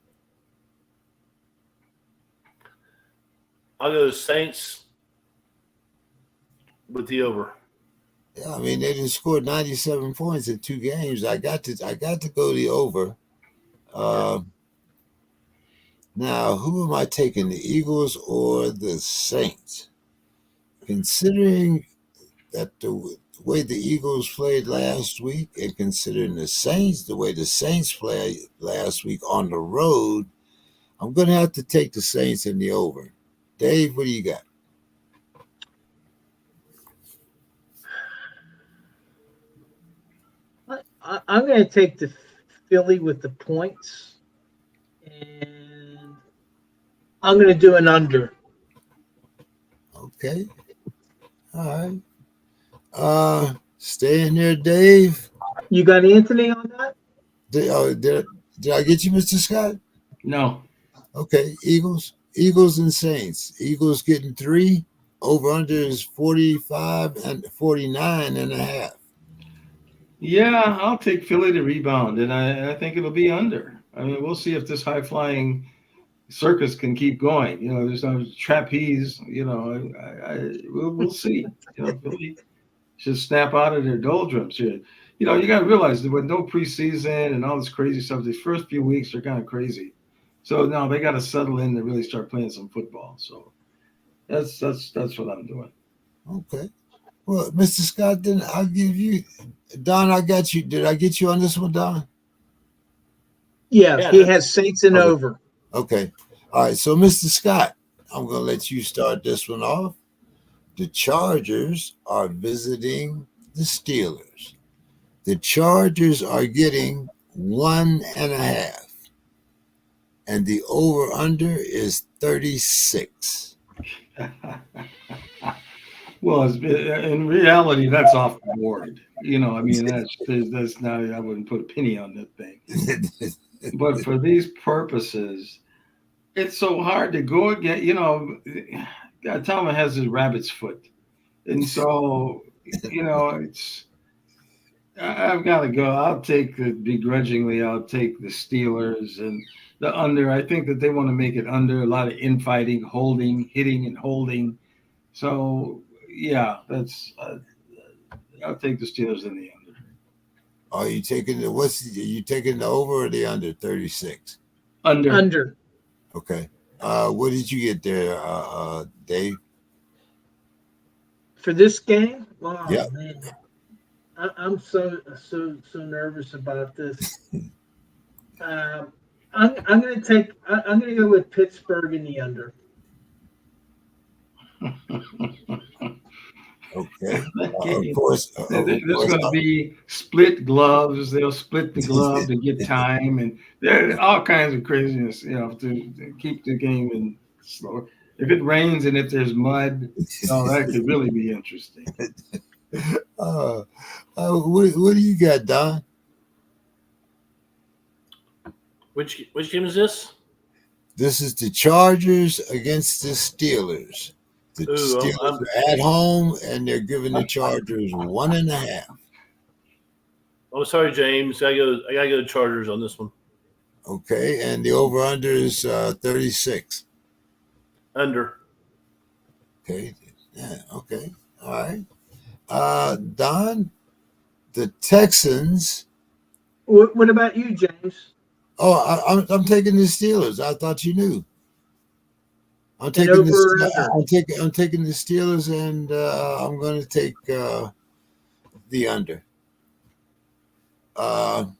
I'll go Saints with the over. Yeah, I mean they didn't score 97 points in 2 games. I got to go the over. Now, who am I taking, the Eagles or the Saints? Considering that the way the Eagles played last week, and considering the Saints, the way the Saints played last week on the road, I'm going to have to take the Saints in the over. Dave, what do you got? I'm going to take the Philly with the points, and I'm going to do an under. Okay. All right. Stay in there, Dave. You got Anthony on that? Did I get you, Mr. Scott? No. Okay. Eagles and Saints. Eagles getting 3. Over under is 45 and 49 and a half. Yeah, I'll take Philly to rebound, and I think it'll be under. I mean, we'll see if this high flying circus can keep going. You know, there's no trapeze. You know, we'll see. You know, Philly should snap out of their doldrums here. You know, you got to realize that with no preseason and all this crazy stuff, these first few weeks are kind of crazy. So now they got to settle in to really start playing some football. So that's what I'm doing. Okay. Well, Mr. Scott, then I'll give you Don. I got you. Did I get you on this one, Don? Yeah, Yeah, he that's- has Saints and Okay. over. Okay. All right. So, Mr. Scott, I'm going to let you start this one off. The Chargers are visiting the Steelers. The Chargers are getting 1.5. And the over-under is 36. Well, in reality, that's off the board. You know, I mean, that's not. I wouldn't put a penny on that thing. But for these purposes, it's so hard to go again. You know, Tom has his rabbit's foot, and so it's. I've got to go. I'll take begrudgingly. I'll take the Steelers and the under. I think that they want to make it under, a lot of infighting, holding, hitting, and holding. So yeah, that's. I'll take the Steelers in the under. Are you taking you taking the over or the under 36? Under. Okay. What did you get there, Dave? For this game? Oh, Yeah. man. I'm so nervous about this. I'm going to go with Pittsburgh in the under. Okay. Of course. There's going to be split gloves. They'll split the glove to get time, and there all kinds of craziness, to keep the game in slow. If it rains and if there's mud, that could really be interesting. What do you got, Don? Which game is this? This is the Chargers against the Steelers. The Steelers are at home, and they're giving the Chargers 1.5. Oh, sorry, James. I gotta go Chargers on this one. Okay, and the over/under is 36. Under. Okay. Yeah. Okay. All right. Don, the Texans. What about you, James? Oh, I'm taking the Steelers. I thought you knew. I'm taking over I'm taking the Steelers, and I'm going to take the under. Don,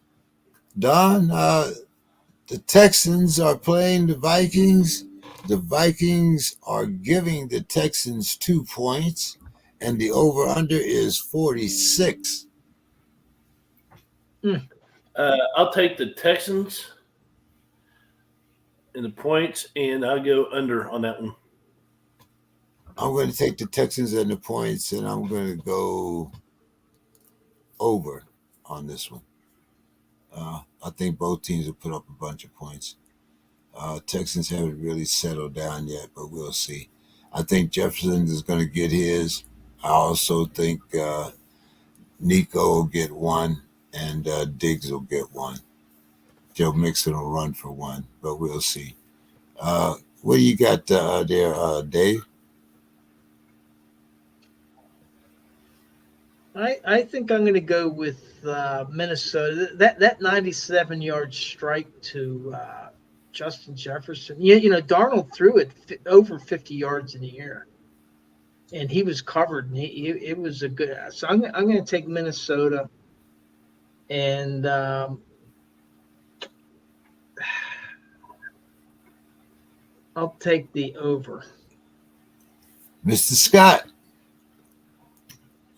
the Texans are playing the Vikings. The Vikings are giving the Texans 2 points, and the over/under is 46. I'll take the Texans in the points, and I'll go under on that one. I'm going to take the Texans and the points, and I'm going to go over on this one. I think both teams will put up a bunch of points. Texans haven't really settled down yet, but we'll see. I think Jefferson is going to get his. I also think Nico will get 1, and Diggs will get 1. Joe Mixon will run for 1, but we'll see. What do you got there, Dave? I think I'm going to go with Minnesota. That 97-yard strike to Justin Jefferson. Darnold threw it over 50 yards in the air, and he was covered. And it was a good. So I'm going to take Minnesota, and I'll take the over. Mr. Scott.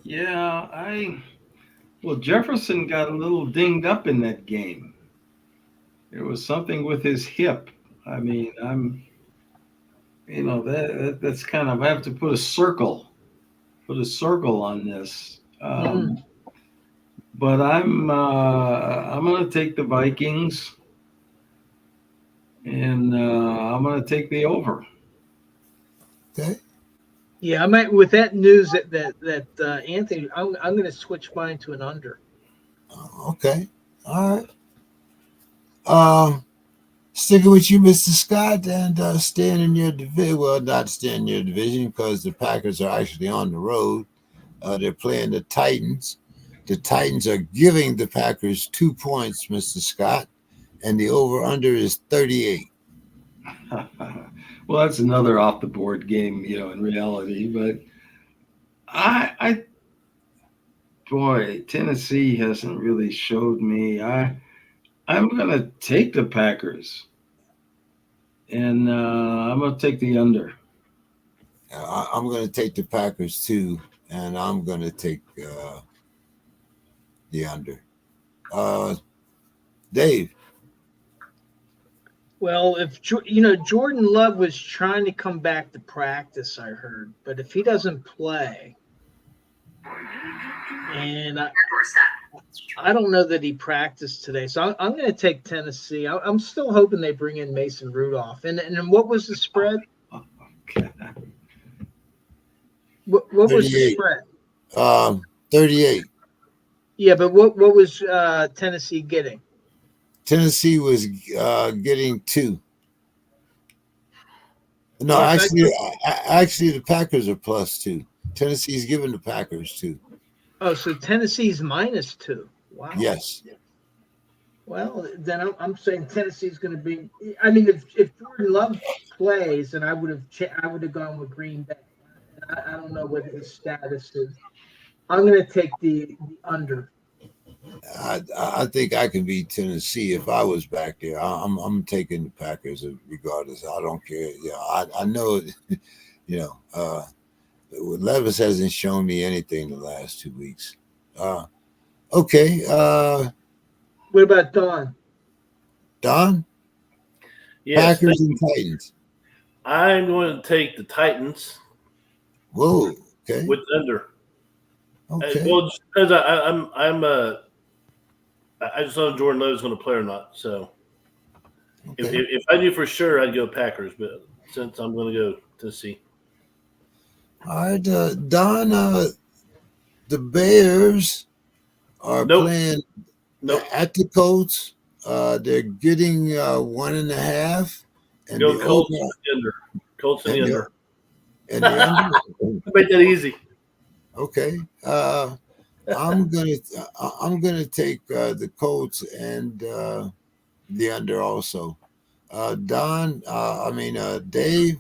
Yeah, Well, Jefferson got a little dinged up in that game. There was something with his hip. I mean, that's kind of, I have to put a circle on this. But I'm going to take the Vikings, and I'm going to take the over. Okay. Yeah, I might with that news that Anthony, I'm going to switch mine to an under. Okay. All right. Sticking with you, Mr. Scott, and staying in your division. Well, not staying in your division because the Packers are actually on the road. They're playing the Titans. The Titans are giving the Packers 2 points, Mr. Scott, and the over-under is 38. Well, that's another off the board game, in reality. But boy, Tennessee hasn't really showed me. I'm going to take the Packers, and I'm going to take the under. I'm going to take the Packers too, and I'm going to take the under. Dave. Well, if Jordan Love was trying to come back to practice, I heard, but if he doesn't play, and I don't know that he practiced today, so I'm going to take Tennessee. I'm still hoping they bring in Mason Rudolph. And what was the spread? Okay. What was the spread? 38. Yeah, but what was Tennessee getting? Tennessee was getting 2. No, actually, the Packers are +2. Tennessee's giving the Packers 2. Oh, so Tennessee's -2. Wow. Yes. Well, then I'm saying Tennessee's going to be. I mean, if Jordan Love plays, then I would have gone with Green Bay. I don't know what his status is. I'm going to take the under. I think I can beat Tennessee if I was back there. I'm taking the Packers regardless. I don't care. Yeah, I know. Levis hasn't shown me anything the last 2 weeks. Okay. What about Don? Don? Yes, Packers and Titans. I'm going to take the Titans. Whoa. Okay. With under. Okay. Well, just because I just don't know if Jordan Love is going to play or not. So if I knew for sure, I'd go Packers. But since I'm going to go Tennessee. All right, Don. The Bears are playing at the Colts. They're getting 1.5. And go Colts and the under. Colts and the under. And the under. Make that easy. Okay. I'm gonna take the Colts and the under also. Don, Dave,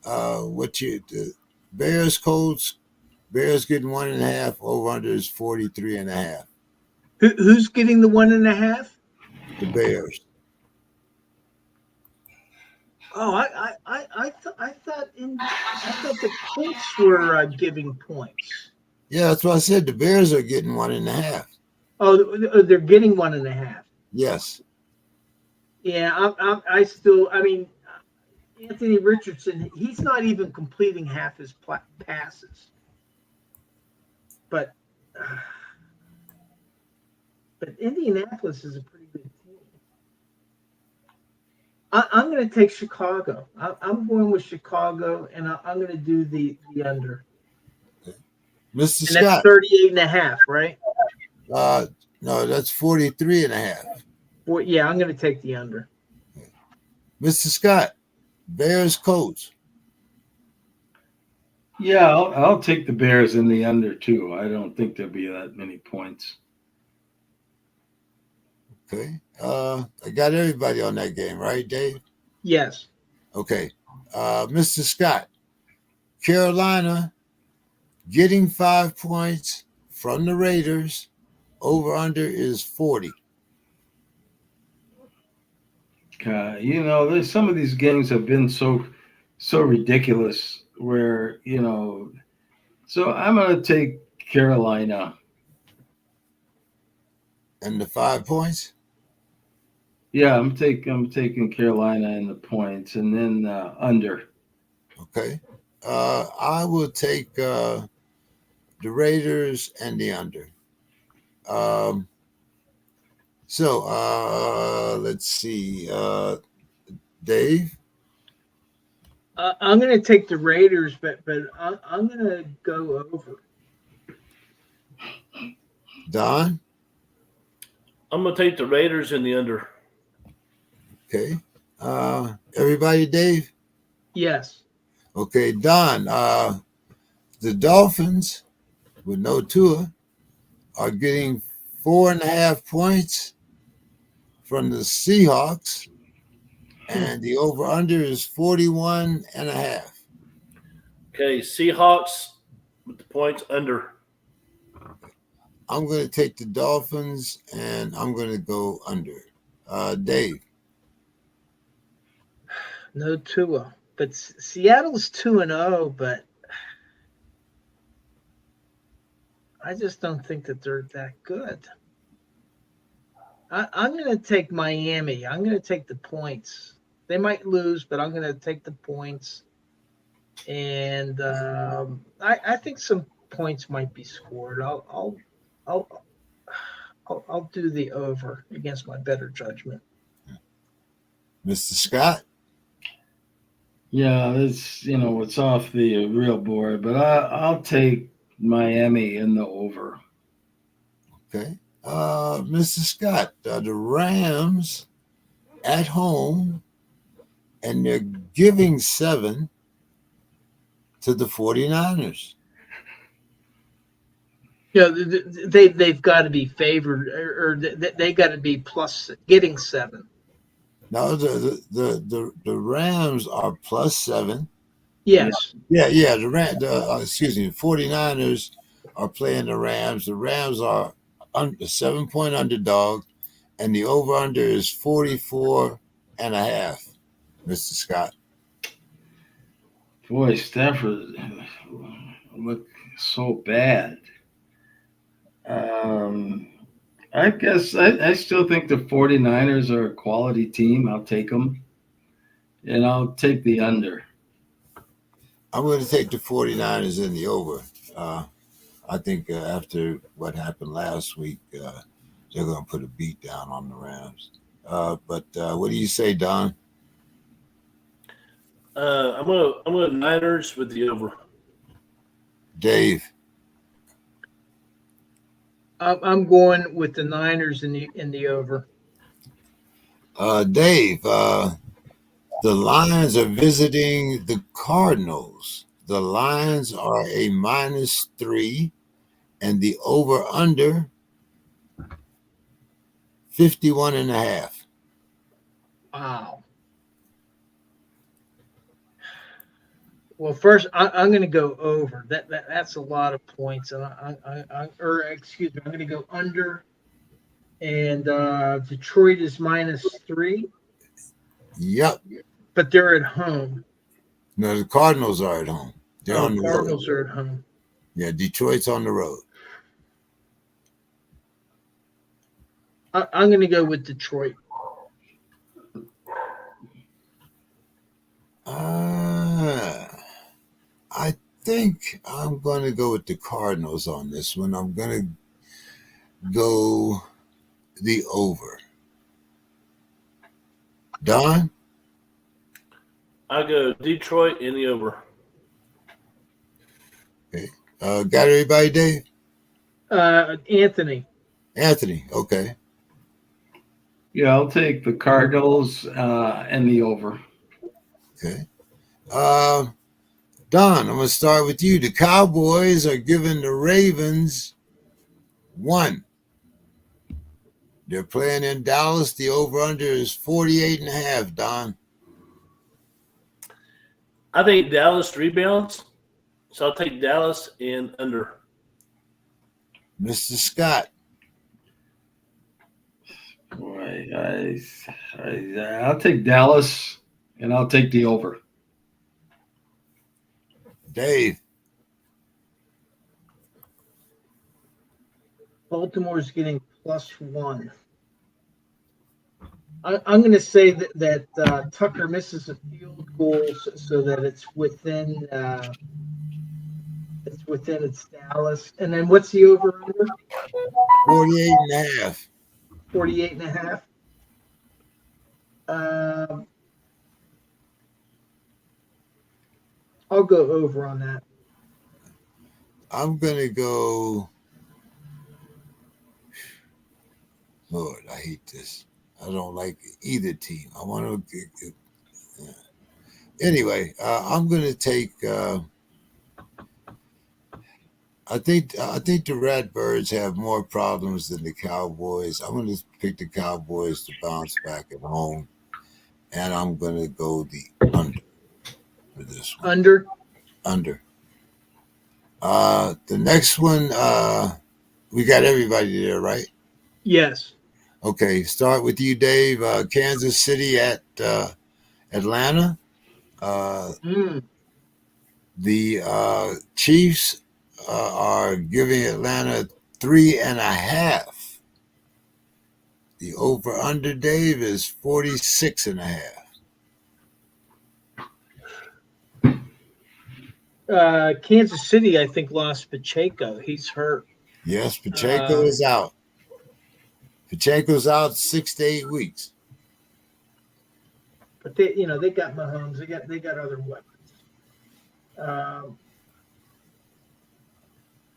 the Bears, Colts, Bears getting 1.5, over under is 43.5. Who's getting the 1.5? The Bears. Oh, I thought the Colts were giving points. Yeah, that's what I said. The Bears are getting 1.5. Oh, they're getting 1.5. Yes. Yeah, I still. I mean, Anthony Richardson, he's not even completing half his passes. But Indianapolis is a pretty good team. I'm going to take Chicago. I'm going with Chicago, and I'm going to do the under. Mr. And Scott. that's 38.5, right? No, that's 43.5. Yeah, I'm going to take the under. Mr. Scott, Bears, Colts. Yeah, I'll take the Bears in the under too. I don't think there'll be that many points. Okay. I got everybody on that game, right, Dave? Yes. Okay. Mr. Scott, Carolina getting 5 points from the Raiders. Over under is 40. There's some of these games have been so ridiculous where, so I'm going to take Carolina. And the 5 points? Yeah, I'm taking Carolina and the points, and then under. Okay. I will take the Raiders and the under. Let's see. Dave? I'm going to take the Raiders, but I'm going to go over. Don? I'm going to take the Raiders in the under. Okay. Everybody, Dave? Yes. Okay, Don. The Dolphins, with no Tua, are getting 4.5 points from the Seahawks, and the over-under is 41.5. Okay, Seahawks with the points under. I'm going to take the Dolphins, and I'm going to go under. Dave? No Tua. But Seattle's 2-0, but I just don't think that they're that good. I'm going to take Miami. I'm going to take the points. They might lose, but I'm going to take the points. And I think some points might be scored. I'll do the over against my better judgment. Mr. Scott? Yeah, it's off the real board, but I'll take Miami in the over. Okay. Mr. Scott, the Rams at home, and they're giving 7 to the 49ers. Yeah, they've got to be favored, or they got to be plus getting 7. No, the Rams are +7. Yes. Yeah. The 49ers are playing the Rams. The Rams are a 7-point underdog, and the over/under is 44.5. Mr. Scott. Boy, Stafford look so bad. I guess I still think the 49ers are a quality team. I'll take them, and I'll take the under. I'm going to take the 49ers in the over. I think after what happened last week, they're going to put a beat down on the Rams. But what do you say, Don? I'm gonna Niners with the over. Dave? I'm going with the Niners in the over. Dave, the Lions are visiting the Cardinals. The Lions are a -3, and the over/under 51.5. Wow. Well, first I'm going to go over. That's a lot of points, and I'm going to go under. And Detroit is -3. Yep. But they're at home. No, the Cardinals are at home. They're on the Cardinals road. are at home. Yeah, Detroit's on the road. I'm going to go with Detroit. I think I'm going to go with the Cardinals on this one. I'm going to go the over. Don? I go Detroit in the over. Okay. Got everybody, Dave? Anthony. Anthony, okay. Yeah, I'll take the Cardinals and the over. Okay. Don, I'm going to start with you. The Cowboys are giving the Ravens 1. They're playing in Dallas. The over/under is 48.5, Don. I think Dallas rebounds, so I'll take Dallas in under. Mr. Scott. Boy, I'll take Dallas, and I'll take the over. Dave. Baltimore's getting +1. I'm going to say that Tucker misses a field goal so that it's within it's Dallas. And then what's the over under? 48 and a half. 48 and a half. I'll go over on that. I'm going to go. Lord, I hate this. I don't like either team. I want to. Anyway, I'm going to take. I think the Redbirds have more problems than the Cowboys. I'm going to pick the Cowboys to bounce back at home, and I'm going to go the under for this one. Under. The next one, we got everybody there, right? Yes. Okay, start with you, Dave. Kansas City at Atlanta. The Chiefs are giving Atlanta 3.5. The over-under, Dave, is 46.5. Kansas City, I think, lost Pacheco. He's hurt. Yes, Pacheco is out. Pacheco's out 6 to 8 weeks. But they got Mahomes. They got other weapons.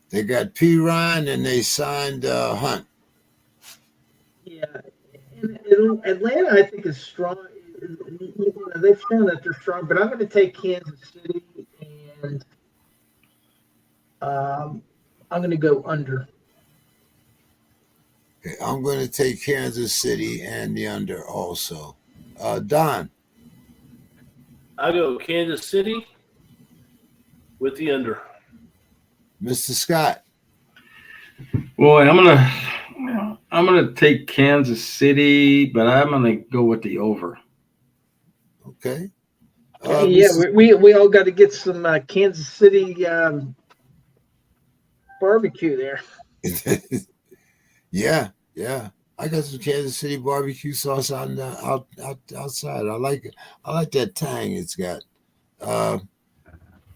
They got P. Ryan and they signed Hunt. Yeah, and Atlanta, I think, is strong. They've shown that they're strong, but I'm going to take Kansas City, and I'm going to go under. Okay, I'm going to take Kansas City and the under also. Don. I go Kansas City with the under. Mr. Scott. Boy, I'm gonna take Kansas City, but I'm gonna go with the over. Okay. We all got to get some Kansas City barbecue there. Yeah. I got some Kansas City barbecue sauce outside. I like it. I like that tang it's got.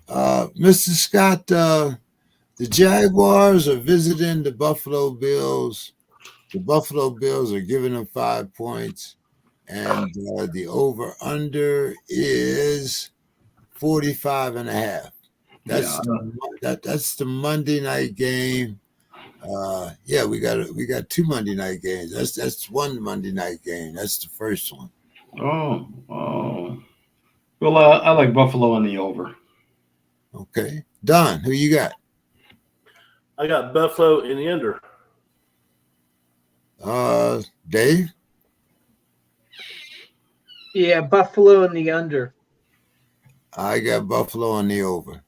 Mr. Scott, the Jaguars are visiting the Buffalo Bills. The Buffalo Bills are giving them 5 points, and the over/under is 45.5. That's the Monday night game. We got 2 Monday night games. That's one Monday night game. That's the first one. Oh. Well, I like Buffalo on the over. Okay, Don, who you got? I got Buffalo in the under. Dave? Yeah, Buffalo in the under. I got Buffalo on the over.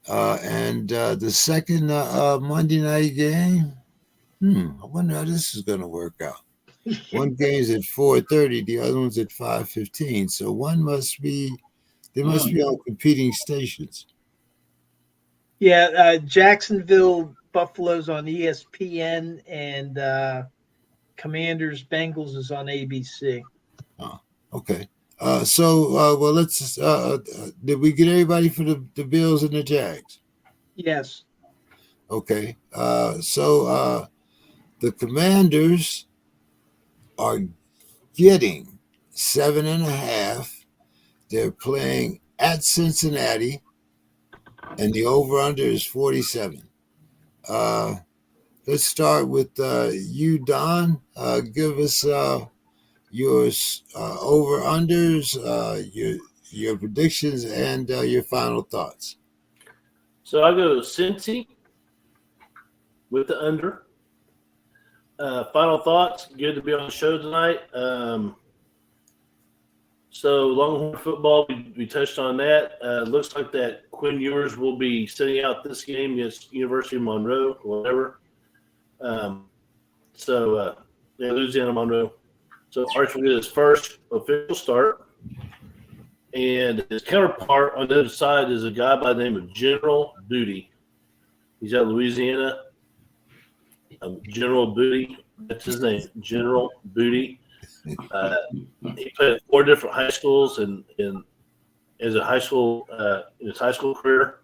And the second Monday night game, I wonder how this is going to work out. One game's at 4:30, the other one's at 5:15. So they must be on competing stations. Yeah, Jacksonville, Buffalo's on ESPN, and Commanders, Bengals is on ABC. Oh, okay. Let's. Did we get everybody for the Bills and the Jags? Yes. Okay. The Commanders are getting 7.5. They're playing at Cincinnati, and the over/under is 47. Let's start with you, Don. Give us your over/unders, your predictions, and your final thoughts. So I go Cincy with the under. Final thoughts. Good to be on the show tonight. So Longhorn football, we touched on that. Looks like that Quinn Ewers will be sitting out this game against University of Monroe or whatever. Louisiana Monroe. So Arch will get his first official start. And his counterpart on the other side is a guy by the name of General Duty. He's out of Louisiana. General Booty. That's his name, General Booty. He played at 4 different high schools in his high school career,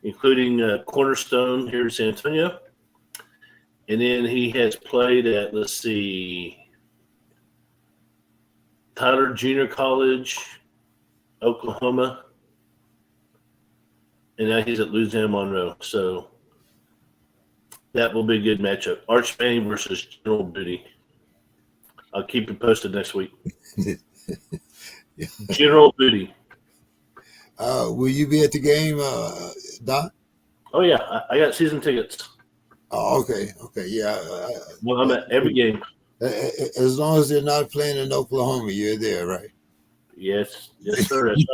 including Cornerstone here in San Antonio. And then he has played at, Tyler Junior College, Oklahoma, and now he's at Louisiana Monroe. So that will be a good matchup. Arch Manning versus General Booty. I'll keep you posted next week. General Booty. Will you be at the game, Don? Oh, yeah. I got season tickets. Oh, okay. Yeah. Well, I'm at every game. As long as they're not playing in Oklahoma, you're there, right? Yes, sir. That's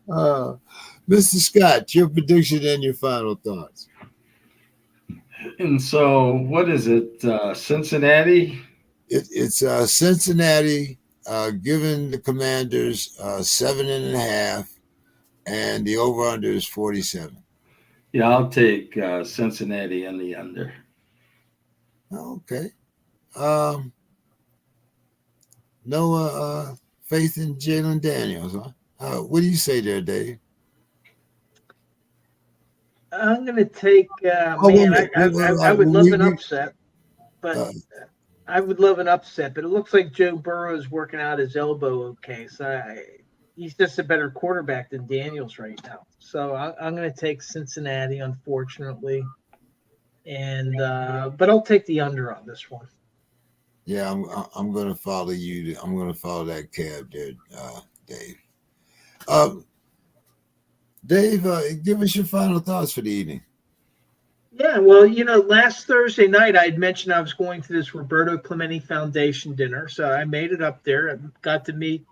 right. Mr. Scott, your prediction and your final thoughts. And so, what is it? Cincinnati? It's Cincinnati giving the Commanders 7.5, and the over/under is 47. Yeah, I'll take Cincinnati and the under. Okay. No faith in Jalen Daniels, huh? What do you say there, Dave? I'm going to take, I would love an upset, but I would love an upset, but it looks like Joe Burrow is working out his elbow okay. So he's just a better quarterback than Daniels right now. So I'm going to take Cincinnati, unfortunately. And but I'll take the under on this one. Yeah, I'm going to follow you. I'm going to follow that cab there, Dave. Dave, give us your final thoughts for the evening. Yeah, well, last Thursday night I had mentioned I was going to this Roberto Clemente Foundation dinner, so I made it up there. I got to meet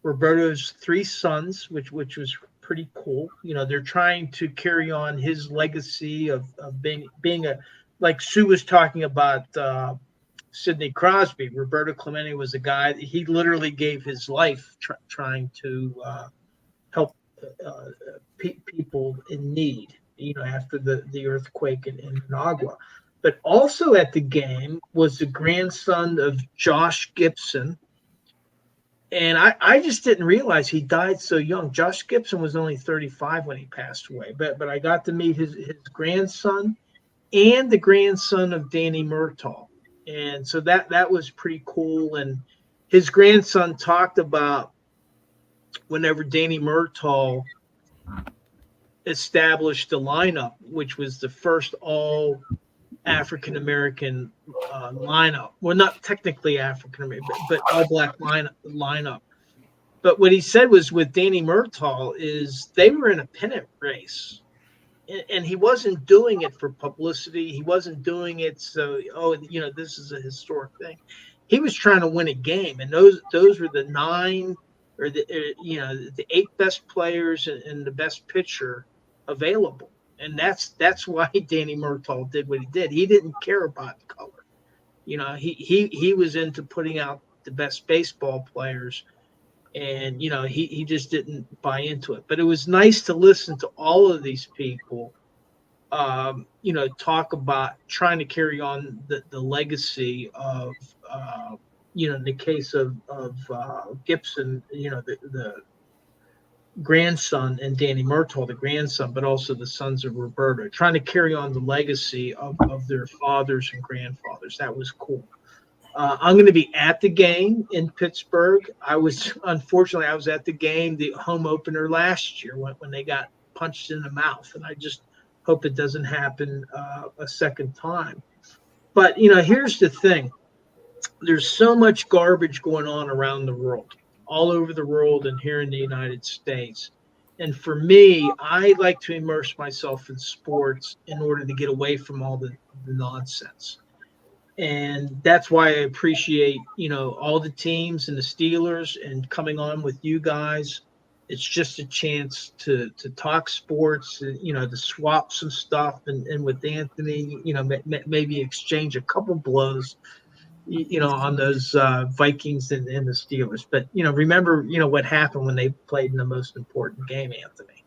Roberto's 3 sons, which was pretty cool. They're trying to carry on his legacy of being a, like Sue was talking about Sidney Crosby. Roberto Clemente was a guy that he literally gave his life trying to help people in need, after the earthquake in Managua. But also at the game was the grandson of Josh Gibson. And I just didn't realize he died so young. Josh Gibson was only 35 when he passed away. But I got to meet his grandson and the grandson of Danny Murtaugh. And so that was pretty cool. And his grandson talked about whenever Danny Murtaugh established the lineup, which was the first all African-American lineup. Well, not technically African-American, but all black lineup. But what he said was with Danny Murtaugh is they were in a pennant race. And he wasn't doing it for publicity. He wasn't doing it so, this is a historic thing. He was trying to win a game. And those were the 9 or the 8 best players and the best pitcher available. And that's why Danny Murtaugh did what he did. He didn't care about color. He was into putting out the best baseball players. And, he just didn't buy into it. But it was nice to listen to all of these people, talk about trying to carry on the legacy of, in the case of Gibson, the grandson, and Danny Murtaugh, the grandson, but also the sons of Roberto, trying to carry on the legacy of their fathers and grandfathers. That was cool. I'm going to be at the game in Pittsburgh. I was at the game, the home opener last year when they got punched in the mouth, and I just hope it doesn't happen a second time. But, here's the thing. There's so much garbage going on around the world, all over the world and here in the United States. And for me, I like to immerse myself in sports in order to get away from all the nonsense. And that's why I appreciate, all the teams and the Steelers and coming on with you guys. It's just a chance to talk sports, to swap some stuff and with Anthony, maybe exchange a couple blows, on those Vikings and the Steelers. But, remember, what happened when they played in the most important game, Anthony.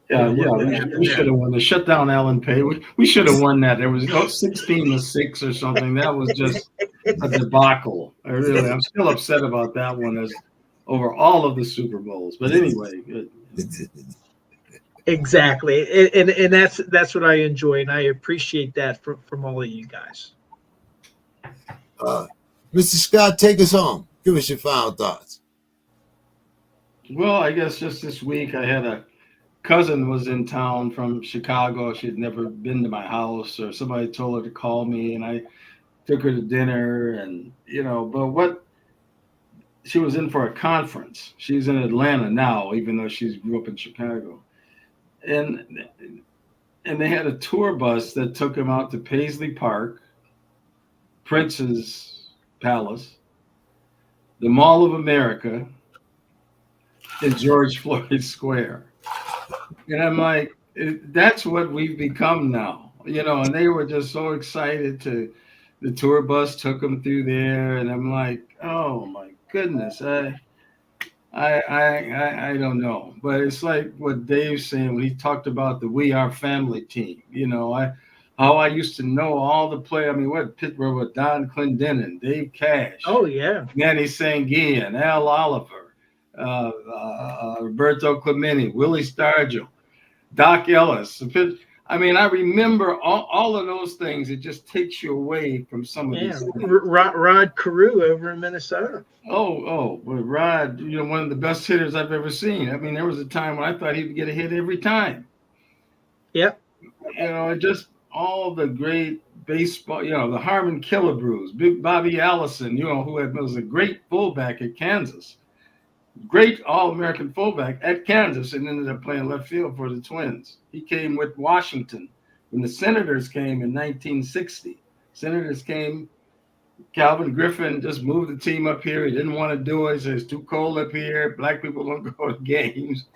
Yeah, what yeah, would we, happen we there. should have won. The shutdown Alan Pay. We should have won that. There was 16-6 or something. That was just a debacle. I'm still upset about that one as over all of the Super Bowls. But anyway, good. Exactly, and that's what I enjoy, and I appreciate that from all of you guys. Mr. Scott, take us home. Give us your final thoughts. Well, I guess just this week I had a cousin was in town from Chicago. She had never been to my house, or somebody told her to call me, and I took her to dinner, and but what she was in for a conference. She's in Atlanta now, even though she grew up in Chicago. And they had a tour bus that took him out to Paisley Park, Prince's Palace, the Mall of America, and George Floyd Square. And I'm like, that's what we've become now, and they were just so excited the tour bus took them through there. And I'm like, oh my goodness, I don't know, but it's like what Dave's saying when he talked about the We Are Family team. How I used to know all the play. I mean, what Pittsburgh with Don Clendenin, Dave Cash, Oh yeah, Manny Sanguian, Al Oliver, Roberto Clemente, Willie Stargell, Doc Ellis. I mean, I remember all of those things. It just takes you away from some of these things. Rod Carew over in Minnesota. Well, Rod, one of the best hitters I've ever seen. I mean, there was a time when I thought he'd get a hit every time. Yep. Just all the great baseball, the Harmon Killebrews, Big Bobby Allison, who was a great fullback at Kansas. Great All-American fullback at Kansas and ended up playing left field for the Twins. He came with Washington when the Senators came in 1960. Senators came. Calvin Griffin just moved the team up here. He didn't want to do it. He said it's too cold up here. Black people don't go to games.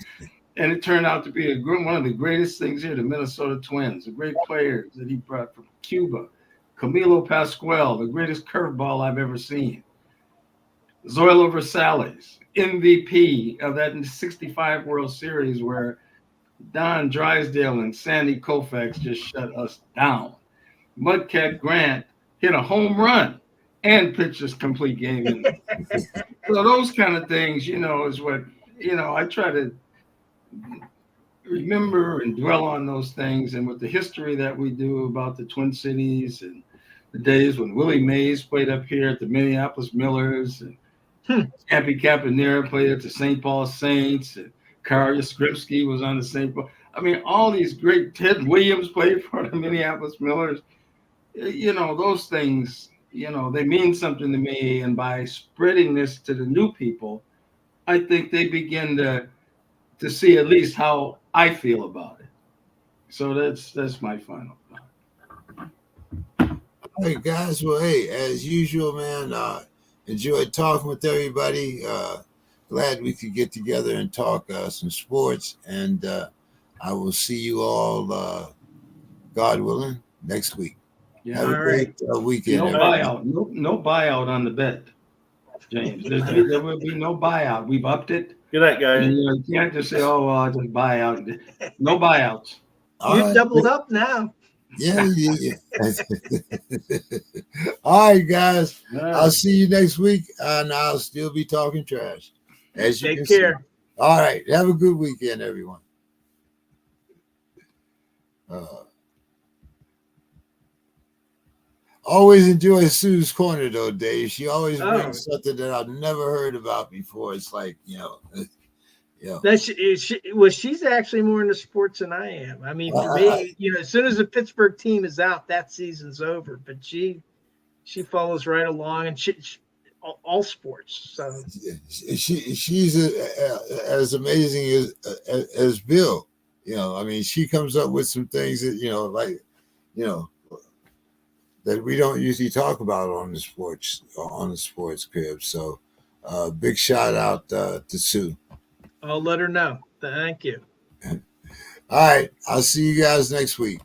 And it turned out to be one of the greatest things here, the Minnesota Twins, the great players that he brought from Cuba. Camilo Pascual, the greatest curveball I've ever seen. Zoilo Versalles, MVP of that 65 World Series where Don Drysdale and Sandy Koufax just shut us down. Mudcat Grant hit a home run and pitched a complete game. So those kind of things, is what, I try to remember and dwell on those things. And with the history that we do about the Twin Cities and the days when Willie Mays played up here at the Minneapolis Millers and Campy Campanera played at the St. Paul Saints, and Carl Yastrzemski was on the St. Paul. I mean, all these great, Ted Williams played for the Minneapolis Millers. Those things, they mean something to me. And by spreading this to the new people, I think they begin to see at least how I feel about it. So that's my final thought. Hey guys, well, hey, as usual, man, enjoyed talking with everybody. Glad we could get together and talk some sports. And I will see you all, God willing, next week. Yeah. Have a great weekend. No everybody. buyout. No buyout on the bet, James. There will be no buyout. We've upped it. Good night, guys. You can't just say, "Oh, well, I'll just buy out." No buyouts. You've doubled up now. Yeah. All right, guys. I'll see you next week, and I'll still be talking trash. As you Take can care. See. All right. Have a good weekend, everyone. Always enjoy Sue's Corner, though, Dave. She always brings something that I've never heard about before. It's like, She's actually more into sports than I am. I mean, for me, as soon as the Pittsburgh team is out, that season's over. But she follows right along, and she all sports. So she's as amazing as Bill. I mean, she comes up with some things that that we don't usually talk about on the sports crib. So, big shout out to Sue. I'll let her know. Thank you. All right. I'll see you guys next week.